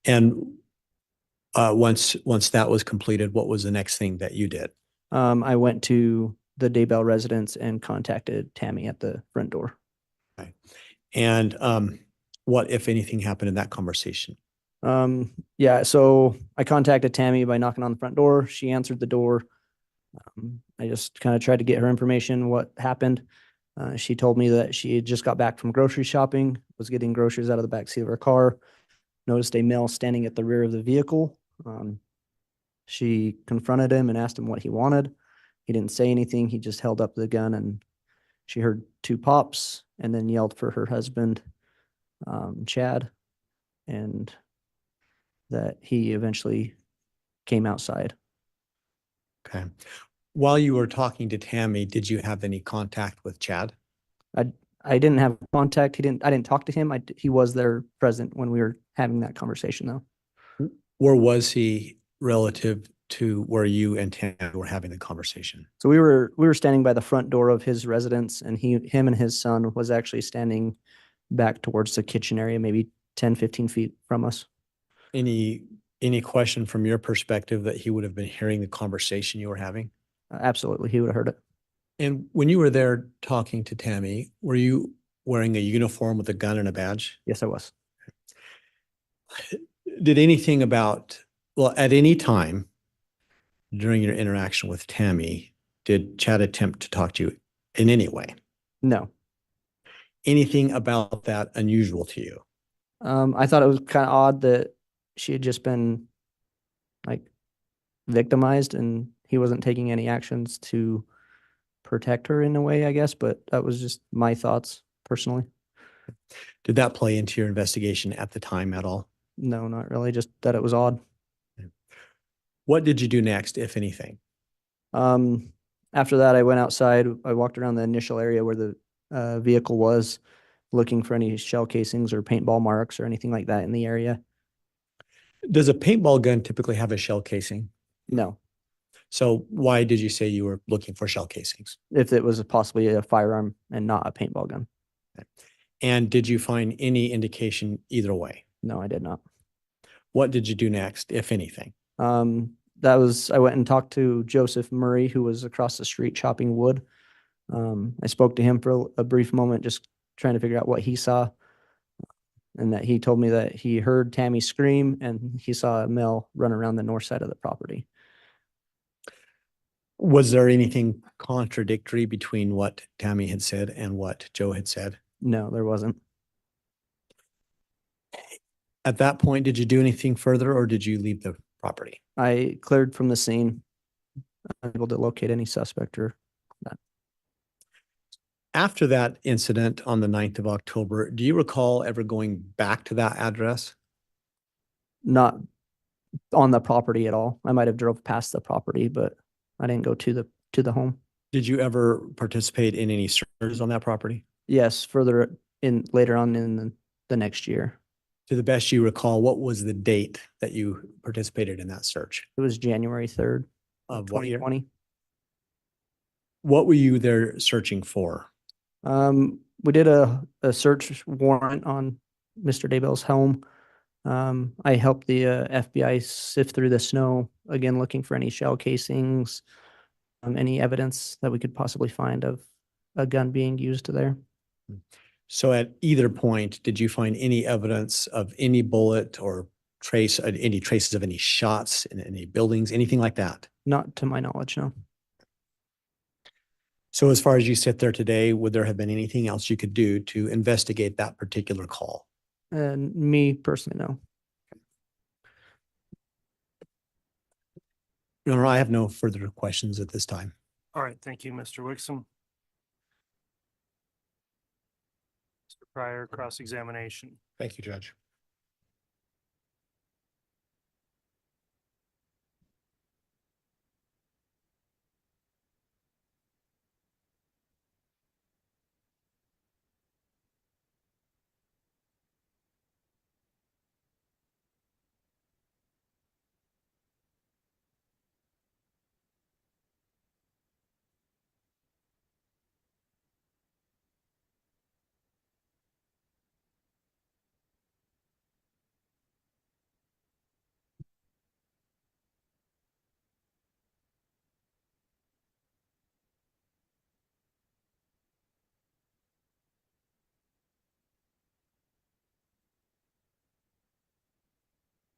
And once that was completed, what was the next thing that you did? I went to the Daybell residence and contacted Tammy at the front door. Okay. And what, if anything, happened in that conversation? Yeah, so I contacted Tammy by knocking on the front door. She answered the door. I just kind of tried to get her information, what happened. She told me that she had just got back from grocery shopping, was getting groceries out of the backseat of her car, noticed a male standing at the rear of the vehicle. She confronted him and asked him what he wanted. He didn't say anything. He just held up the gun, and she heard 2 pops and then yelled for her husband, Chad, and that he eventually came outside. Okay. While you were talking to Tammy, did you have any contact with Chad? I didn't have contact. I didn't talk to him. He was there present when we were having that conversation though. Where was he relative to where you and Tammy were having the conversation? So we were standing by the front door of his residence, and him and his son was actually standing back towards the kitchen area, maybe 10, 15 feet from us. Any question from your perspective that he would have been hearing the conversation you were having? Absolutely. He would have heard it. And when you were there talking to Tammy, were you wearing a uniform with a gun and a badge? Yes, I was. Did anything at any time during your interaction with Tammy, did Chad attempt to talk to you in any way? No. Anything about that unusual to you? I thought it was kind of odd that she had just been like victimized and he wasn't taking any actions to protect her in a way, I guess, but that was just my thoughts personally. Did that play into your investigation at the time at all? No, not really. Just that it was odd. What did you do next, if anything? After that, I went outside. I walked around the initial area where the vehicle was, looking for any shell casings or paintball marks or anything like that in the area. Does a paintball gun typically have a shell casing? No. So why did you say you were looking for shell casings? If it was possibly a firearm and not a paintball gun. And did you find any indication either way? No, I did not. What did you do next, if anything? I went and talked to Joseph Murray, who was across the street chopping wood. I spoke to him for a brief moment, just trying to figure out what he saw. And that he told me that he heard Tammy scream and he saw a male run around the north side of the property. Was there anything contradictory between what Tammy had said and what Joe had said? No, there wasn't. At that point, did you do anything further or did you leave the property? I cleared from the scene, unable to locate any suspect or that. After that incident on the 9th of October, do you recall ever going back to that address? Not on the property at all. I might have drove past the property, but I didn't go to the home. Did you ever participate in any searches on that property? Yes, later on in the next year. To the best you recall, what was the date that you participated in that search? It was January 3rd Of what year? 2020. What were you there searching for? We did a search warrant on Mr. Daybell's home. I helped the FBI sift through the snow, again, looking for any shell casings, any evidence that we could possibly find of a gun being used there. So at either point, did you find any evidence of any bullet or any traces of any shots in any buildings, anything like that? Not to my knowledge, no. So as far as you sit there today, would there have been anything else you could do to investigate that particular call? And me personally, no. Your Honor, I have no further questions at this time. All right, thank you, Mr. Wixom. Mr. Pryor, cross-examination. Thank you, Judge.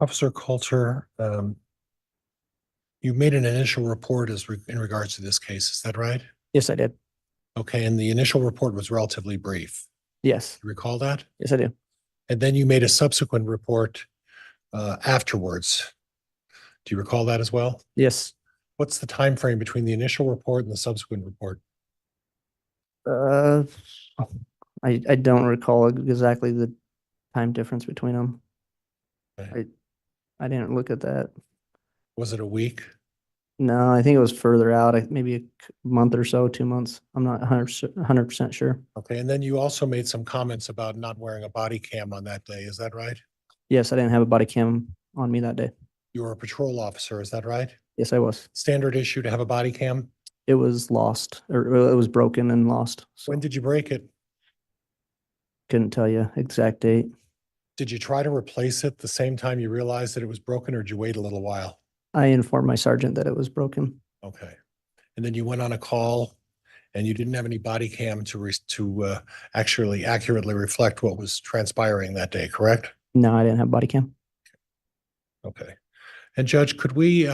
Officer Coulter, you made an initial report in regards to this case. Is that right? Yes, I did. Okay, and the initial report was relatively brief. Yes. You recall that? Yes, I do. And then you made a subsequent report afterwards. Do you recall that as well? Yes. What's the time frame between the initial report and the subsequent report? I don't recall exactly the time difference between them. Okay. I didn't look at that. Was it a week? No, I think it was further out, maybe a month or so, 2 months. I'm not 100% sure. Okay, and then you also made some comments about not wearing a body cam on that day. Is that right? Yes, I didn't have a body cam on me that day. You were a patrol officer. Is that right? Yes, I was. Standard issue to have a body cam? It was lost, or it was broken and lost. So When did you break it? couldn't tell you exact date. Did you try to replace it the same time you realized that it was broken, or did you wait a little while? I informed my sergeant that it was broken. Okay. And then you went on a call and you didn't have any body cam to actually accurately reflect what was transpiring that day, correct? No, I didn't have body cam. Okay. And Judge, could we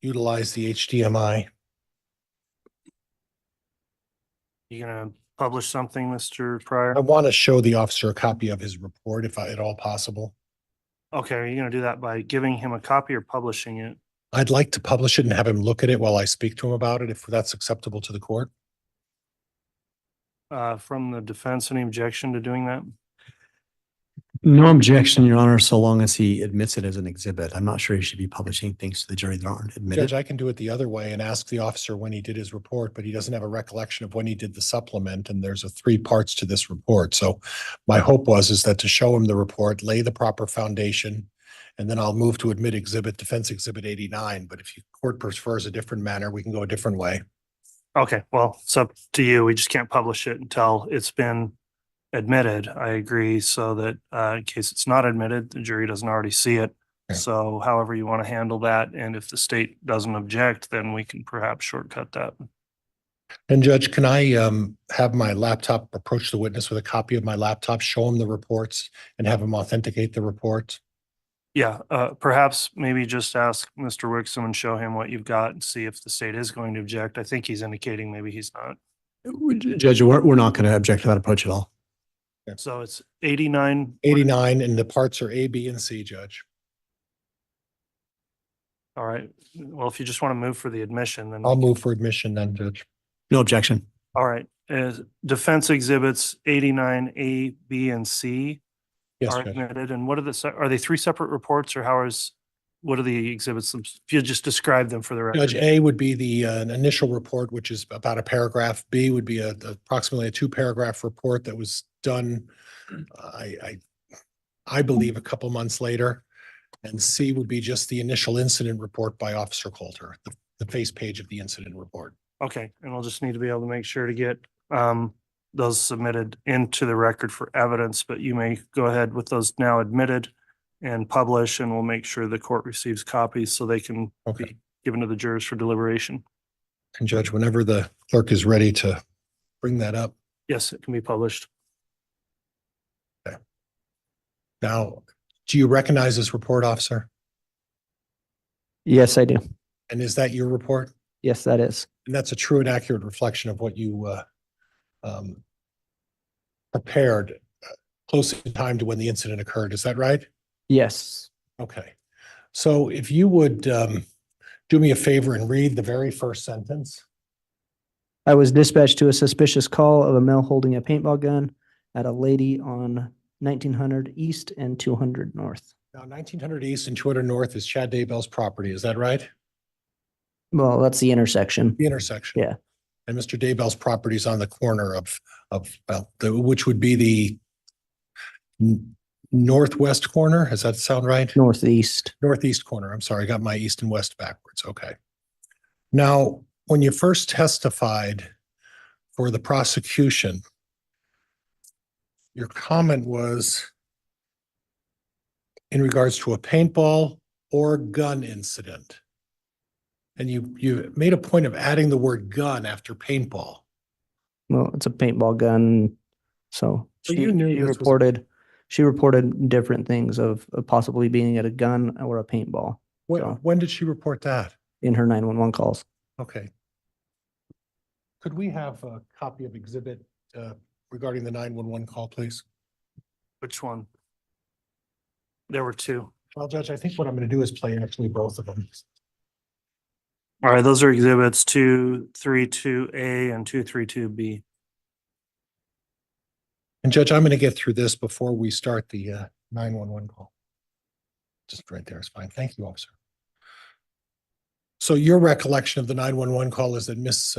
utilize the HDMI? You gonna publish something, Mr. Pryor? I want to show the officer a copy of his report if at all possible. Okay, are you gonna do that by giving him a copy or publishing it? I'd like to publish it and have him look at it while I speak to him about it, if that's acceptable to the court. From the defense, any objection to doing that? No objection, Your Honor, so long as he admits it as an exhibit. I'm not sure he should be publishing things to the jury that aren't admitted. Judge, I can do it the other way and ask the officer when he did his report, but he doesn't have a recollection of when he did the supplement, and there's 3 parts to this report. So my hope is that to show him the report, lay the proper foundation, and then I'll move to admit defense exhibit 89. But if your court prefers a different manner, we can go a different way. Okay, well, it's up to you. We just can't publish it until it's been admitted. I agree, so that in case it's not admitted, the jury doesn't already see it. Okay. So however you want to handle that, and if the state doesn't object, then we can perhaps shortcut that. And Judge, can I have my laptop approach the witness with a copy of my laptop, show him the reports, and have him authenticate the reports? Yeah, perhaps maybe just ask Mr. Wixom and show him what you've got and see if the state is going to object. I think he's indicating maybe he's not. Judge, we're not going to object to that approach at all. So it's 89. 89, and the parts are A, B, and C, Judge. All right. Well, if you just want to move for the admission, then. I'll move for admission then, Judge. No objection. All right. Defense exhibits 89, A, B, and C Yes, are Judge. admitted. And what are are they 3 separate reports, or what are the exhibits? If you just describe them for the record. Judge, A would be the initial report, which is about a paragraph. B would be approximately a 2-paragraph report that was done, I believe, a couple months later. And C would be just the initial incident report by Officer Coulter, the face page of the incident report. Okay, and we'll just need to be able to make sure to get those submitted into the record for evidence, but you may go ahead with those now admitted and publish, and we'll make sure the court receives copies so they can be given to the jurors for deliberation. And Judge, whenever the clerk is ready to bring that up. Yes, it can be published. Now, do you recognize this report, officer? Yes, I do. And is that your report? Yes, that is. And that's a true and accurate reflection of what you um, prepared close in time to when the incident occurred. Is that right? Yes. Okay. So if you would do me a favor and read the very first sentence. I was dispatched to a suspicious call of a male holding a paintball gun at a lady on 1900 East and 200 North. Now, 1900 East and 200 North is Chad Daybell's property. Is that right? Well, that's the intersection. The intersection. Yeah. And Mr. Daybell's property is on the corner of which would be the northwest corner. Does that sound right? Northeast. Northeast corner. I'm sorry, I got my east and west backwards. Okay. Now, when you first testified for the prosecution, your comment was in regards to a paintball or gun incident. And you made a point of adding the word gun after paintball. Well, it's a paintball gun. So So she, you knew she this was- reported different things of possibly being at a gun or a paintball. When did she report that? In her 911 calls. Okay. Could we have a copy of exhibit regarding the 911 call, please? Which one? There were two. Well, Judge, I think what I'm going to do is play actually both of them. All right, those are exhibits 232A and 232B. And Judge, I'm going to get through this before we start the 911 call. Just right there is fine. Thank you, officer. So your recollection of the 911 call is that Miss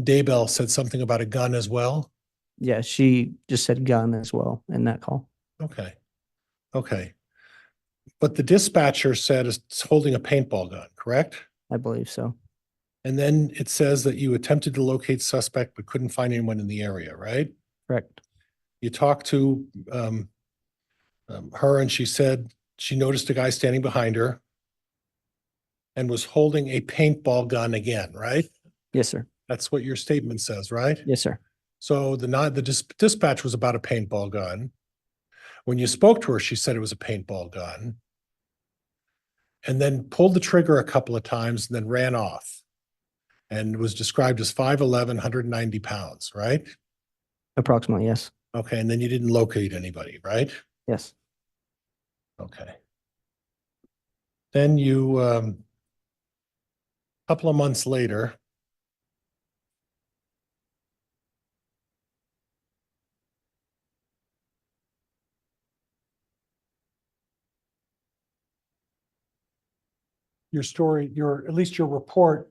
Daybell said something about a gun as well? Yeah, she just said gun as well in that call. Okay. Okay. But the dispatcher said it's holding a paintball gun, correct? I believe so. And then it says that you attempted to locate suspect but couldn't find anyone in the area, right? Correct. You talked to her and she said she noticed a guy standing behind her and was holding a paintball gun again, right? Yes, sir. That's what your statement says, right? Yes, sir. So the dispatch was about a paintball gun. When you spoke to her, she said it was a paintball gun. And then pulled the trigger a couple of times and then ran off. And was described as 5'11", 190 pounds, right? Approximately, yes. Okay, and then you didn't locate anybody, right? Yes. Okay. Then you, couple of months later, your story, at least your report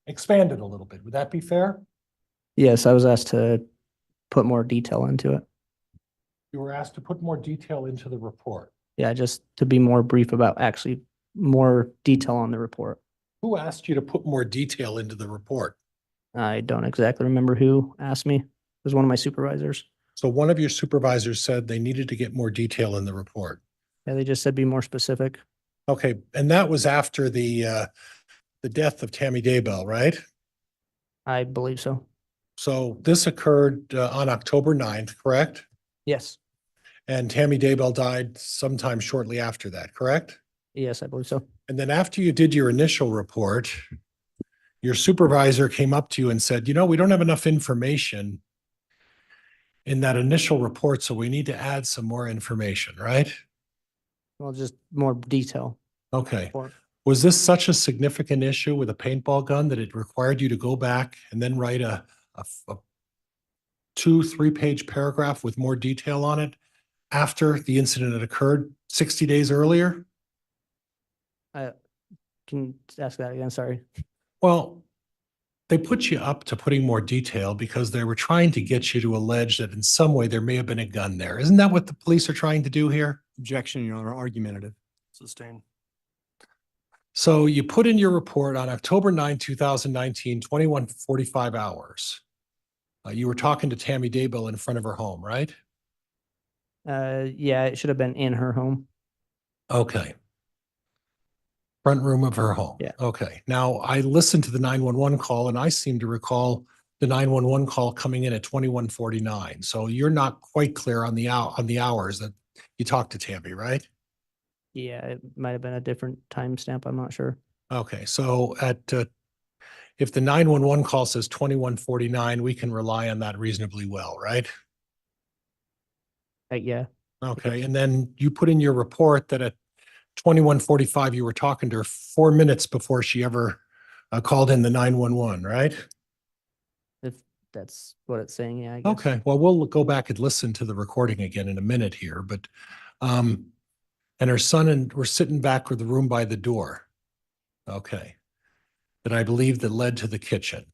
expanded a little bit. Would that be fair? Yes, I was asked to put more detail into it. You were asked to put more detail into the report. Yeah, just to be more brief about actually more detail on the report. Who asked you to put more detail into the report? I don't exactly remember who asked me. It was one of my supervisors. So one of your supervisors said they needed to get more detail in the report. Yeah, they just said be more specific. Okay, and that was after the death of Tammy Daybell, right? I believe so. So this occurred on October 9th, correct? Yes. And Tammy Daybell died sometime shortly after that, correct? Yes, I believe so. And then after you did your initial report, your supervisor came up to you and said, you know, we don't have enough information in that initial report, so we need to add some more information, right? Well, just more detail. Okay. Report. Was this such a significant issue with a paintball gun that it required you to go back and then write a 2-3-page paragraph with more detail on it after the incident had occurred 60 days earlier? Can you ask that again? Sorry. Well, they put you up to putting more detail because they were trying to get you to allege that in some way there may have been a gun there. Isn't that what the police are trying to do here? Objection, Your Honor, argumentative. Sustained. So you put in your report on October 9, 2019, 21:45 hours. You were talking to Tammy Daybell in front of her home, right? Yeah, it should have been in her home. Okay. Front room of her home. Yeah. Okay. Now I listened to the 911 call and I seem to recall the 911 call coming in at 21:49. So you're not quite clear on the hours that you talked to Tammy, right? Yeah, it might have been a different timestamp. I'm not sure. Okay, so if the 911 call says 21:49, we can rely on that reasonably well, right? Yeah, Okay, and then you put in your report that at 21:45, you were talking to her 4 minutes before she ever called in the 911, right? if that's what it's saying, yeah, I guess. Okay, well, we'll go back and listen to the recording again in a minute here, but, and her son and we're sitting back with the room by the door. Okay. That I believe that led to the kitchen.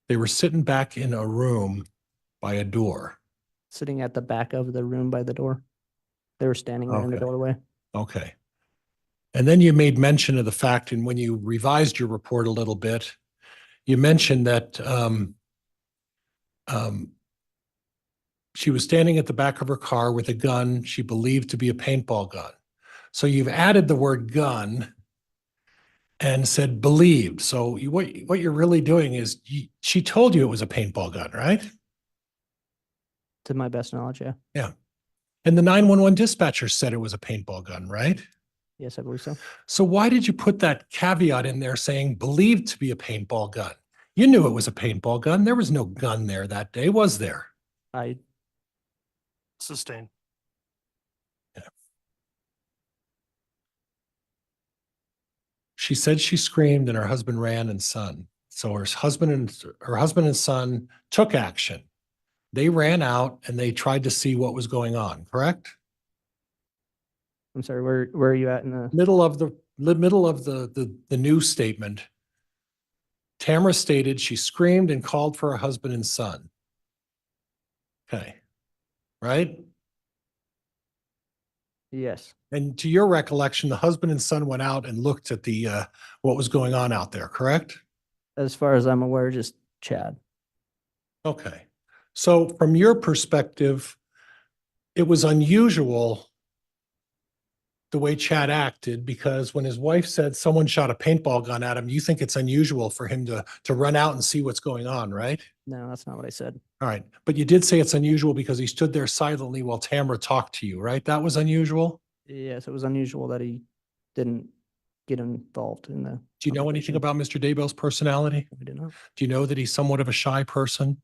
They were sitting back in a room by a door. Sitting at the back of the room by the door. They were standing there in the Okay. doorway. Okay. And then you made mention of the fact, and when you revised your report a little bit, you mentioned that she was standing at the back of her car with a gun she believed to be a paintball gun. So you've added the word gun and said believed. So what you're really doing is she told you it was a paintball gun, right? To my best knowledge, yeah. Yeah. And the 911 dispatcher said it was a paintball gun, right? Yes, I believe so. So why did you put that caveat in there saying believed to be a paintball gun? You knew it was a paintball gun. There was no gun there that day, was there? I Sustained. She said she screamed and her husband ran and son. So her husband and son took action. They ran out and they tried to see what was going on, correct? I'm sorry, where are you at in the Middle of the news statement. Tamara stated she screamed and called for her husband and son. Okay. Right? Yes. And to your recollection, the husband and son went out and looked at the what was going on out there, correct? As far as I'm aware, just Chad. Okay. So from your perspective, it was unusual the way Chad acted, because when his wife said someone shot a paintball gun at him, you think it's unusual for him to run out and see what's going on, right? No, that's not what I said. All right. But you did say it's unusual because he stood there silently while Tamara talked to you, right? That was unusual? Yes, it was unusual that he didn't get involved in the. Do you know anything about Mr. Daybell's personality? I did not. Do you know that he's somewhat of a shy person?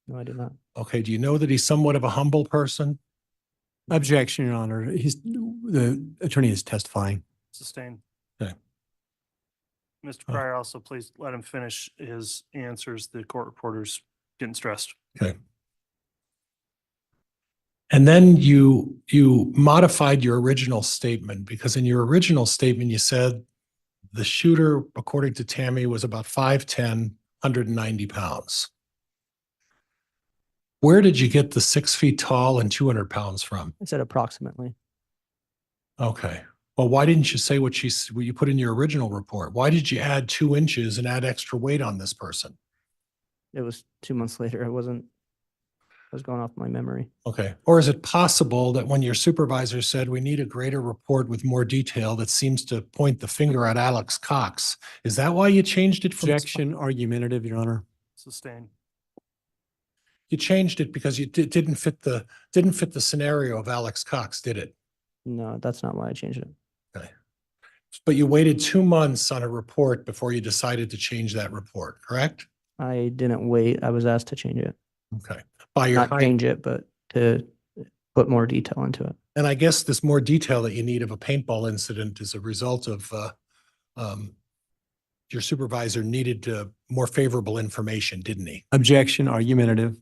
No, I did not. Okay. Do you know that he's somewhat of a humble person? Objection, Your Honor. The attorney is testifying. Sustained. Okay. Mr. Pryor, also please let him finish his answers. The court reporter's getting stressed. Okay. And then you modified your original statement, because in your original statement, you said the shooter, according to Tammy, was about 5'10", 190 pounds. Where did you get the 6 feet tall and 200 pounds from? I said approximately. Okay. Well, why didn't you say what you put in your original report? Why did you add 2 inches and add extra weight on this person? It was 2 months later. I was going off my memory. Okay. Or is it possible that when your supervisor said we need a greater report with more detail that seems to point the finger at Alex Cox, is that why you changed it from? Objection, argumentative, Your Honor. Sustained. You changed it because you didn't fit the scenario of Alex Cox, did it? No, that's not why I changed it. Okay. But you waited 2 months on a report before you decided to change that report, correct? I didn't wait. I was asked to change it. Okay. By your Not change it, but to put more detail into it. And I guess this more detail that you need of a paintball incident is a result of your supervisor needed more favorable information, didn't he? Objection, argumentative.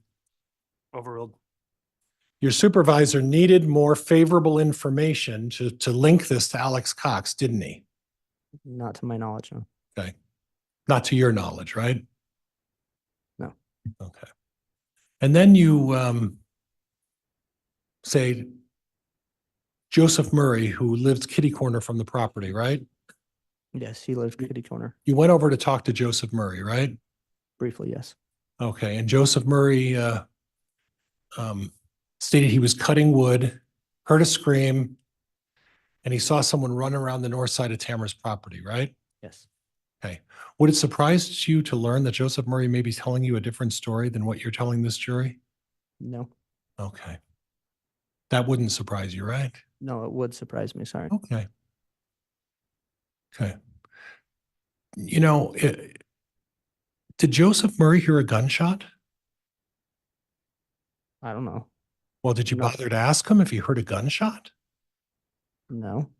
Overruled. Your supervisor needed more favorable information to link this to Alex Cox, didn't he? Not to my knowledge, no. Okay. Not to your knowledge, right? No. Okay. And then you say Joseph Murray, who lived kitty corner from the property, right? Yes, he lived kitty corner. You went over to talk to Joseph Murray, right? Briefly, yes. Okay. And Joseph Murray stated he was cutting wood, heard a scream, and he saw someone run around the north side of Tamara's property, right? Yes. Okay. Would it surprise you to learn that Joseph Murray may be telling you a different story than what you're telling this jury? No. Okay. That wouldn't surprise you, right? No, it would surprise me. Sorry. Okay. Okay. You know, did Joseph Murray hear a gunshot? I don't know. Well, did you No. bother to ask him if he heard a gunshot? No.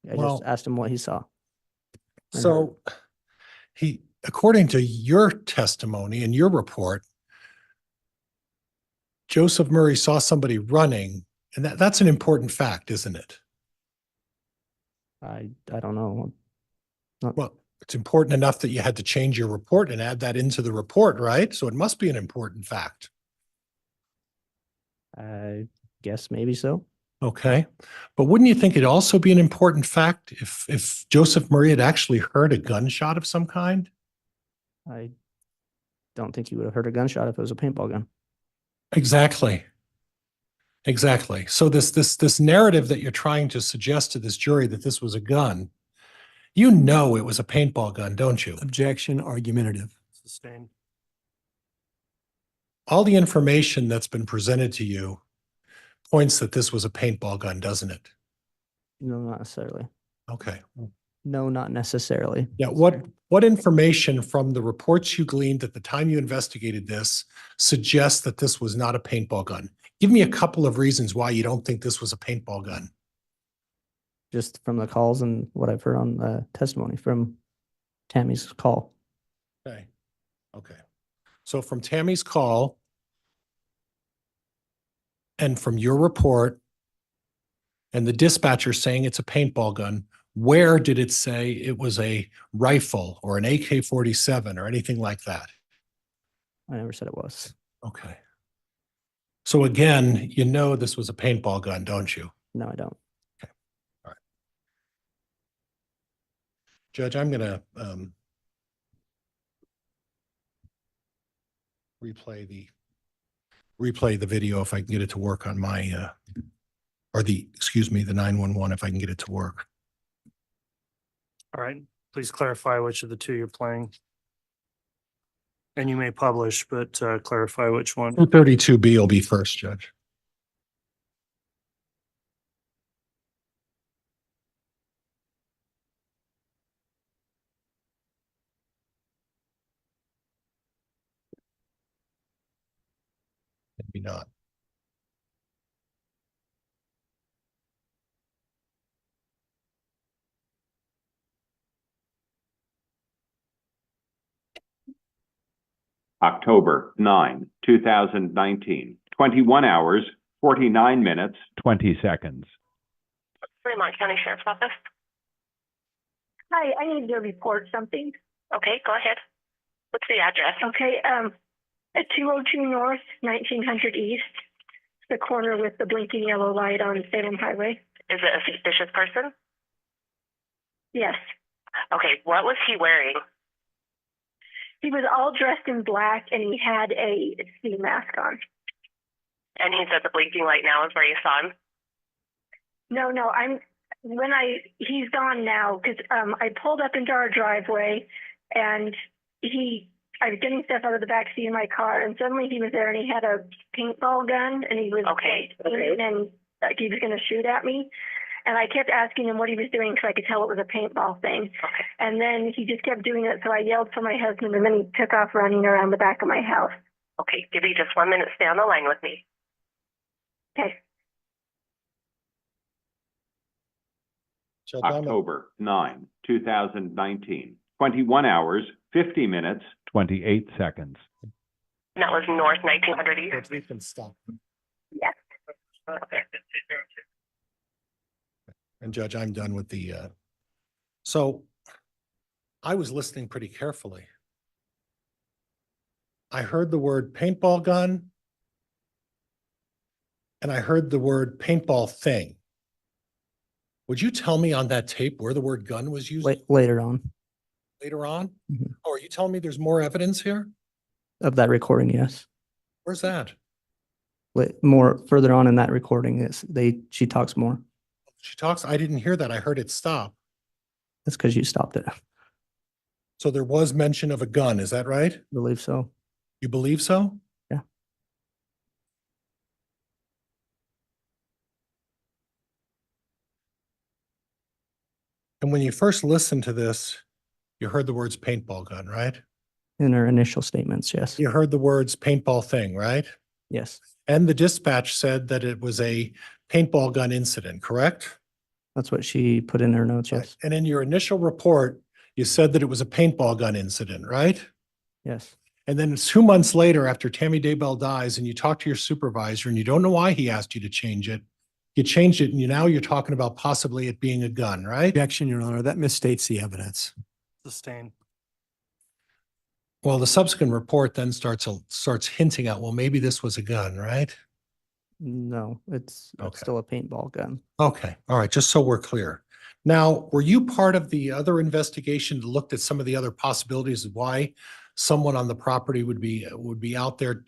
I Well- just asked him what he saw. So according to your testimony and your report, Joseph Murray saw somebody running, and that's an important fact, isn't it? I don't know. Well, it's important enough that you had to change your report and add that into the report, right? So it must be an important fact. I guess maybe so. Okay. But wouldn't you think it'd also be an important fact if Joseph Murray had actually heard a gunshot of some kind? I don't think you would have heard a gunshot if it was a paintball gun. Exactly. Exactly. So this narrative that you're trying to suggest to this jury that this was a gun, you know it was a paintball gun, don't you? Objection, argumentative. Sustained. All the information that's been presented to you points that this was a paintball gun, doesn't it? No, not necessarily. Okay. No, not necessarily. Yeah, what information from the reports you gleaned at the time you investigated this suggests that this was not a paintball gun? Give me a couple of reasons why you don't think this was a paintball gun. Just from the calls and what I've heard on the testimony from Tammy's call. Okay. Okay. So from Tammy's call and from your report and the dispatcher saying it's a paintball gun, where did it say it was a rifle or an AK-47 or anything like that? I never said it was. Okay. So again, you know this was a paintball gun, don't you? No, I don't. Judge, I'm gonna replay the video if I can get it to work on my excuse me, the 911 if I can get it to work. All right, please clarify which of the two you're playing. And you may publish, but clarify which one. 232B will be first, Judge. Maybe not. October 9, 2019, 21 hours, 49 minutes, 20 seconds. Fremont County Sheriff's Office. Hi, I need to report something. Okay, go ahead. What's the address? Okay, at 202 North, 1900 East, the corner with the blinking yellow light on Salem Highway. Is it a suspicious person? Yes. Okay, what was he wearing? He was all dressed in black and he had a ski mask on. And he said the blinking light now is where you saw him? No, he's gone now because I pulled up into our driveway and I was getting stuff out of the back seat of my car and suddenly he was there and he had a paintball gun and he was and like he was going to shoot at me. And I kept asking him what he was doing because I could tell it was a paintball thing. Okay. And then he just kept doing it. So I yelled for my husband and then he took off running around the back of my house. Okay, give me just 1 minute. Stay on the line with me. Okay. Judge, I'm a- October 9, 2019, 21 hours, 50 minutes, 28 seconds. And that was North 1900 East? Judge, we can stop. Yes. Okay. And Judge, I'm done with the, so I was listening pretty carefully. I heard the word paintball gun and I heard the word paintball thing. Would you tell me on that tape where the word gun was used Later on later on? Mhm. Oh, are you telling me there's more evidence here? of that recording, yes. Where's that? More further on in that recording, she talks more. She talks, I didn't hear that. I heard it stop. That's because you stopped it. I So there was mention of a gun, is that right? believe so. You believe so? Yeah. And when you first listened to this, you heard the words paintball gun, right? In her initial statements, yes. You heard the words paintball thing, right? Yes, And the dispatch said that it was a paintball gun incident, correct? that's what she put in her notes, Right. yes. And in your initial report, you said that it was a paintball gun incident, right? Yes, And then 2 months later, after Tammy Daybell dies, and you talk to your supervisor and you don't know why he asked you to change it, you changed it and you're talking about possibly it being a gun, right? Objection, Your Honor, that misstates the evidence. Sustained. Well, the subsequent report then starts hinting at, well, maybe this was a gun, right? no, it's Okay. still a paintball gun. Okay, all right, just so we're clear. Now, were you part of the other investigation that looked at some of the other possibilities of why someone on the property would be out there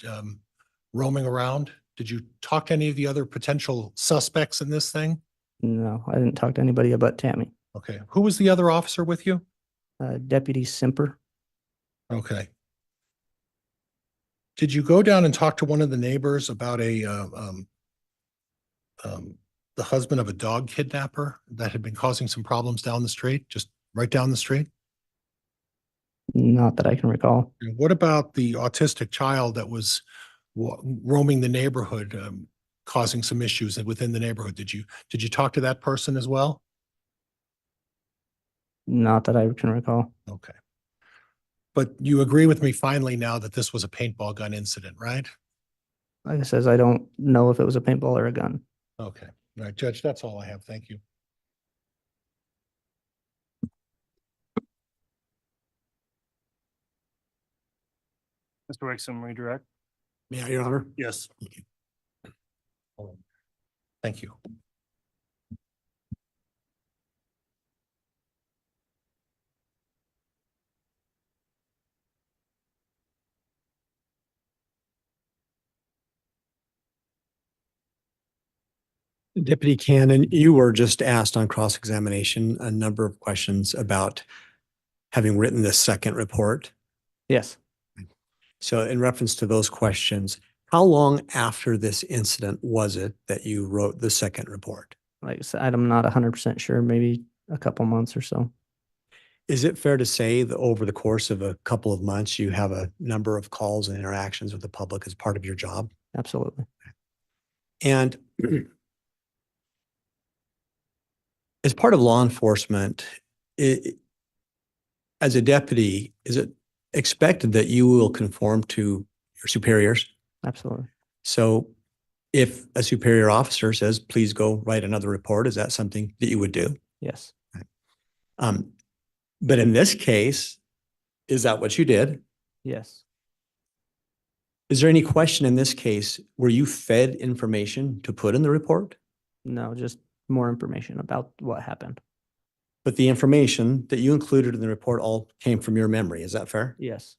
roaming around? Did you talk to any of the other potential suspects in this thing? No, I didn't talk to anybody about Tammy. Okay, who was the other officer with you? Deputy Simper. Okay. Did you go down and talk to one of the neighbors about the husband of a dog kidnapper that had been causing some problems down the street, just right down the street? Not that I can recall. And what about the autistic child that was roaming the neighborhood, causing some issues within the neighborhood? Did you talk to that person as well? Not that I can recall. Okay. But you agree with me finally now that this was a paintball gun incident, right? Like I says, I don't know if it was a paintball or a gun. Okay. All right, Judge, that's all I have. Thank you. Mr. Wixom, redirect. May I, Your Honor? Yes. Thank you. Deputy Cannon, you were just asked on cross-examination a number of questions about having written this second report. Yes, So in reference to those questions, how long after this incident was it that you wrote the second report? like I said, I'm not 100% sure, maybe a couple months or so. Is it fair to say that over the course of a couple of months, you have a number of calls and interactions with the public as part of your job? Absolutely. And as part of law enforcement, as a deputy, is it expected that you will conform to your superiors? Absolutely. So if a superior officer says, please go write another report, is that something that you would do? Yes. But in this case, is that what you did? Yes. Is there any question in this case, were you fed information to put in the report? No, just more information about what happened. But the information that you included in the report all came from your memory. Is that fair? Yes.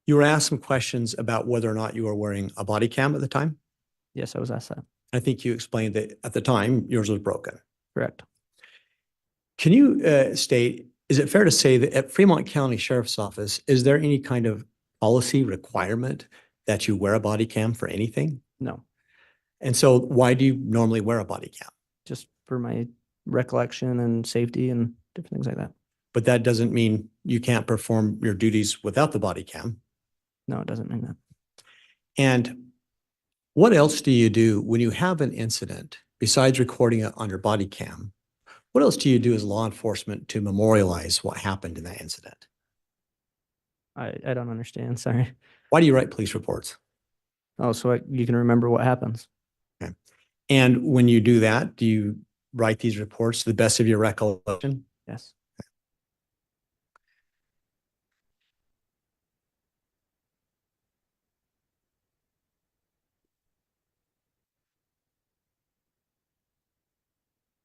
You were asked some questions about whether or not you were wearing a body cam at the time. Yes, I was asked that. I think you explained that at the time yours was broken. Correct. Can you state, is it fair to say that at Fremont County Sheriff's Office, is there any kind of policy requirement that you wear a body cam for anything? No, And so why do you normally wear a body cam? just for my recollection and safety and different things like that. But that doesn't mean you can't perform your duties without the body cam. No, it doesn't mean that. And what else do you do when you have an incident besides recording it on your body cam? What else do you do as law enforcement to memorialize what happened in that incident? I don't understand. Sorry. Why do you write police reports? Oh, so you can remember what happens. Okay. And when you do that, do you write these reports to the best of your recollection? Yes.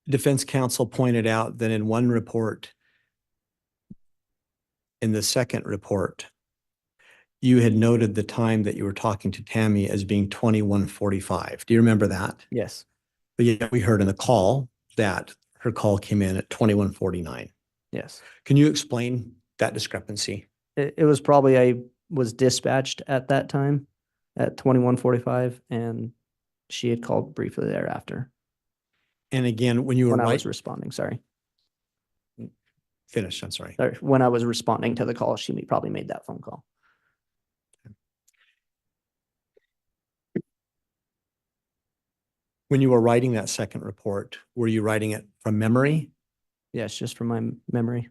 Defense counsel pointed out that in one report, in the second report, you had noted the time that you were talking to Tammy as being 21:45. Do you remember that? Yes. But yet we heard in the call that her call came in at 21:49. Yes. Can you explain that discrepancy? It was probably, I was dispatched at that time at 21:45 and she had called briefly thereafter And again, when you were when I was writing, responding. Sorry. Finish, I'm sorry. Sorry, when I was responding to the call, she probably made that phone call. When you were writing that second report, were you writing it from memory? Yes, just from my memory.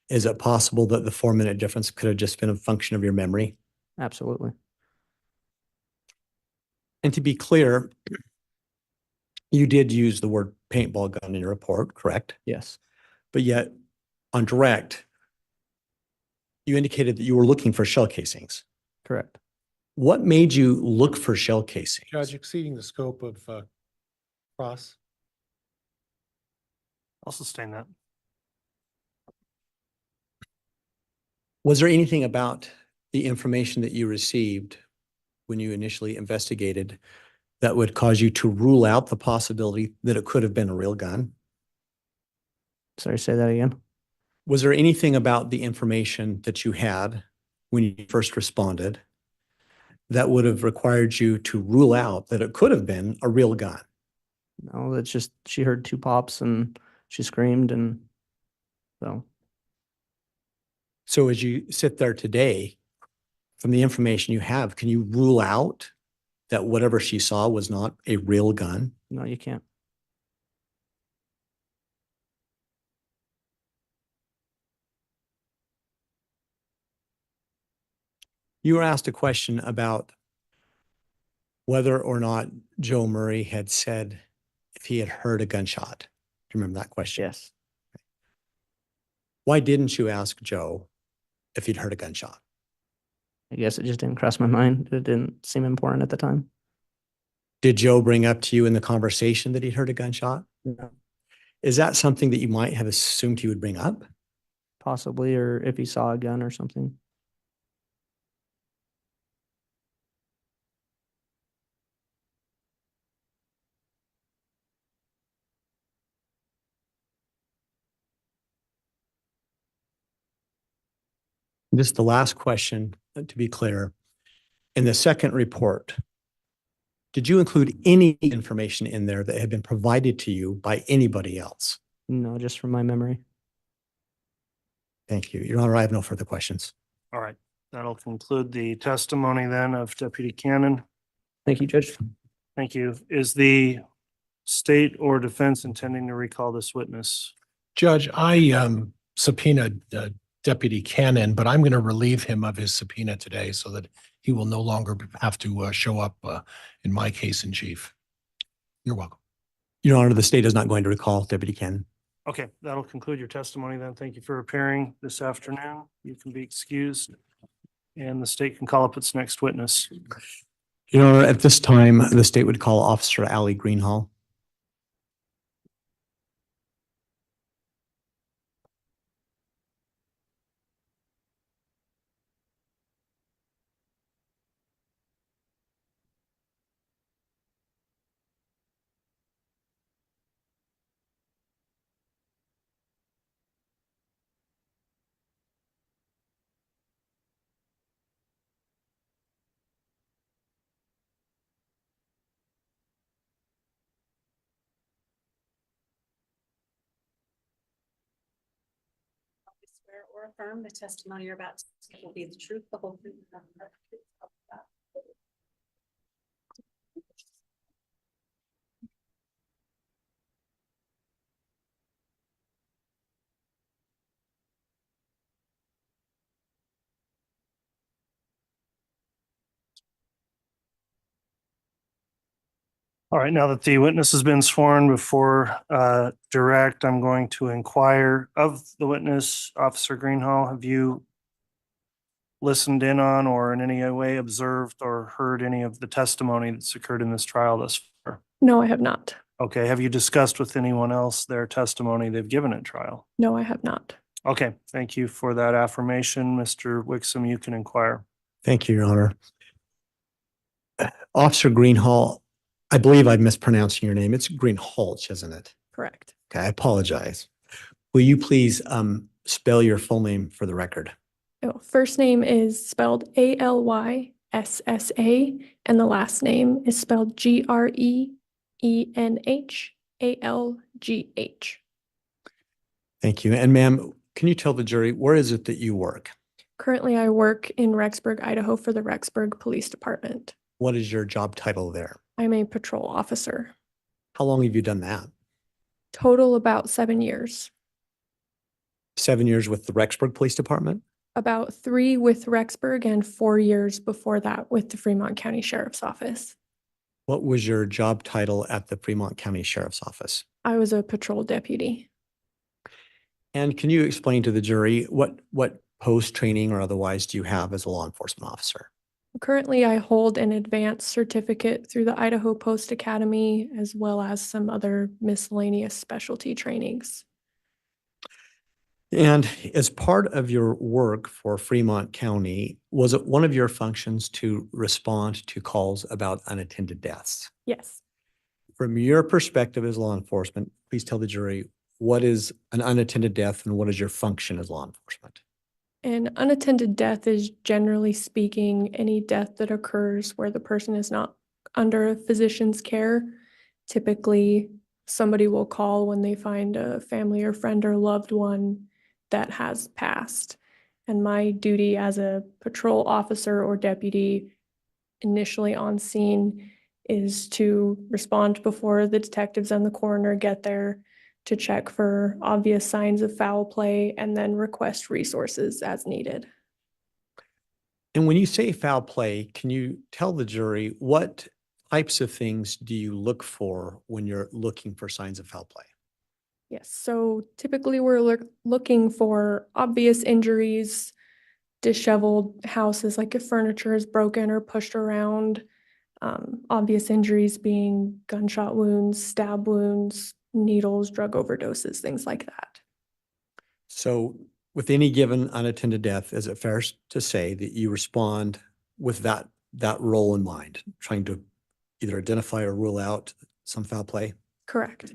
Is it possible that the 4-minute difference could have just been a function of your memory? Absolutely. And to be clear, you did use the word paintball gun in your report, correct? Yes. But yet on direct, you indicated that you were looking for shell casings. Correct. What made you look for shell casings? Judge, exceeding the scope of cross. I'll sustain that. Was there anything about the information that you received when you initially investigated that would cause you to rule out the possibility that it could have been a real gun? Sorry, say that again. Was there anything about the information that you had when you first responded that would have required you to rule out that it could have been a real gun? No, that's just, she heard 2 pops and she screamed, and so. So as you sit there today, from the information you have, can you rule out that whatever she saw was not a real gun? No, you can't. You were asked a question about whether or not Joe Murray had said if he had heard a gunshot. Do you remember that question? Yes. Why didn't you ask Joe if he'd heard a gunshot? I guess it just didn't cross my mind. It didn't seem important at the time. Did Joe bring up to you in the conversation that he'd heard a gunshot? No. Is that something that you might have assumed he would bring up? Possibly, or if he saw a gun or something. Just the last question, to be clear. In the second report, did you include any information in there that had been provided to you by anybody else? No, just from my memory. Thank you. Your Honor, I have no further questions. All right, that'll conclude the testimony then of Deputy Cannon. Thank you, Judge. Thank you. Is the state or defense intending to recall this witness? Judge, I subpoenaed Deputy Cannon, but I'm going to relieve him of his subpoena today so that he will no longer have to show up in my case in chief. You're welcome. Your Honor, the state is not going to recall Deputy Cannon. Okay, that'll conclude your testimony then. Thank you for appearing this afternoon. You can be excused. And the state can call up its next witness. Your Honor, at this time, the state would call Officer Allie Greenhall. Swear or affirm the testimony you're about to give will be the truth, the whole truth, and nothing but the truth. All right, now that the witness has been sworn before direct, I'm going to inquire of the witness, Officer Greenhall. Have you listened in on or in any way observed or heard any of the testimony that's occurred in this trial thus far? No, I have not. Okay, have you discussed with anyone else their testimony they've given at trial? No, I have not. Okay, thank you for that affirmation. Mr. Wixom, you can inquire. Thank you, Your Honor. Officer Greenhall, I believe I'm mispronouncing your name. It's Greenhalgh, isn't it? Correct. Okay, I apologize. Will you please spell your full name for the record? Oh, first name is spelled ALYSSA, and the last name is spelled GREENHALGH. Thank you. And ma'am, Can you tell the jury, where is it that you work? Currently, I work in Rexburg, Idaho for the Rexburg Police Department. What is your job title there? I'm a patrol officer. How long have you done that? Total about 7 years. 7 years with the Rexburg Police Department? About 3 with Rexburg and 4 years before that with the Fremont County Sheriff's Office. What was your job title at the Fremont County Sheriff's Office? I was a patrol deputy. And can you explain to the jury what post training or otherwise do you have as a law enforcement officer? Currently, I hold an advanced certificate through the Idaho Post Academy, as well as some other miscellaneous specialty trainings. And as part of your work for Fremont County, was it one of your functions to respond to calls about unattended deaths? Yes. From your perspective as law enforcement, please tell the jury, what is an unattended death and what is your function as law enforcement? An unattended death is, generally speaking, any death that occurs where the person is not under a physician's care. Typically, somebody will call when they find a family or friend or loved one that has passed. And my duty as a patrol officer or deputy initially on scene is to respond before the detectives and the coroner get there, to check for obvious signs of foul play, and then request resources as needed. And when you say foul play, can you tell the jury what types of things do you look for when you're looking for signs of foul play? Yes, so typically we're looking for obvious injuries, disheveled houses, like if furniture is broken or pushed around, obvious injuries being gunshot wounds, stab wounds, needles, drug overdoses, things like that. So with any given unattended death, is it fair to say that you respond with that role in mind, trying to either identify or rule out some foul play? Correct.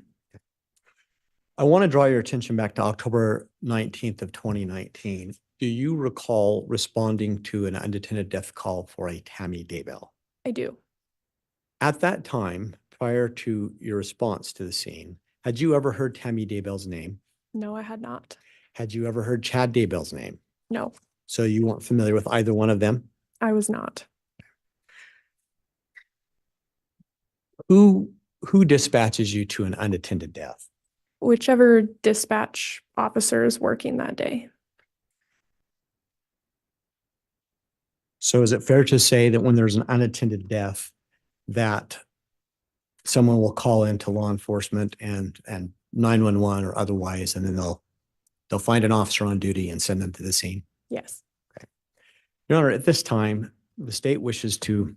I want to draw your attention back to October 19th of 2019. Do you recall responding to an unattended death call for a Tammy DeBell? I do. At that time, prior to your response to the scene, had you ever heard Tammy DeBell's name? No, I had not. Had you ever heard Chad Daybell's name? No, So you weren't familiar with either one of them? I was not. Who dispatches you to an unattended death? Whichever dispatch officer is working that day. So is it fair to say that when there's an unattended death, that someone will call into law enforcement and 911 or otherwise, and then they'll find an officer on duty and send them to the scene? Yes. Okay. Your Honor, at this time, the state wishes to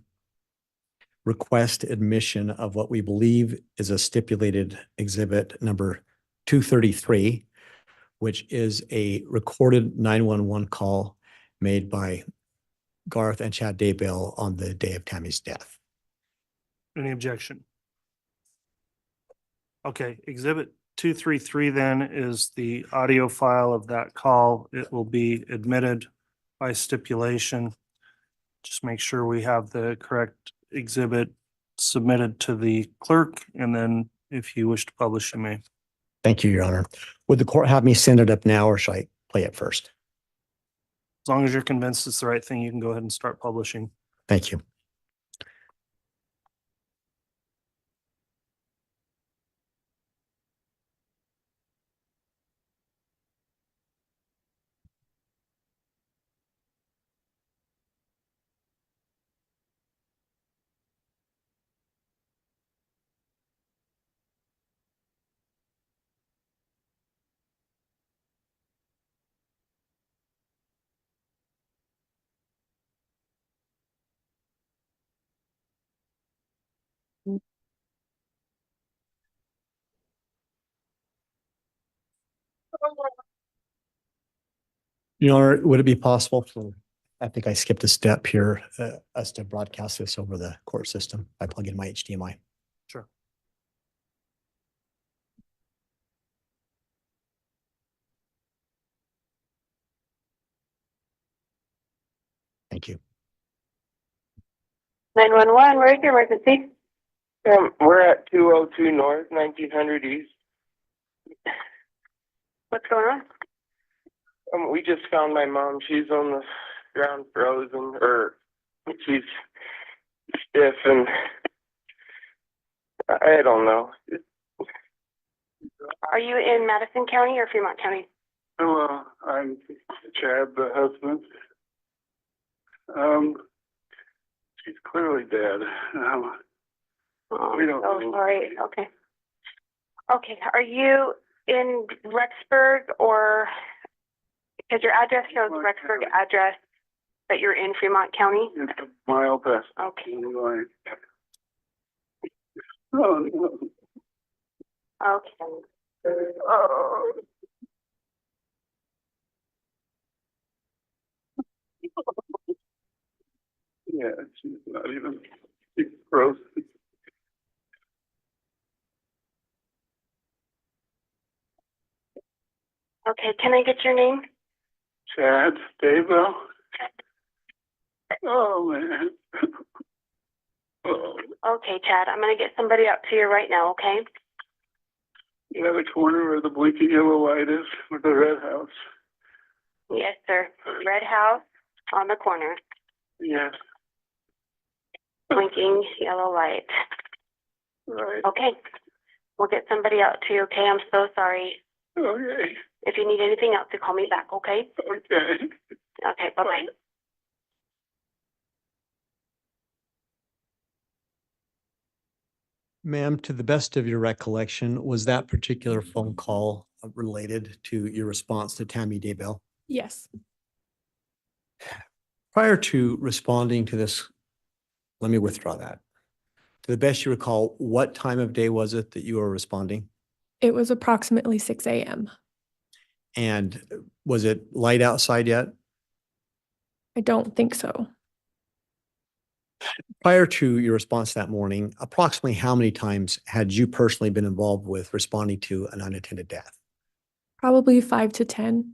request admission of what we believe is a stipulated exhibit number 233, which is a recorded 911 call made by Garth and Chad Daybell on the day of Tammy's death. Any objection? Okay, exhibit 233 then is the audio file of that call. It will be admitted by stipulation. Just make sure we have the correct exhibit submitted to the clerk, and then if you wish to publish, you may. Thank you, Your Honor. Would the court have me send it up now, or should I play it first? As long as you're convinced it's the right thing, you can go ahead and start publishing. Thank you. Your Honor, would it be possible for, I think I skipped a step here, us to broadcast this over the court system by plugging my HDMI? Sure. Thank you. 911, where's your emergency? We're at 202 North, 1900 East. What's going on? We just found my mom. She's on the ground frozen, or she's stiff, and I don't know. Are you in Madison County or Fremont County? Hello, I'm Chad, the husband. She's clearly dead. We don't Oh, know. sorry. Okay. Okay. Are you in Rexburg, or because your address shows Rexburg address, but you're in Fremont County? It's a mile past. Okay. Oh, no. Okay. Oh. Yeah, she's not even, she's frozen. Okay. Can I get your name? Chad Daybell. Oh, man. Oh. Okay, Chad. I'm going to get somebody out to you right now, okay? Yeah, the corner where the blinking yellow light is with the red house. Yes, sir. Red house on the corner. Yes. Blinking yellow light. Right. Okay. We'll get somebody out to you, okay? I'm so sorry. Okay. If you need anything else, you call me back, okay? Okay. Okay, bye-bye. Ma'am, to the best of your recollection, was that particular phone call related to your response to Tammy Daybell? Yes. Prior to responding to this, let me withdraw that. To the best you recall, what time of day was it that you were responding? It was approximately 6 a.m. And was it light outside yet? I don't think so. Prior to your response that morning, approximately how many times had you personally been involved with responding to an unattended death? Probably 5 to 10.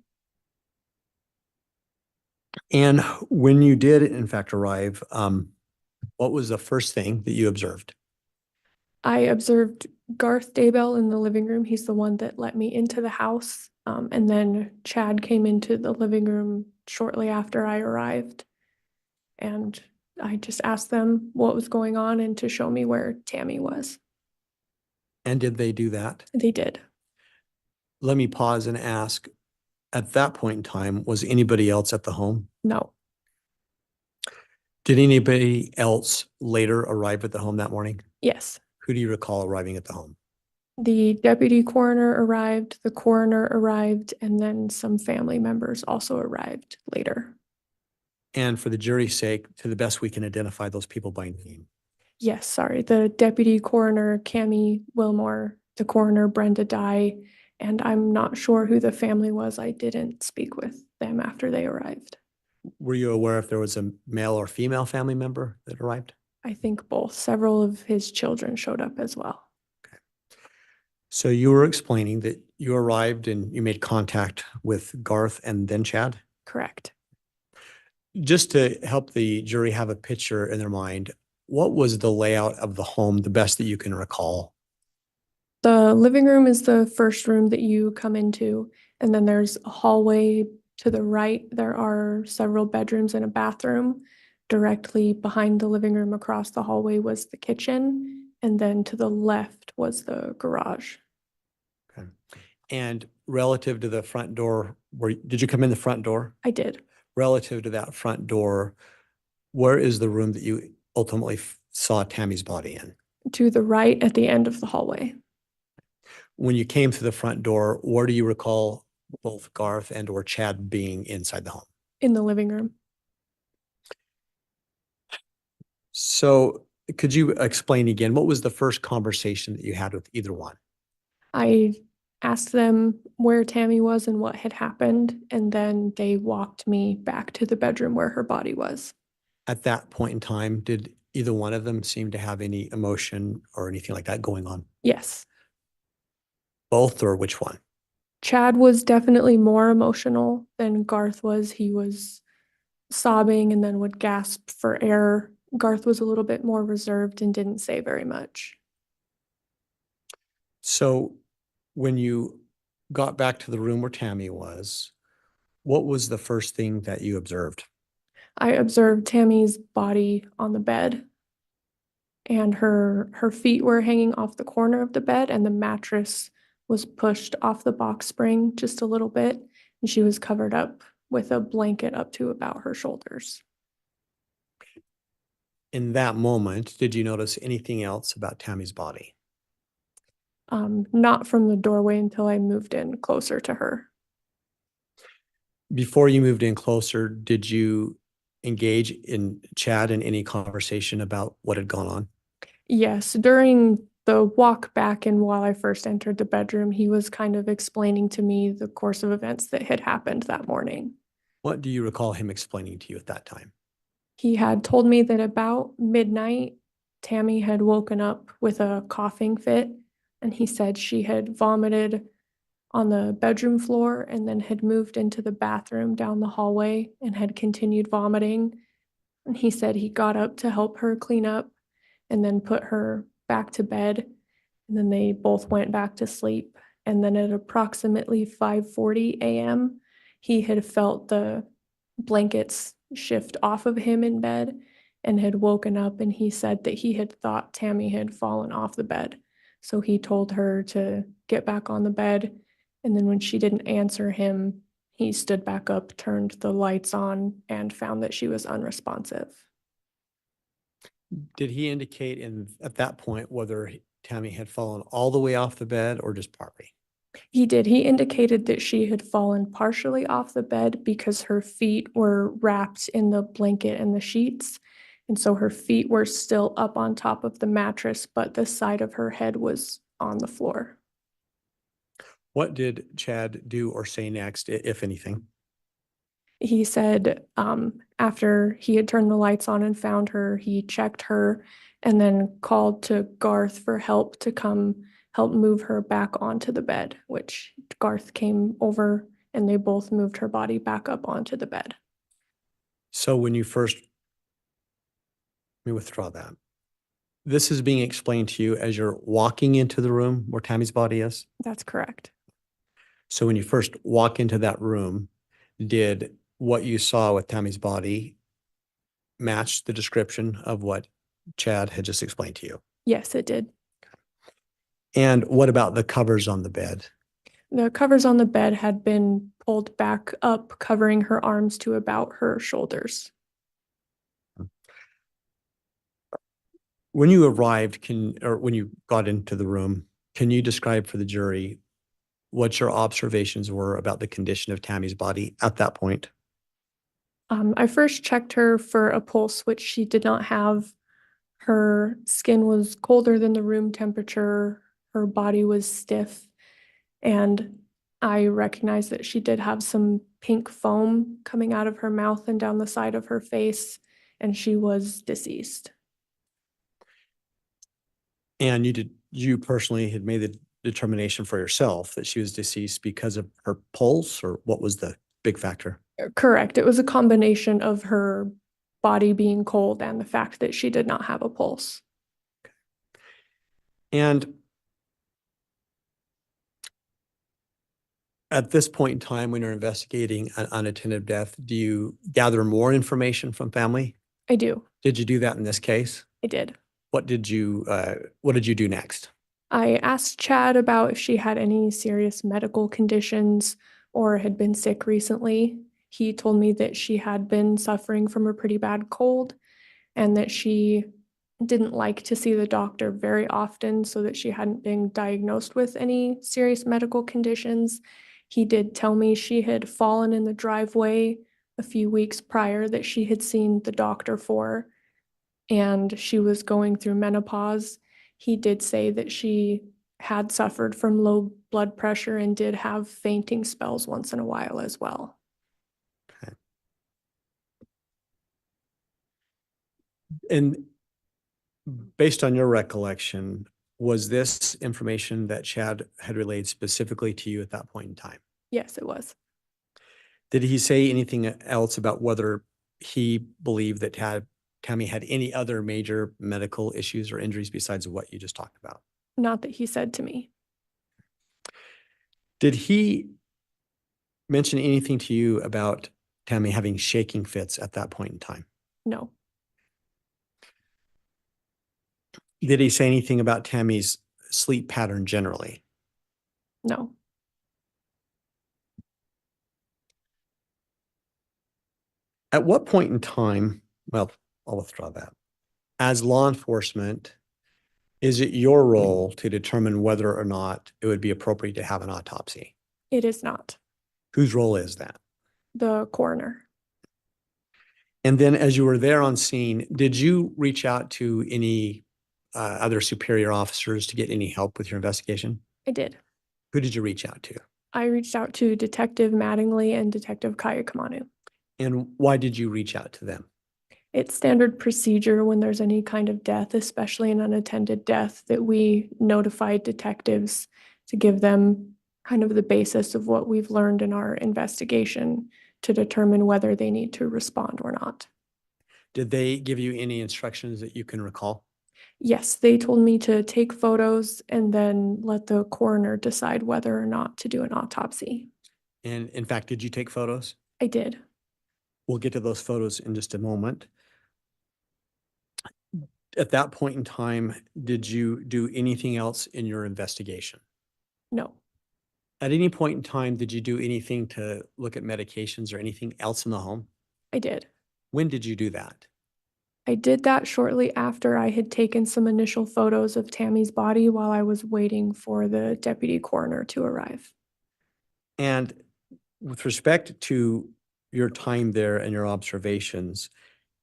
And when you did, in fact, arrive, what was the first thing that you observed? I observed Garth Daybell in the living room. He's the one that let me into the house. And then Chad came into the living room shortly after I arrived. And I just asked them what was going on and to show me where Tammy was. And did they do that? They did. Let me pause and ask, at that point in time, was anybody else at the home? No. Did anybody else later arrive at the home that morning? Yes. Who do you recall arriving at the home? The deputy coroner arrived, the coroner arrived, and then some family members also arrived later. And for the jury's sake, to the best we can identify those people by name. Yes, sorry. The deputy coroner, Cammie Wilmore, the coroner, Brenda Dye, and I'm not sure who the family was. I didn't speak with them after they arrived. Were you aware if there was a male or female family member that arrived? I think both. Several of his children showed up as well. Okay. So you were explaining that you arrived and you made contact with Garth and then Chad? Correct. Just to help the jury have a picture in their mind, what was the layout of the home, the best that you can recall? The living room is the first room that you come into, and then there's a hallway to the right. There are several bedrooms and a bathroom. Directly behind the living room across the hallway was the kitchen, and then to the left was the garage. Okay. And relative to the front door, did you come in the front door? I did. Relative to that front door, where is the room that you ultimately saw Tammy's body in? To the right at the end of the hallway. When you came through the front door, where do you recall both Garth and or Chad being inside the home? In the living room. So could you explain again, what was the first conversation that you had with either one? I asked them where Tammy was and what had happened, and then they walked me back to the bedroom where her body was. At that point in time, did either one of them seem to have any emotion or anything like that going on? Yes. Both, or which one? Chad was definitely more emotional than Garth was. He was sobbing and then would gasp for air. Garth was a little bit more reserved and didn't say very much. So when you got back to the room where Tammy was, What was the first thing that you observed? I observed Tammy's body on the bed, and her feet were hanging off the corner of the bed, and the mattress was pushed off the box spring just a little bit, and she was covered up with a blanket up to about her shoulders. In that moment, did you notice anything else about Tammy's body? Not from the doorway until I moved in closer to her. Before you moved in closer, did you engage in Chad in any conversation about what had gone on? Yes, during the walk back and while I first entered the bedroom, he was kind of explaining to me the course of events that had happened that morning. What do you recall him explaining to you at that time? He had told me that about midnight, Tammy had woken up with a coughing fit, and he said she had vomited on the bedroom floor and then had moved into the bathroom down the hallway and had continued vomiting. And he said he got up to help her clean up and then put her back to bed. And then they both went back to sleep. And then at approximately 5:40 a.m., he had felt the blankets shift off of him in bed and had woken up, and he said that he had thought Tammy had fallen off the bed. So he told her to get back on the bed. And then when she didn't answer him, he stood back up, turned the lights on, and found that she was unresponsive. Did he indicate at that point whether Tammy had fallen all the way off the bed or just partly? He did. He indicated that she had fallen partially off the bed because her feet were wrapped in the blanket and the sheets. And so her feet were still up on top of the mattress, but the side of her head was on the floor. What did Chad do or say next, if anything? He said after he had turned the lights on and found her, he checked her and then called to Garth for help to come help move her back onto the bed, which Garth came over and they both moved her body back up onto the bed. So when you first, let me withdraw that. This is being explained to you as you're walking into the room where Tammy's body is? That's correct. So when you first walk into that room, did what you saw with Tammy's body match the description of what Chad had just explained to you? Yes, it did. And what about the covers on the bed? The covers on the bed had been pulled back up, covering her arms to about her shoulders. When you arrived, when you got into the room, can you describe for the jury what your observations were about the condition of Tammy's body at that point? I first checked her for a pulse, which she did not have. Her skin was colder than the room temperature. Her body was stiff. And I recognized that she did have some pink foam coming out of her mouth and down the side of her face, and she was deceased. And you personally had made the determination for yourself that she was deceased because of her pulse, or what was the big factor? Correct. It was a combination of her body being cold and the fact that she did not have a pulse. And at this point in time, when you're investigating an unattended death, do you gather more information from family? I do. Did you do that in this case? I did. What did you do next? I asked Chad about if she had any serious medical conditions or had been sick recently. He told me that she had been suffering from a pretty bad cold and that she didn't like to see the doctor very often, so that she hadn't been diagnosed with any serious medical conditions. He did tell me she had fallen in the driveway a few weeks prior that she had seen the doctor for, and she was going through menopause. He did say that she had suffered from low blood pressure and did have fainting spells once in a while as well. Okay. And based on your recollection, was this information that Chad had relayed specifically to you at that point in time? Yes, it was. Did he say anything else about whether he believed that Tammy had any other major medical issues or injuries besides what you just talked about? Not that he said to me. Did he mention anything to you about Tammy having shaking fits at that point in time? No, Did he say anything about Tammy's sleep pattern generally? no, At what point in time, well, I'll withdraw that. As law enforcement, is it your role to determine whether or not it would be appropriate to have an autopsy? it is not. Whose role is that? The coroner. And then as you were there on scene, did you reach out to any other superior officers to get any help with your investigation? I did. Who did you reach out to? I reached out to Detective Mattingly and Detective Kaya Kamanu. And why did you reach out to them? It's standard procedure when there's any kind of death, especially an unattended death, that we notify detectives to give them kind of the basis of what we've learned in our investigation to determine whether they need to respond or not. Did they give you any instructions that you can recall? Yes, they told me to take photos and then let the coroner decide whether or not to do an autopsy. And in fact, did you take photos? I did. We'll get to those photos in just a moment. At that point in time, did you do anything else in your investigation? No, At any point in time, did you do anything to look at medications or anything else in the home? I did. When did you do that? I did that shortly after I had taken some initial photos of Tammy's body while I was waiting for the deputy coroner to arrive. And with respect to your time there and your observations,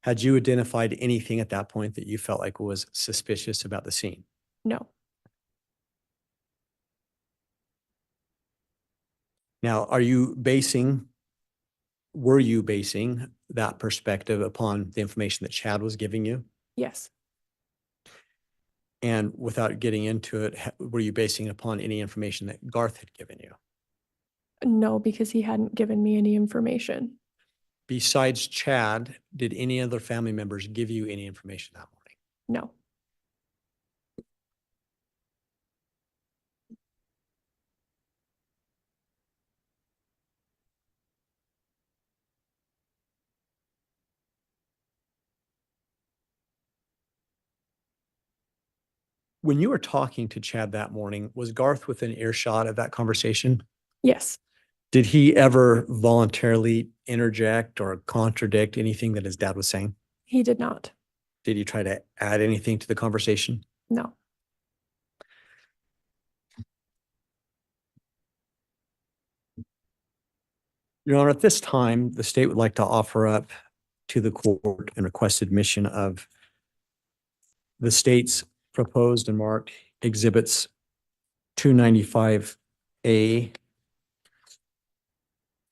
had you identified anything at that point that you felt like was suspicious about the scene? No, Now, were you basing that perspective upon the information that Chad was giving you? yes, And without getting into it, were you basing it upon any information that Garth had given you? no, because he hadn't given me any information. Besides Chad, did any other family members give you any information that morning? No, When you were talking to Chad that morning, was Garth within earshot of that conversation? yes, Did he ever voluntarily interject or contradict anything that his dad was saying? he did not. Did he try to add anything to the conversation? No, Your Honor, at this time, the state would like to offer up to the court and request admission of the state's proposed and marked exhibits 295A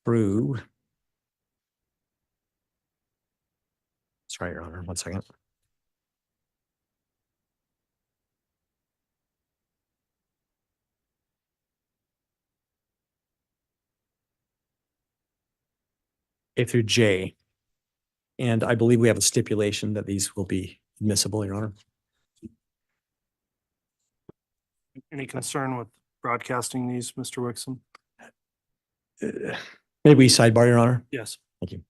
through. Sorry, Your Honor, 1 second. A through J. And I believe we have a stipulation that these will be admissible, Your Honor. Any concern with broadcasting these, Mr. Wixom? May we sidebar, Your Honor? Yes. Thank you.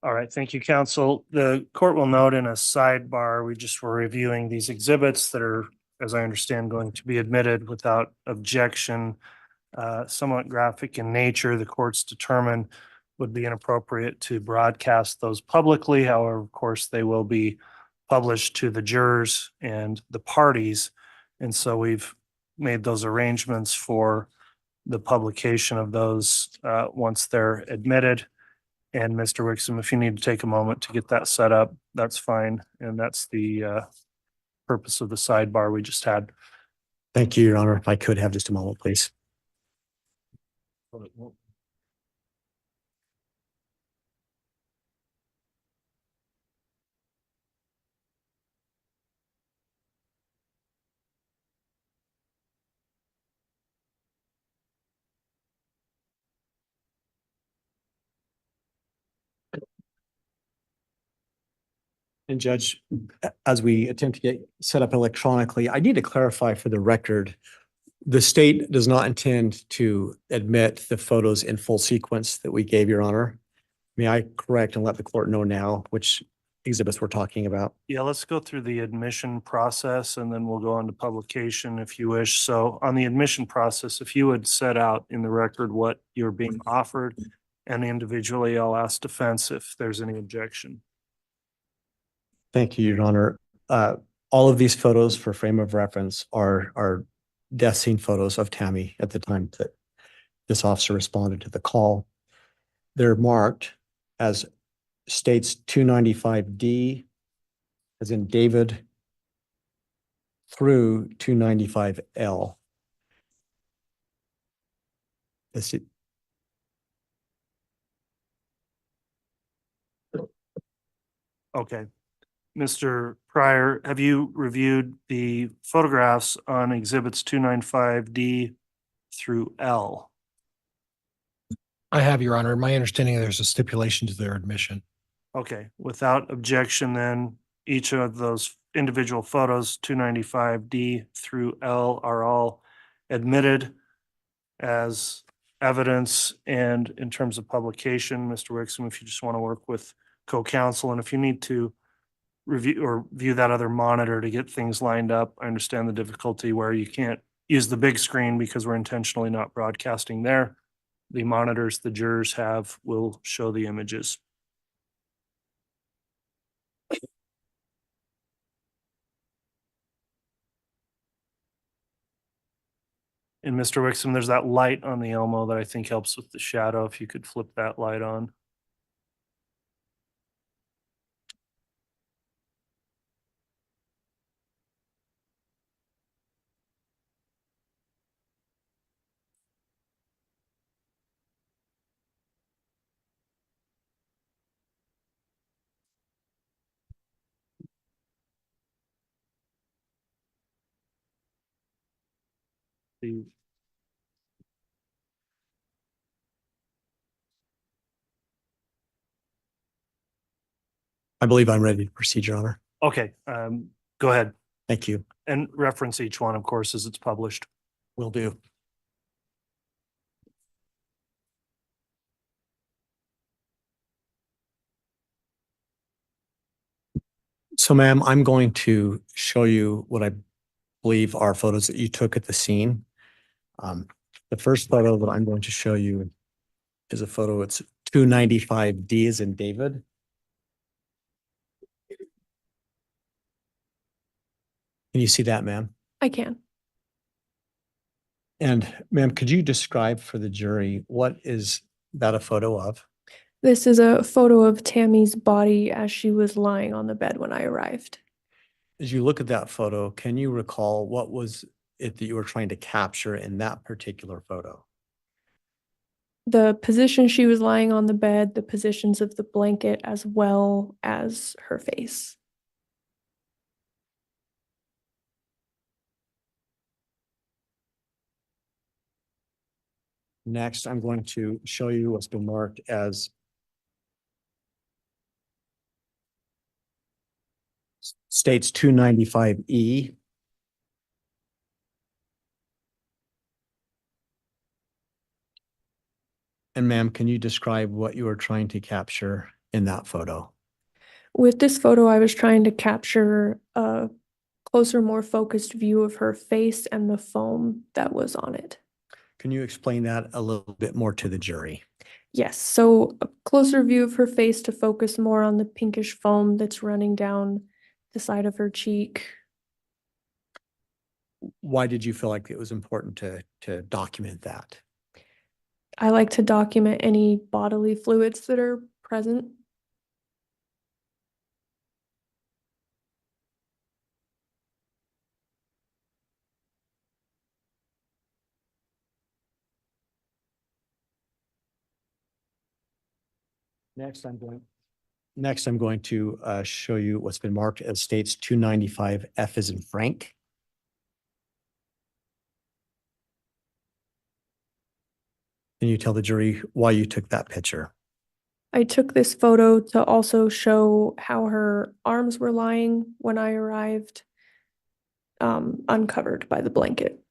All right, thank you, counsel. The court will note in a sidebar, we just were reviewing these exhibits that are, as I understand, going to be admitted without objection. Somewhat graphic in nature, the courts determined would be inappropriate to broadcast those publicly. However, of course, they will be published to the jurors and the parties. And so we've made those arrangements for the publication of those once they're admitted. And Mr. Wixom, if you need to take a moment to get that set up, that's fine. And that's the purpose of the sidebar we just had. Thank you, Your Honor. If I could have just a moment, please. And Judge, as we attempt to get set up electronically, I need to clarify for the record, the state does not intend to admit the photos in full sequence that we gave, Your Honor. May I correct and let the court know now which exhibits we're talking about? Yeah, let's go through the admission process and then we'll go on to publication if you wish. So on the admission process, if you would set out in the record what you're being offered, and individually I'll ask defense if there's any objection. Thank you, Your Honor. All of these photos for frame of reference are death scene photos of Tammy at the time that this officer responded to the call. They're marked as states 295D, as in David, through 295L. This is- Okay. Mr. Pryor, have you reviewed the photographs on exhibits 295D through L? I have, Your Honor. My understanding, there's a stipulation to their admission. Okay, without objection, then each of those individual photos, 295D through L, are all admitted as evidence. And in terms of publication, Mr. Wixom, if you just want to work with co-counsel, and if you need to review or view that other monitor to get things lined up, I understand the difficulty where you can't use the big screen because we're intentionally not broadcasting there. The monitors the jurors have will show the images. And Mr. Wixom, there's that light on the Elmo that I think helps with the shadow. If you could flip that light on. The I believe I'm ready to proceed, Your Honor. Okay, go ahead Thank you. and reference each one, of course, as it's published. Will do. So, ma'am, I'm going to show you what I believe are photos that you took at the scene. The first photo that I'm going to show you is a photo. It's 295D as in David. Can you see that, ma'am? I can. And ma'am, could you describe for the jury what is that a photo of? This is a photo of Tammy's body as she was lying on the bed when I arrived. As you look at that photo, can you recall what was it that you were trying to capture in that particular photo? The position she was lying on the bed, the positions of the blanket, as well as her face. Next, I'm going to show you what's been marked as states 295E. And ma'am, can you describe what you were trying to capture in that photo? With this photo, I was trying to capture a closer, more focused view of her face and the foam that was on it. Can you explain that a little bit more to the jury? Yes, so a closer view of her face to focus more on the pinkish foam that's running down the side of her cheek. Why did you feel like it was important to document that? I like to document any bodily fluids that are present. Next, I'm going to show you what's been marked as states 295 F as in Frank. Can you tell the jury why you took that picture? I took this photo to also show how her arms were lying when I arrived, uncovered by the blanket.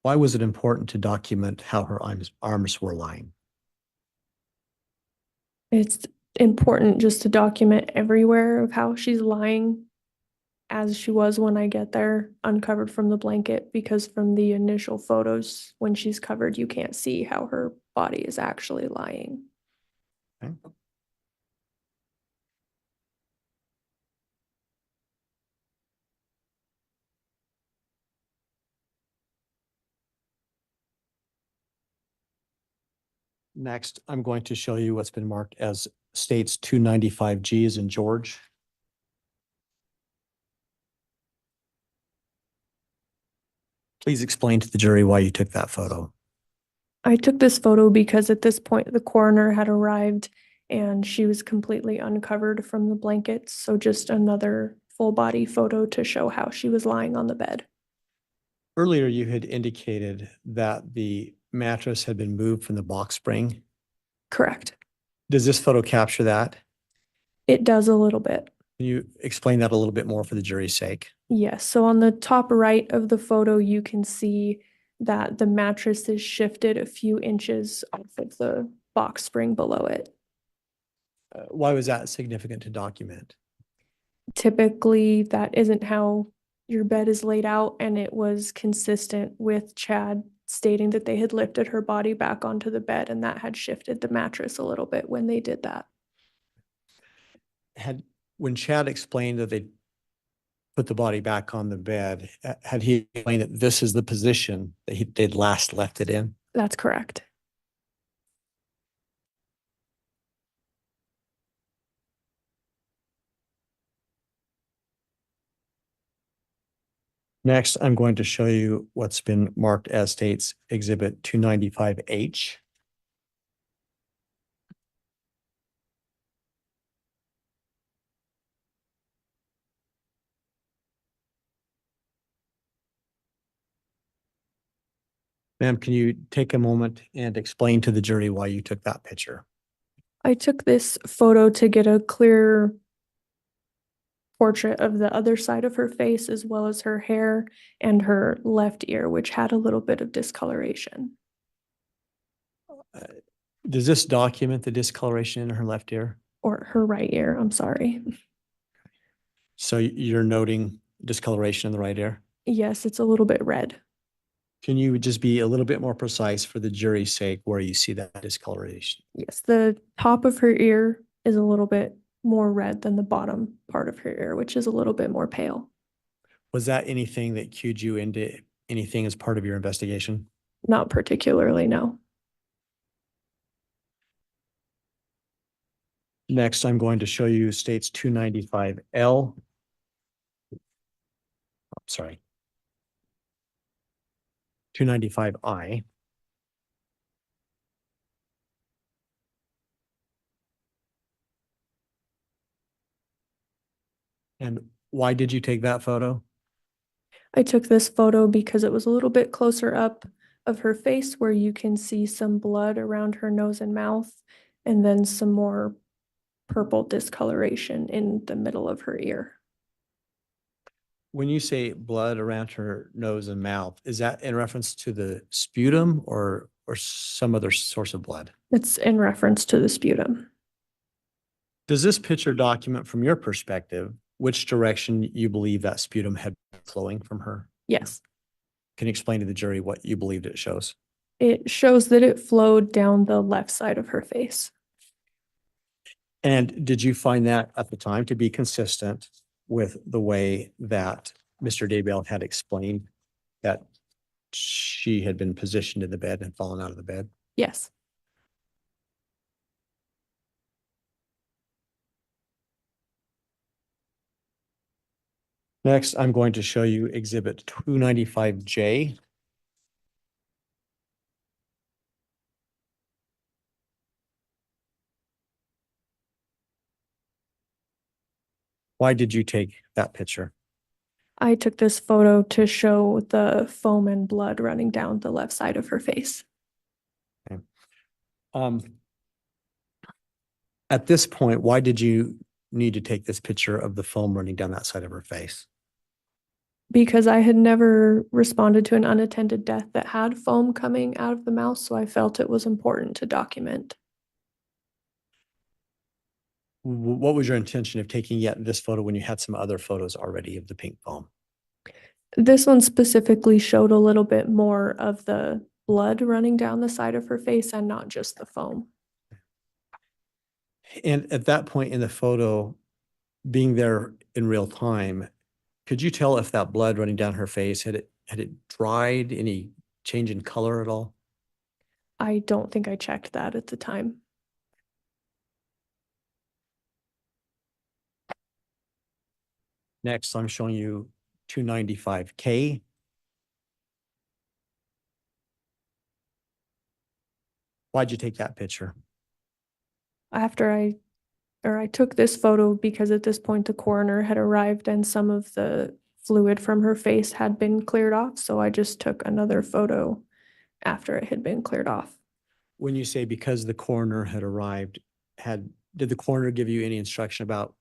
Why was it important to document how her arms were lying? It's important just to document everywhere of how she's lying as she was when I get there, uncovered from the blanket, because from the initial photos, when she's covered, you can't see how her body is actually lying. Okay. Next, I'm going to show you what's been marked as states 295 G as in George. Please explain to the jury why you took that photo. I took this photo because at this point the coroner had arrived and she was completely uncovered from the blankets. So just another full body photo to show how she was lying on the bed. Earlier, you had indicated that the mattress had been moved from the box spring. Correct. Does this photo capture that? It does a little bit. Can you explain that a little bit more for the jury's sake? Yes, so on the top right of the photo, you can see that the mattress is shifted a few inches off of the box spring below it. Why was that significant to document? Typically, that isn't how your bed is laid out, and it was consistent with Chad stating that they had lifted her body back onto the bed, and that had shifted the mattress a little bit when they did that. When Chad explained that they put the body back on the bed, had he explained that this is the position that they'd last left it in? That's correct. Next, I'm going to show you what's been marked as states exhibit 295H. Ma'am, can you take a moment and explain to the jury why you took that picture? I took this photo to get a clear portrait of the other side of her face, as well as her hair and her left ear, which had a little bit of discoloration. Does this document the discoloration in her left ear? Or her right ear, I'm sorry. So you're noting discoloration in the right ear? Yes, it's a little bit red. Can you just be a little bit more precise for the jury's sake where you see that discoloration? Yes, the top of her ear is a little bit more red than the bottom part of her ear, which is a little bit more pale. Was that anything that cued you into anything as part of your investigation? Not particularly, no. Next, I'm going to show you states 295L. Sorry. 295I. And why did you take that photo? I took this photo because it was a little bit closer up of her face where you can see some blood around her nose and mouth, and then some more purple discoloration in the middle of her ear. When you say blood around her nose and mouth, is that in reference to the sputum or some other source of blood? It's in reference to the sputum. Does this picture document from your perspective, which direction you believe that sputum had been flowing from her? Yes. Can you explain to the jury what you believed it shows? It shows that it flowed down the left side of her face. And did you find that at the time to be consistent with the way that Mr. Daybell had explained that she had been positioned in the bed and fallen out of the bed? Yes. Next, I'm going to show you Exhibit 295J. Why did you take that picture? I took this photo to show the foam and blood running down the left side of her face. Okay. At this point, why did you need to take this picture of the foam running down that side of her face? Because I had never responded to an unattended death that had foam coming out of the mouth, so I felt it was important to document. What was your intention of taking yet this photo when you had some other photos already of the pink foam? This one specifically showed a little bit more of the blood running down the side of her face and not just the foam. And at that point in the photo, being there in real time, could you tell if that blood running down her face, had it dried, any change in color at all? I don't think I checked that at the time. Next, I'm showing you 295K. Why'd you take that picture? I took this photo because at this point the coroner had arrived and some of the fluid from her face had been cleared off. So I just took another photo after it had been cleared off. When you say because the coroner had arrived, did the coroner give you any instruction about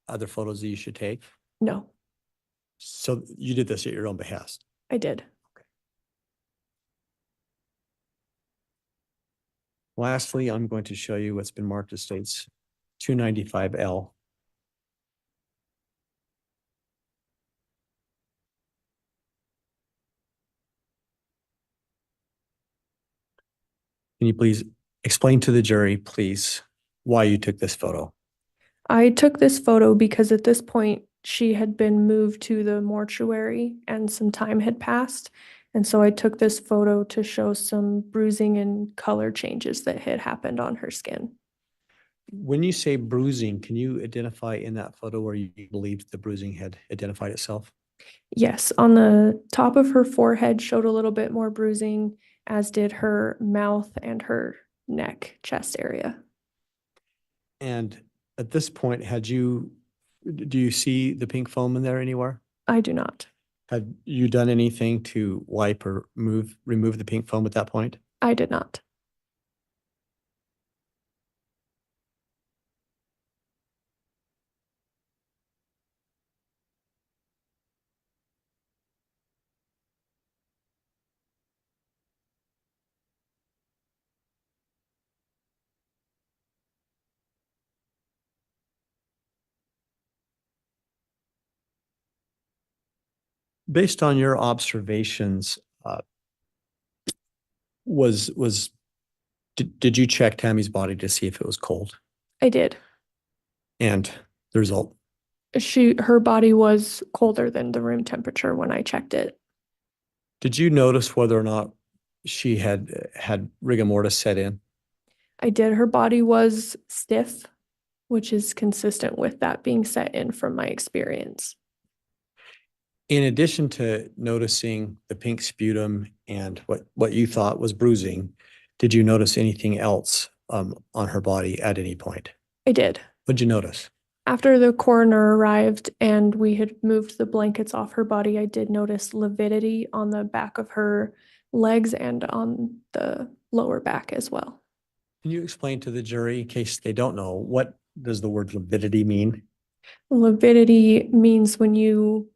other photos that you should take? No, So you did this at your own behest? I did. Lastly, I'm going to show you what's been marked as states 295L. Can you please explain to the jury, please, why you took this photo? I took this photo because at this point she had been moved to the mortuary and some time had passed. And so I took this photo to show some bruising and color changes that had happened on her skin. When you say bruising, can you identify in that photo where you believed the bruising had identified itself? Yes, on the top of her forehead showed a little bit more bruising, as did her mouth and her neck, chest area. And at this point, do you see the pink foam in there anywhere? I do not. Had you done anything to wipe or remove the pink foam at that point? I did not. Based on your observations, did you check Tammy's body to see if it was cold? I did. And the result? Her body was colder than the room temperature when I checked it. Did you notice whether or not she had rigor mortis set in? I did. Her body was stiff, which is consistent with that being set in from my experience. In addition to noticing the pink sputum and what you thought was bruising, did you notice anything else on her body at any point? I did. What'd you notice? After the coroner arrived and we had moved the blankets off her body, I did notice lividity on the back of her legs and on the lower back as well. Can you explain to the jury, in case they don't know, what does the word lividity mean? Lividity means when you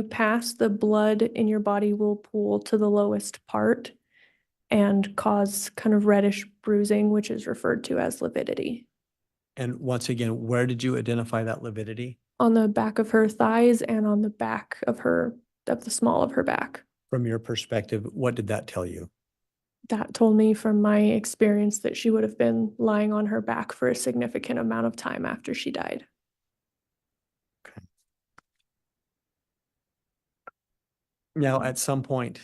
pass, the blood in your body will pool to the lowest part and cause kind of reddish bruising, which is referred to as lividity. And once again, where did you identify that lividity? On the back of her thighs and on the back of the small of her back. From your perspective, what did that tell you? That told me from my experience that she would have been lying on her back for a significant amount of time after she died. Now, at some point,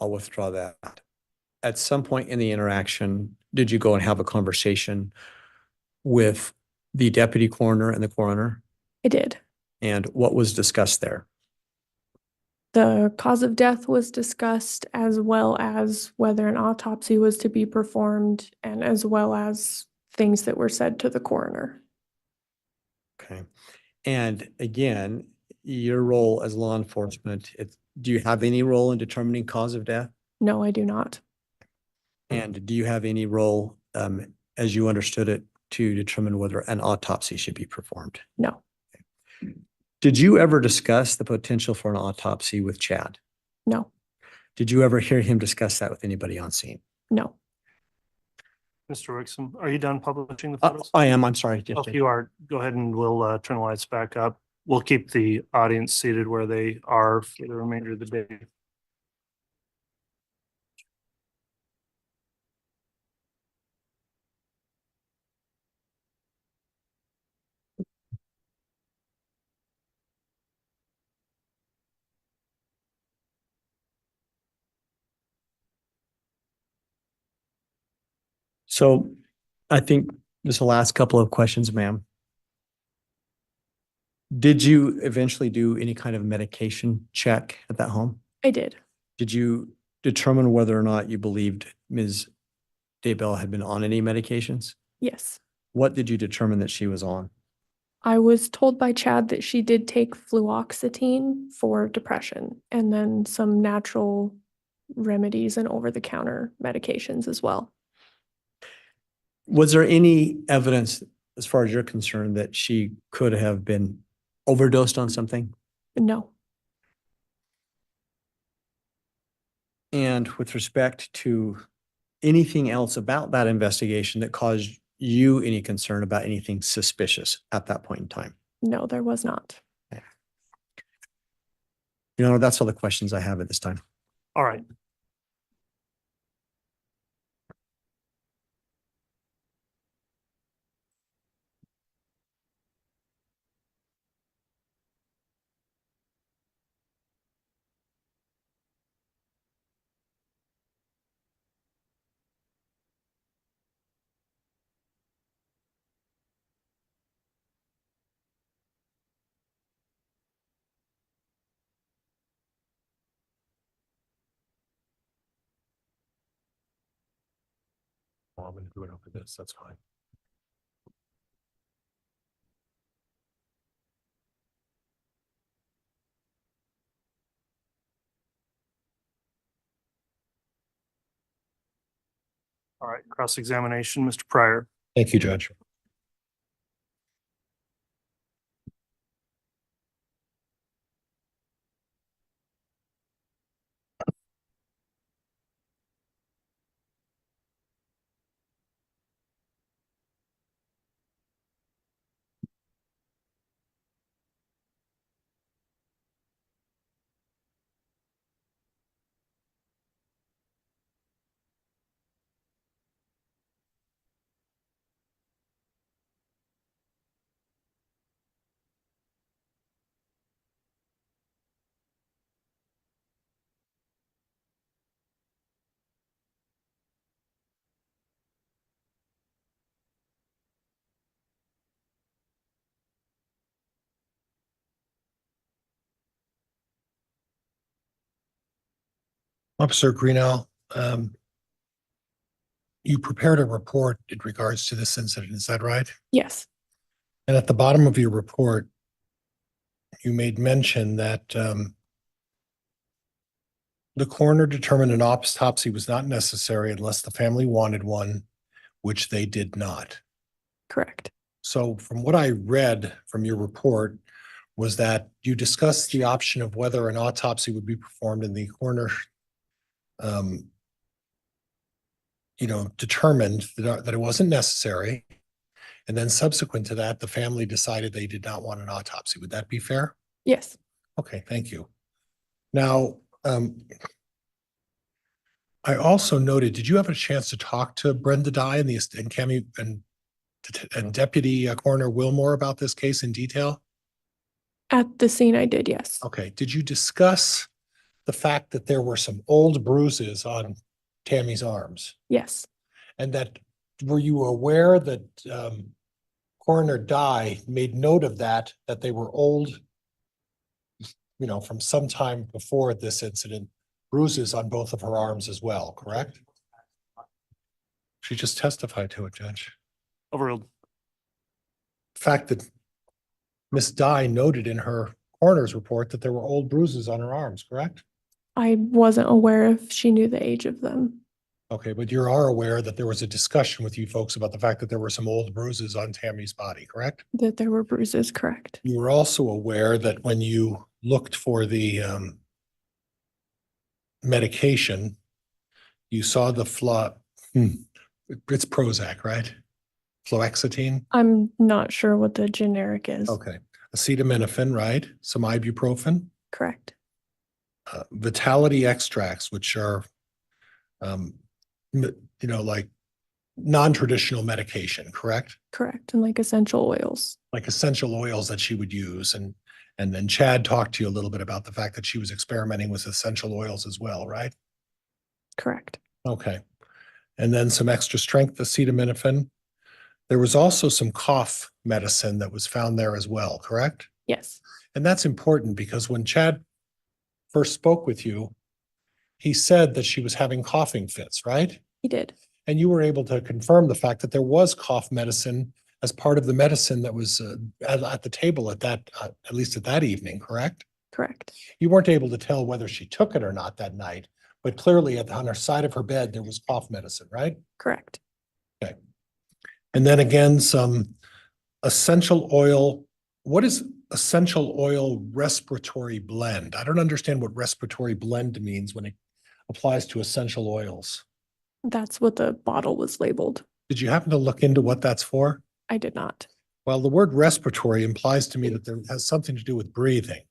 I'll withdraw that. At some point in the interaction, did you go and have a conversation with the deputy coroner and the coroner? I did. And what was discussed there? The cause of death was discussed, as well as whether an autopsy was to be performed, and as well as things that were said to the coroner. Okay. And again, your role as law enforcement, do you have any role in determining cause of death? No, I do not. And do you have any role, as you understood it, to determine whether an autopsy should be performed? No. Did you ever discuss the potential for an autopsy with Chad? No. Did you ever hear him discuss that with anybody on scene? No. Mr. Wixom, are you done publishing the photos? I am, I'm sorry. If you are, go ahead and we'll turn the lights back up. We'll keep the audience seated where they are for the remainder of the day. So I think just the last couple of questions, ma'am. Did you eventually do any kind of medication check at that home? I did. Did you determine whether or not you believed Ms. Daybell had been on any medications? Yes. What did you determine that she was on? I was told by Chad that she did take fluoxetine for depression, and then some natural remedies and over-the-counter medications as well. Was there any evidence, as far as you're concerned, that she could have been overdosed on something? No. And with respect to anything else about that investigation that caused you any concern about anything suspicious at that point in time? No, there was not. Your Honor, that's all the questions I have at this time. All right. I'm going to do it over this. That's fine. All right. Cross-examination, Mr. Pryor. Thank you, Judge. Officer Greenell, you prepared a report in regards to this incident, is that right? Yes. And at the bottom of your report, you made mention that the coroner determined an autopsy was not necessary unless the family wanted one, which they did not. Correct. So from what I read from your report was that you discussed the option of whether an autopsy would be performed, and the coroner determined that it wasn't necessary. And then subsequent to that, the family decided they did not want an autopsy. Would that be fair? Yes. Okay, thank you. Now, I also noted, did you have a chance to talk to Brenda Dye and Cami and Deputy Coroner Wilmore about this case in detail? At the scene I did, yes. Okay, did you discuss the fact that there were some old bruises on Tammy's arms? Yes. And that, were you aware that Coroner Dye made note of that they were old, from some time before this incident, bruises on both of her arms as well, correct? She just testified to it, Judge. Overruled. The fact that Miss Dye noted in her coroner's report that there were old bruises on her arms, correct? I wasn't aware if she knew the age of them. Okay, but you are aware that there was a discussion with you folks about the fact that there were some old bruises on Tammy's body, correct? That there were bruises, correct. You were also aware that when you looked for the medication, you saw the it's Prozac, right? Fluoxetine? I'm not sure what the generic is. Okay. Acetaminophen, right? Some ibuprofen? Correct. Vitality extracts, which are, like non-traditional medication, correct? Correct. And like essential oils. Like essential oils that she would use. And then Chad talked to you a little bit about the fact that she was experimenting with essential oils as well, right? Correct. Okay. And then some extra strength acetaminophen. There was also some cough medicine that was found there as well, correct? Yes. And that's important because when Chad first spoke with you, he said that she was having coughing fits, right? He did. And you were able to confirm the fact that there was cough medicine as part of the medicine that was at the table at least at that evening, correct? Correct. You weren't able to tell whether she took it or not that night, but clearly on her side of her bed, there was cough medicine, right? Correct. Okay. And then again, some essential oil. What is essential oil respiratory blend? I don't understand what respiratory blend means when it applies to essential oils. That's what the bottle was labeled. Did you happen to look into what that's for? I did not. Well, the word respiratory implies to me that there has something to do with breathing.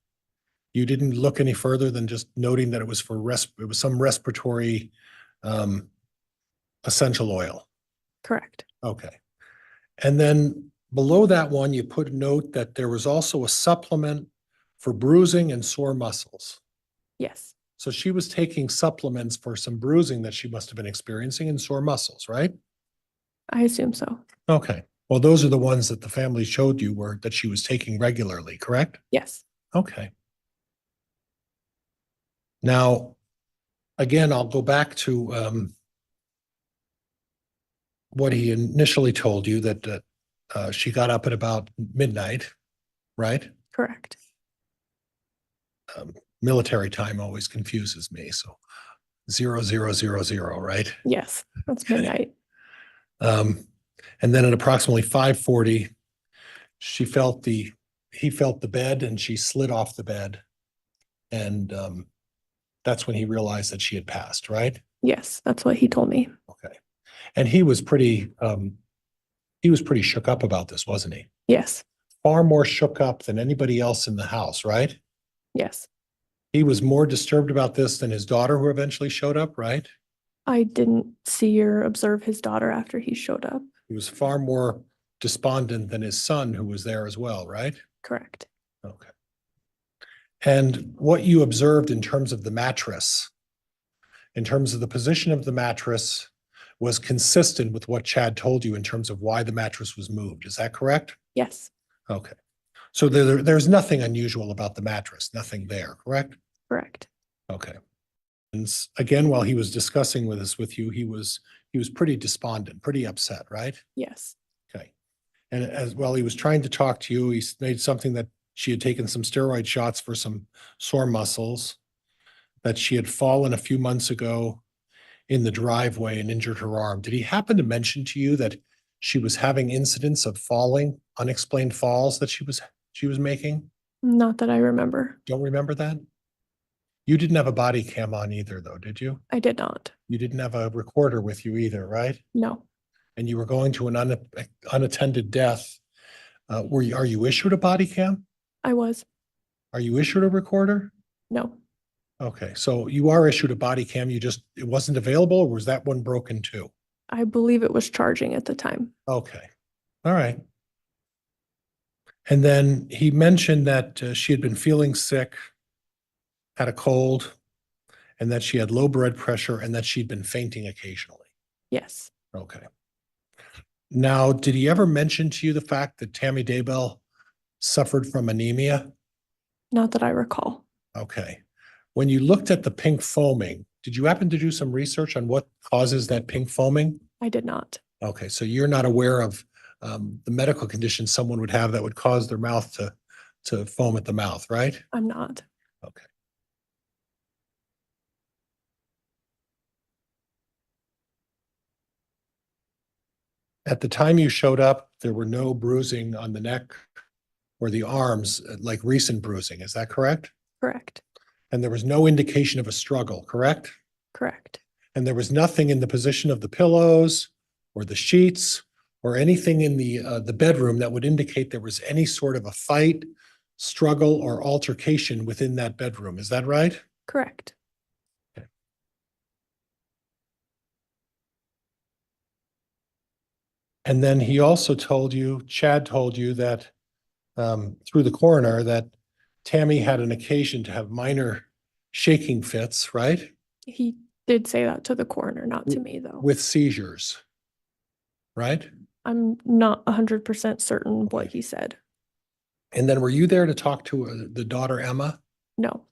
You didn't look any further than just noting that it was it was some respiratory essential oil. Correct. Okay. And then below that one, you put a note that there was also a supplement for bruising and sore muscles. Yes. So she was taking supplements for some bruising that she must have been experiencing and sore muscles, right? I assume so. Okay. Well, those are the ones that the family showed you that she was taking regularly, correct? Yes. Okay. Now, again, I'll go back to what he initially told you that she got up at about midnight, right? Correct. Military time always confuses me. So 0000, right? Yes, that's midnight. And then at approximately 5:40, he felt the bed and she slid off the bed. And that's when he realized that she had passed, right? Yes, that's what he told me. Okay. And he was pretty shook up about this, wasn't he? Yes. Far more shook up than anybody else in the house, right? Yes. He was more disturbed about this than his daughter who eventually showed up, right? I didn't see or observe his daughter after he showed up. He was far more despondent than his son who was there as well, right? Correct. Okay. And what you observed in terms of the mattress, in terms of the position of the mattress, was consistent with what Chad told you in terms of why the mattress was moved. Is that correct? Yes. Okay. So there's nothing unusual about the mattress, nothing there, correct? Correct. Okay. And again, while he was discussing with you, he was pretty despondent, pretty upset, right? Yes. Okay. And as well, he was trying to talk to you. He made something that she had taken some steroid shots for some sore muscles, that she had fallen a few months ago in the driveway and injured her arm. Did he happen to mention to you that she was having incidents of falling, unexplained falls that she was making? Not that I remember. Don't remember that? You didn't have a body cam on either, though, did you? I did not. You didn't have a recorder with you either, right? No, And you were going to an unattended death. Are you issued a body cam? I was. Are you issued a recorder? No, Okay, so you are issued a body cam, it wasn't available, or was that one broken too? I believe it was charging at the time. Okay, all right. And then he mentioned that she had been feeling sick, had a cold, and that she had low blood pressure and that she'd been fainting occasionally. Yes, Okay. Now, did he ever mention to you the fact that Tammy Daybell suffered from anemia? not that I recall. Okay. When you looked at the pink foaming, did you happen to do some research on what causes that pink foaming? I did not. Okay, so you're not aware of the medical condition someone would have that would cause their mouth to foam at the mouth, right? I'm not. Okay. At the time you showed up, there were no bruising on the neck or the arms, like recent bruising. Is that correct? Correct. And there was no indication of a struggle, correct? Correct. And there was nothing in the position of the pillows or the sheets or anything in the bedroom that would indicate there was any sort of a fight, struggle, or altercation within that bedroom. Is that right? Correct. And then he also told you, Chad told you that through the coroner that Tammy had an occasion to have minor shaking fits, right? He did say that to the coroner, not to me though. With seizures, right? I'm not 100% certain what he said. And then were you there to talk to the daughter, Emma? No,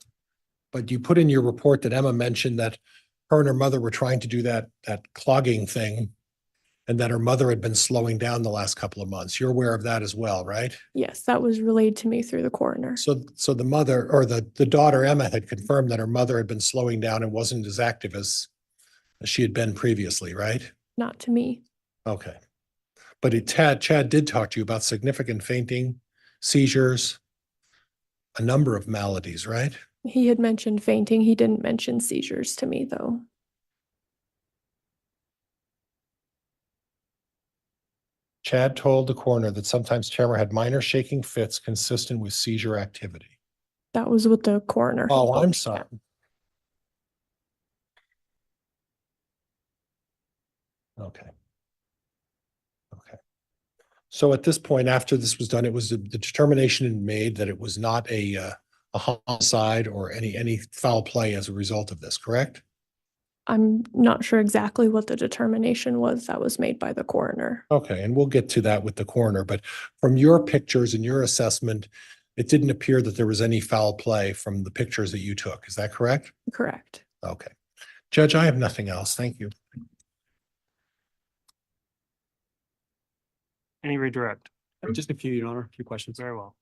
But you put in your report that Emma mentioned that her and her mother were trying to do that clogging thing and that her mother had been slowing down the last couple of months. You're aware of that as well, right? yes, that was relayed to me through the coroner. So the mother or the daughter, Emma, had confirmed that her mother had been slowing down and wasn't as active as she had been previously, right? Not to me. Okay. But Chad did talk to you about significant fainting, seizures, a number of maladies, right? He had mentioned fainting. He didn't mention seizures to me though. Chad told the coroner that sometimes Tamara had minor shaking fits consistent with seizure activity. That was what the coroner. Oh, I'm sorry. Okay. Okay. So at this point, after this was done, it was the determination made that it was not a homicide or any foul play as a result of this, correct? I'm not sure exactly what the determination was that was made by the coroner. Okay, and we'll get to that with the coroner, but from your pictures and your assessment, it didn't appear that there was any foul play from the pictures that you took. Is that correct? Correct. Okay. Judge, I have nothing else. Thank you. Any redirect? Just a few, Your Honor, a few questions. Very well.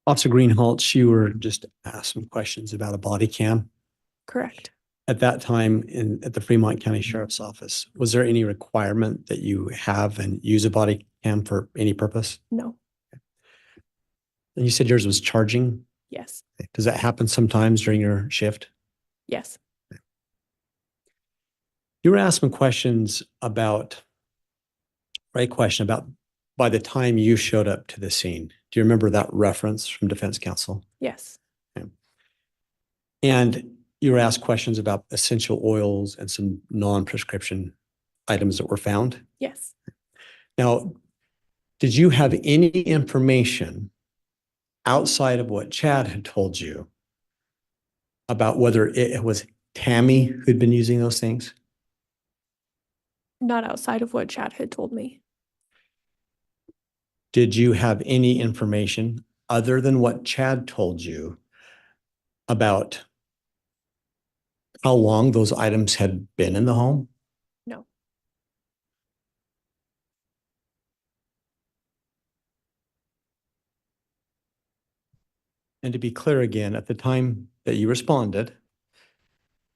Officer Greenhalgh, you were just asked some questions about a body cam. Correct. At that time at the Fremont County Sheriff's Office, was there any requirement that you have and use a body cam for any purpose? No. And you said yours was charging. Yes. Does that happen sometimes during your shift? Yes. You were asked some questions about, right question about by the time you showed up to the scene. Do you remember that reference from defense counsel? Yes. Okay. And you were asked questions about essential oils and some non-prescription items that were found. Yes. Now, did you have any information outside of what Chad had told you about whether it was Tammy who'd been using those things? Not outside of what Chad had told me. Did you have any information other than what Chad told you about how long those items had been in the home? No. And to be clear again, at the time that you responded,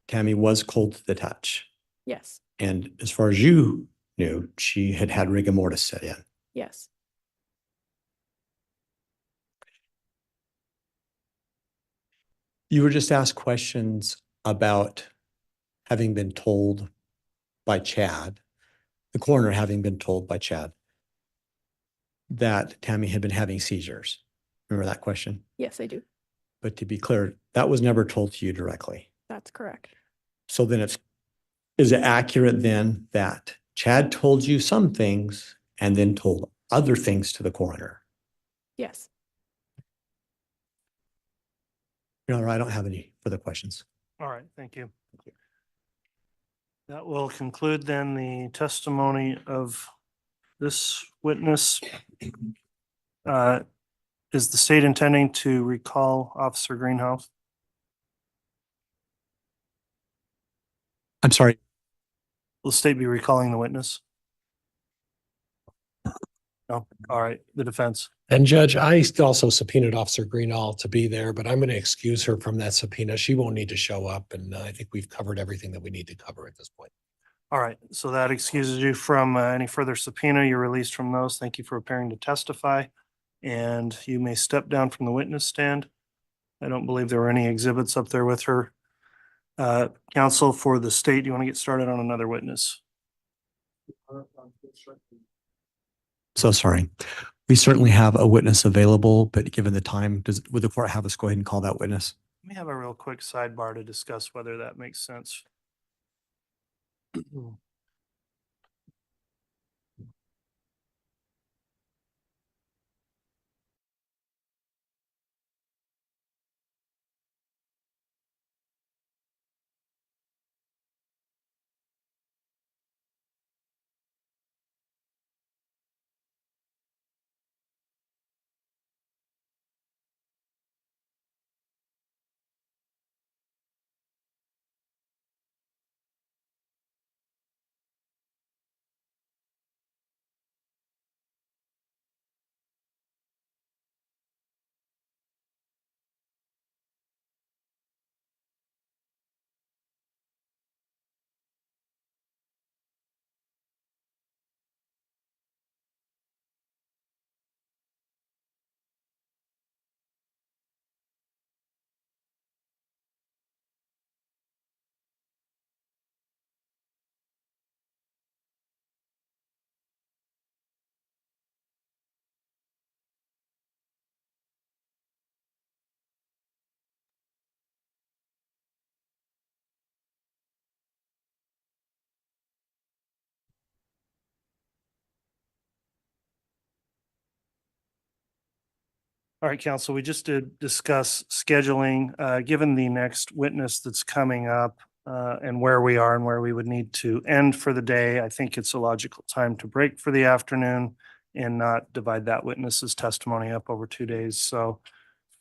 Tammy was cold to the touch. Yes. And as far as you knew, she had had rigor mortis set in. Yes. You were just asked questions about having been told by Chad, the coroner having been told by Chad that Tammy had been having seizures. Remember that question? Yes, I do. But to be clear, that was never told to you directly. That's correct. So then is it accurate then that Chad told you some things and then told other things to the coroner? Yes. Your Honor, I don't have any further questions. All right, thank you. That will conclude then the testimony of this witness. Is the state intending to recall Officer Greenhouse? I'm sorry. Will the state be recalling the witness? No, all right, the defense. And Judge, I also subpoenaed Officer Greenall to be there, but I'm going to excuse her from that subpoena. She won't need to show up, and I think we've covered everything that we need to cover at this point. All right, so that excuses you from any further subpoena. You're released from those. Thank you for appearing to testify. And you may step down from the witness stand. I don't believe there were any exhibits up there with her. Counsel for the state, do you want to get started on another witness? So sorry. We certainly have a witness available, but given the time, would the court have us go ahead and call that witness? Let me have a real quick sidebar to discuss whether that makes sense. All right, counsel, we just did discuss scheduling, given the next witness that's coming up and where we are and where we would need to end for the day. I think it's a logical time to break for the afternoon and not divide that witness's testimony up over 2 days. So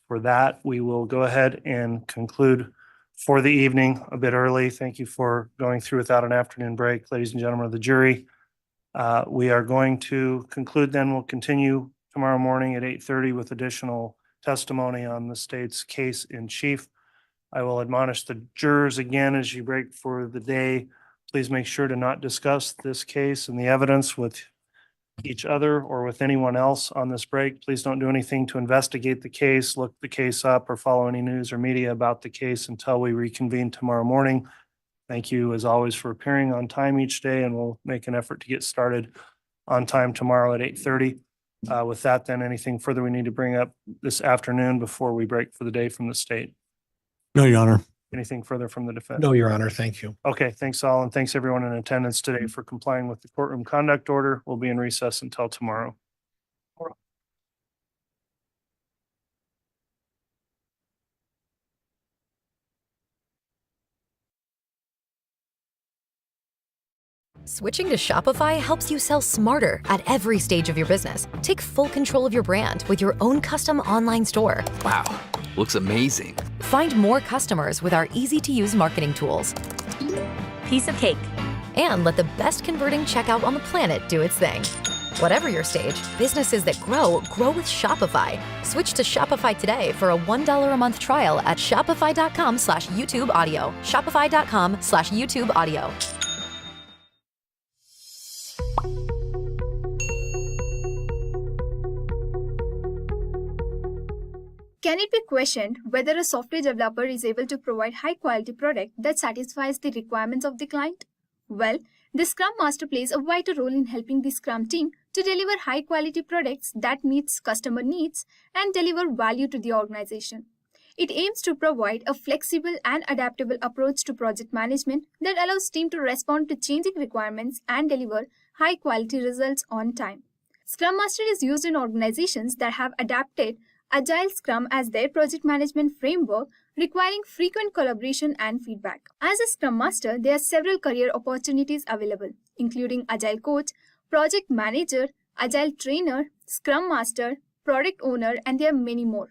for that, we will go ahead and conclude for the evening a bit early. Thank you for going through without an afternoon break, ladies and gentlemen of the jury. We are going to conclude then. We'll continue tomorrow morning at 8:30 with additional testimony on the state's case in chief. I will admonish the jurors again as you break for the day. Please make sure to not discuss this case and the evidence with each other or with anyone else on this break. Please don't do anything to investigate the case, look the case up, or follow any news or media about the case until we reconvene tomorrow morning. Thank you as always for appearing on time each day, and we'll make an effort to get started on time tomorrow at 8:30. With that, then anything further we need to bring up this afternoon before we break for the day from the state? No, Your Honor. Anything further from the defense? No, Your Honor. Thank you. Okay, thanks all, and thanks everyone in attendance today for complying with the courtroom conduct order. We'll be in recess until tomorrow. Switching to Shopify helps you sell smarter at every stage of your business. Take full control of your brand with your own custom online store. Wow, looks amazing. Find more customers with our easy-to-use marketing tools. Piece of cake. And let the best converting checkout on the planet do its thing. Whatever your stage, businesses that grow with Shopify. Switch to Shopify today for a $1 a month trial at shopify.com/YouTube audio. Shopify.com/YouTube audio. Can it be questioned whether a software developer is able to provide high-quality product that satisfies the requirements of the client? Well, the Scrum Master plays a vital role in helping the Scrum team to deliver high-quality products that meets customer needs and deliver value to the organization. It aims to provide a flexible and adaptable approach to project management that allows team to respond to changing requirements and deliver high-quality results on time. Scrum Master is used in organizations that have adapted Agile Scrum as their project management framework, requiring frequent collaboration and feedback. As a Scrum Master, there are several career opportunities available, including Agile Coach, Project Manager, Agile Trainer, Scrum Master, Product Owner, and there are many more.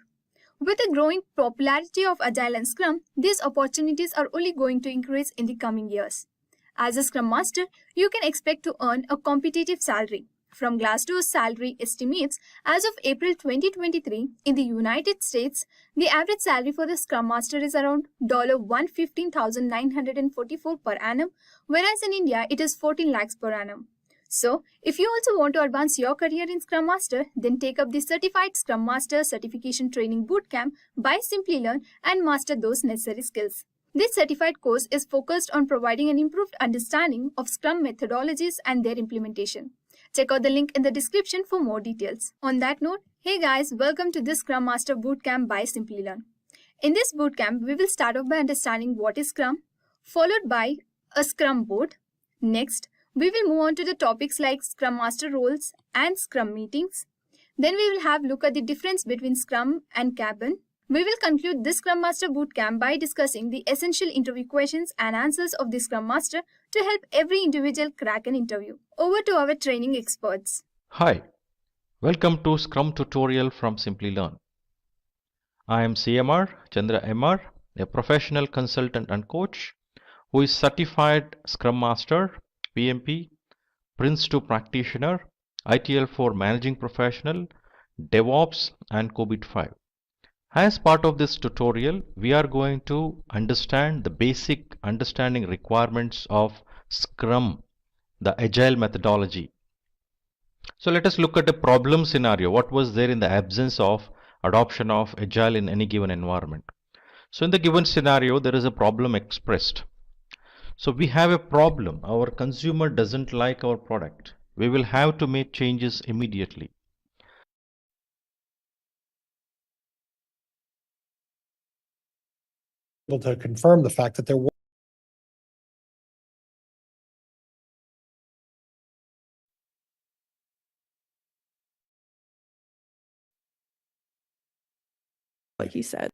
With the growing popularity of Agile and Scrum, these opportunities are only going to increase in the coming years. As a Scrum Master, you can expect to earn a competitive salary. From Glassdoor's salary estimates, as of April 2023, in the United States, the average salary for the Scrum Master is around $115,944 per annum, whereas in India, it is 14 lakhs per annum. So, if you also want to advance your career in Scrum Master, then take up the Certified Scrum Master Certification Training Bootcamp by Simplilearn and master those necessary skills. This certified course is focused on providing an improved understanding of Scrum methodologies and their implementation. Check out the link in the description for more details. On that note, hey guys, welcome to this Scrum Master Bootcamp by Simplilearn. In this bootcamp, we will start off by understanding what is Scrum, followed by a Scrum board. Next, we will move on to the topics like Scrum Master roles and Scrum meetings. Then we will have a look at the difference between Scrum and Kanban. We will conclude this Scrum Master Bootcamp by discussing the essential interview questions and answers of the Scrum Master to help every individual crack an interview. Over to our training experts. Hi, welcome to Scrum tutorial from Simplilearn. I am CMR Chandra MR, a professional consultant and coach who is certified Scrum Master, PMP, Prince2 practitioner, ITL4 managing professional, DevOps and COVID-5. As part of this tutorial, we are going to understand the basic understanding requirements of Scrum, the Agile methodology. So let us look at a problem scenario. What was there in the absence of adoption of Agile in any given environment? So in the given scenario, there is a problem expressed. So we have a problem. Our consumer doesn't like our product. We will have to make changes immediately. Able to confirm the fact that there was Like he said.